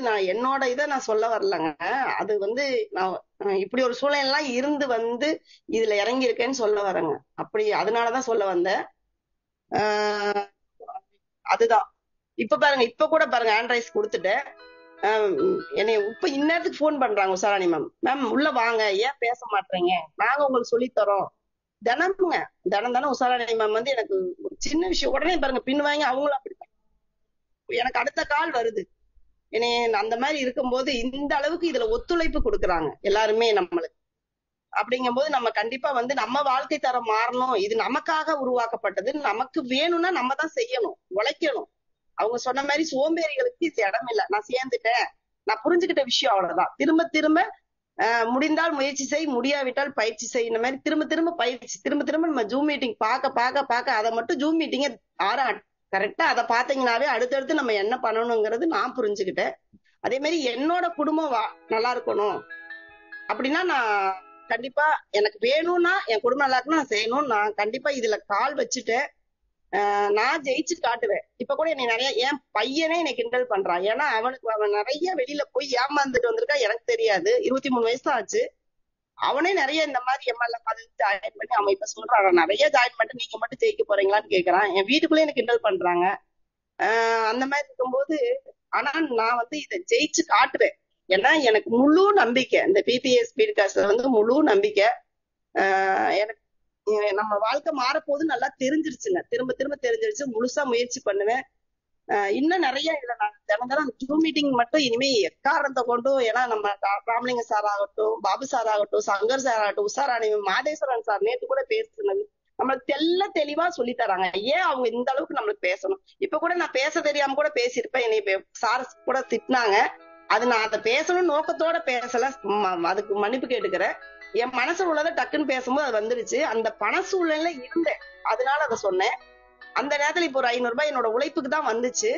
நான் என்னோட இதை நான் சொல்ல வரலங்க. அது வந்து நான் இப்படி ஒரு சூழ்நிலாம் இருந்து வந்து இதுல இறங்கி இருக்கேன்னு சொல்ல வரேங்க. அப்படி அதனாலதான் சொல்ல வந்தேன். அதுதான் இப்ப பாருங்க, இப்ப கூட பாருங்க ஆண்ட்ராய்ஸ் கொடுத்துட்டேன். என்னை இப்ப இந்நேரத்துக்கு போன் பண்றாங்க உஷாராணி மேம், மேம் உள்ள வாங்க, ஏன் பேச மாட்டீங்க, நாங்க உங்களுக்கு சொல்லித்தரோம். தினமுங்க தினம் உஷாராணி மேம் வந்து எனக்கு ஒரு சின்ன விஷயம் உடனே பாருங்க பின் வாங்கி அவங்களும் அப்படி எனக்கு அடுத்த கால் வருது. என்னை அந்த மாதிரி இருக்கும்போது இந்த அளவுக்கு இதுல ஒத்துழைப்பு கொடுக்குறாங்க எல்லாருமே நம்மளுக்கு. அப்படிங்கும் போது நம்ம கண்டிப்பா வந்து நம்ம வாழ்க்கை தரம் மாறணும். இது நமக்காக உருவாக்கப்பட்டது, நமக்கு வேணும்னா நம்ம தான் செய்யணும், உழைக்கணும். அவங்க சொன்ன மாதிரி சோம்பேறிகளுக்கு இது இடம் இல்லை. நான் சேர்ந்துட்டேன், நான் புரிஞ்சுக்கிட்ட விஷயம் அவ்வளவுதான். திரும்ப திரும்ப முடிந்தால் முயற்சி செய், முடியாவிட்டால் பயிற்சி செய். இந்த மாதிரி திரும்ப திரும்ப பயிற்சி, திரும்ப திரும்ப நம்ம ஜூம் மீட்டிங் பார்க்க அதை மட்டும் ஜூம் மீட்டிங்க கரெக்டா அதை பாத்தீங்கன்னாவே அடுத்தடுத்து நம்ம என்ன பண்ணணுங்கிறது நான் புரிஞ்சுக்கிட்டேன். அதே மாதிரி என்னோட குடும்பம் நல்லா இருக்கணும் அப்படின்னா நான் கண்டிப்பா எனக்கு வேணும்னா என் குடும்பம் நல்லா இருக்கணும், நான் செய்யணும். நான் கண்டிப்பா இதுல கால் வச்சுட்டேன், நான் ஜெயிச்சு காட்டுவேன். இப்ப கூட என்னை நிறைய என் பையனே என்னை கிண்டல் பண்றான். ஏன்னா அவன் நிறைய வெளியில போய் ஏமாந்துட்டு வந்திருக்கா, எனக்கு தெரியாது. 23 வயசு தான் ஆச்சு. அவனே நிறைய இந்த மாதிரி எம்எல்ஏ பதவி ஜாயின் பண்ணி அவன் இப்ப சொல்றான், நிறைய ஜாயின் பண்ணிட்டு நீங்க மட்டும் ஜெயிக்க போறீங்களான்னு கேக்குறான். என் வீட்டுக்குள்ளே எனக்கு கிண்டல் பண்றாங்க. அந்த மாதிரி இருக்கும்போது ஆனா நான் வந்து இதை ஜெயிச்சு காட்டுவேன். ஏன்னா எனக்கு முழு நம்பிக்கை, இந்த பிபிஎஸ் ஸ்பீட்காஸ்ட்ல வந்து முழு நம்பிக்கை. எனக்கு நம்ம வாழ்க்கை மாறப்போது நல்லா தெரிஞ்சிருச்சுங்க, திரும்ப திரும்ப தெரிஞ்சிருச்சு. முழுசா முயற்சி பண்ணுவேன். இன்னும் நிறைய இதுல நான் தினம் ஜூம் மீட்டிங் மட்டும் இனிமே எக்காரணத்தை கொண்டும், ஏன்னா நம்ம ராமலிங்க சார் ஆகட்டும், பாபு சார் ஆகட்டும், சங்கர் சார் ஆகட்டும், உஷாராணி மாதேஸ்வரன் சார் நேற்று கூட பேசுனது நம்மளுக்கு தெளிவா சொல்லி தராங்க. ஏன் அவங்க இந்த அளவுக்கு நம்மளுக்கு பேசணும். இப்ப கூட நான் பேச தெரியாம கூட பேசியிருப்பேன், என்னை சார் கூட திட்டினாங்க. அது நான் அதை பேசணும் நோக்கத்தோட பேசல, அதுக்கு மன்னிப்பு கேட்டுக்கிறேன். என் மனசுல உள்ளதை டக்குன்னு பேசும்போது அது வந்துருச்சு. அந்த பண சூழ்நிலை இருந்தேன், அதனால அதை சொன்னேன். அந்த நேரத்துல இப்போ ஒரு 500 ரூபாய் என்னோட உழைப்புக்கு தான் வந்துச்சு.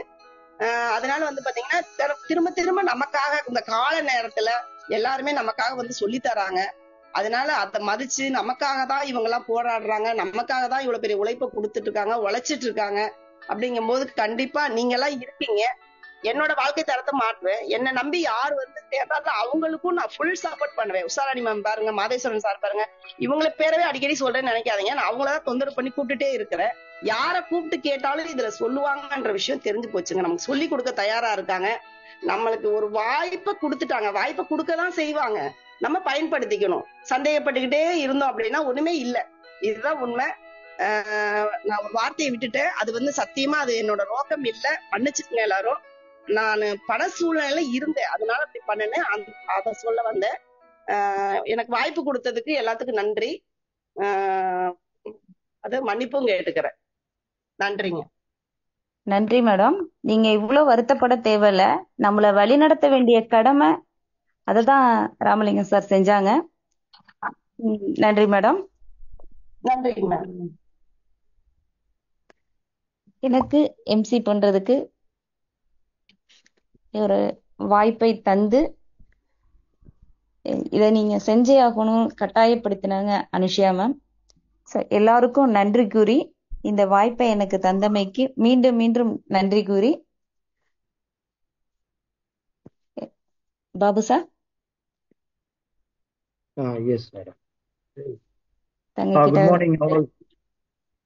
அதனால வந்து பாத்தீங்கன்னா திரும்ப திரும்ப நமக்காக இந்த கால நேரத்துல எல்லாருமே நமக்காக வந்து சொல்லி தராங்க. அதனால அதை மதிச்சு நமக்காக தான் இவங்க எல்லாம் போராடுறாங்க, நமக்காக தான் இவ்வளவு பெரிய உழைப்பை கொடுத்துட்டு இருக்காங்க, உழைச்சிட்டு இருக்காங்க. அப்படிங்கும் போது கண்டிப்பா நீங்க எல்லாம் இருக்கீங்க. என்னோட வாழ்க்கை தரத்தை மாற்றுவேன். என்னை நம்பி யார் வந்து கேட்டாலும் அவங்களுக்கும் நான் ஃபுல் சப்போர்ட் பண்ணுவேன். உஷாராணி மேம் பாருங்க, மாதேஸ்வரன் சார் பாருங்க, இவங்களை பேரவே அடிக்கடி சொல்றேன்னு நினைக்காதீங்க. நான் அவங்களதான் தொந்தரவு பண்ணி கூப்பிட்டுட்டே இருக்கிறேன். யார கூப்பிட்டு கேட்டாலும் இதுல சொல்லுவாங்கன்ற விஷயம் தெரிஞ்சு போச்சுங்க. நமக்கு சொல்லி கொடுக்க தயாரா இருக்காங்க. நம்மளுக்கு ஒரு வாய்ப்பை கொடுத்துட்டாங்க, வாய்ப்பை கொடுக்கதான் செய்வாங்க. நம்ம பயன்படுத்திக்கணும். சந்தேகப்பட்டுக்கிட்டே இருந்தோம் அப்படின்னா ஒண்ணுமே இல்லை. இதுதான் உண்மை. நான் ஒரு வார்த்தையை விட்டுட்டேன். அது வந்து சத்தியமா அது என்னோட நோக்கம் இல்ல. மன்னிச்சுக்கங்க எல்லாரும். நான் பண சூழ்நிலையில இருந்தேன், அதனால அப்படி பண்ணினேன். அத சொல்ல வந்தேன். எனக்கு வாய்ப்பு கொடுத்ததுக்கு எல்லாத்துக்கும் நன்றி. அது மன்னிப்பும் கேட்டுக்கிறேன். நன்றிங்க. நன்றி மேடம். நீங்க இவ்வளவு வருத்தப்பட தேவையில்ல. நம்மள வழிநடத்த வேண்டிய கடமை அததான் ராமலிங்கம் சார் செஞ்சாங்க. நன்றி மேடம். நன்றிங்க மேடம். எனக்கு எம்சி பண்றதுக்கு ஒரு வாய்ப்பை தந்து இதை நீங்க செஞ்சே ஆகணும் கட்டாயப்படுத்தினாங்க அனுஷியா மேம். எல்லாருக்கும் நன்றி கூறி இந்த வாய்ப்பை எனக்கு தந்தமைக்கு மீண்டும் மீண்டும் நன்றி கூறி பாபு சார். Yes madam. தங்க good morning.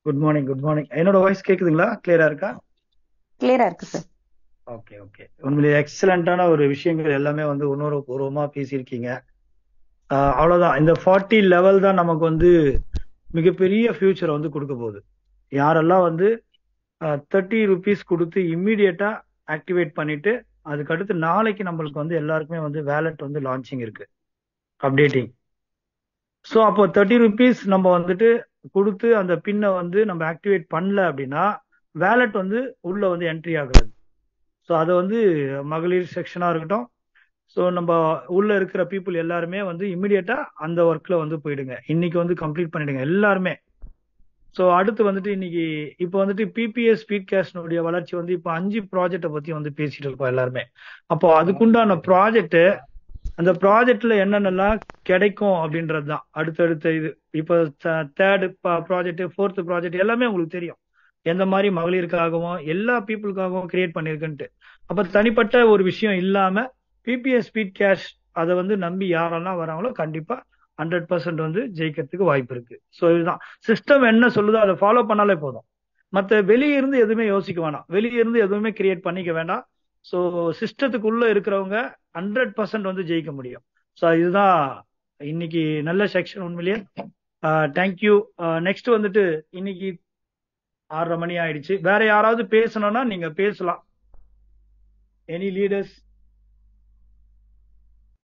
Good morning. Good morning. என்னோட வாய்ஸ் கேக்குதுங்களா? கிளியரா இருக்கா? கிளியரா இருக்கு சார். Okay okay. உண்மையிலேயே எக்ஸலண்டான ஒரு விஷயங்கள் எல்லாமே வந்து உணர்வுபூர்வமா பேசியிருக்கீங்க. அவ்வளவுதான். இந்த 40 லெவல் தான் நமக்கு வந்து மிகப்பெரிய ஃபியூச்சரை வந்து கொடுக்க போகுது. யாரெல்லாம் வந்து 30 rupees கொடுத்து இம்மீடியட்டா ஆக்டிவேட் பண்ணிட்டு அதுக்கடுத்து நாளைக்கு நம்மளுக்கு வந்து எல்லாருக்குமே வந்து வேலட் வந்து லான்ச்சிங் இருக்கு, அப்டேட்டிங். ஸோ அப்போ 30 rupees நம்ம வந்துட்டு கொடுத்து அந்த பின்னை வந்து நம்ம ஆக்டிவேட் பண்ணல அப்படின்னா வேலட் வந்து உள்ள வந்து என்ட்ரி ஆகுறது. ஸோ அதை வந்து மகளிர் செக்ஷனா இருக்கட்டும், ஸோ நம்ம உள்ள இருக்கிற பீப்புள் எல்லாருமே வந்து இம்மிடியட்டா அந்த ஒர்க்ல வந்து போயிடுங்க. இன்னைக்கு வந்து கம்ப்ளீட் பண்ணிடுங்க எல்லாருமே. ஸோ அடுத்து வந்துட்டு இன்னைக்கு இப்போ வந்துட்டு பிபிஎஸ் ஸ்பீட் கேஸ்னுடைய வளர்ச்சி வந்து இப்போ 5 ப்ராஜெக்டை பத்தி வந்து பேசிட்டு இருக்கோம் எல்லாருமே. அப்போ அதுக்குண்டான ப்ராஜெக்ட், அந்த ப்ராஜெக்ட்ல என்னென்னலாம் கிடைக்கும் அப்படின்றது தான் அடுத்தடுத்த இது. இப்போ 3rd ப்ராஜெக்ட், 4th ப்ராஜெக்ட் எல்லாமே உங்களுக்கு தெரியும் எந்த மாதிரி மகளிருக்காகவும் எல்லா பீப்புளுக்காகவும் கிரியேட் பண்ணிருக்குன்ட்டு. அப்ப தனிப்பட்ட ஒரு விஷயம் இல்லாம பிபிஎஸ் ஸ்பீட் கேஷ் அதை வந்து நம்பி யாரெல்லாம் வராங்களோ கண்டிப்பா 100% வந்து ஜெயிக்கிறதுக்கு வாய்ப்பு இருக்கு. ஸோ இதுதான் சிஸ்டம் என்ன சொல்லுதோ அதை ஃபாலோ பண்ணாலே போதும். மற்ற வெளியே இருந்து எதுவுமே யோசிக்க வேணாம், வெளியே இருந்து எதுவுமே கிரியேட் பண்ணிக்க வேண்டாம். ஸோ சிஸ்டத்துக்குள்ள இருக்கிறவங்க 100% வந்து ஜெயிக்க முடியும். ஸோ இதுதான் இன்னைக்கு நல்ல செக்ஷன். உண்மையிலேயே தேங்க்யூ. நெக்ஸ்ட் வந்துட்டு இன்னைக்கு 6:30 மணி ஆயிடுச்சு. வேற யாராவது பேசணும்னா நீங்க பேசலாம். Any leaders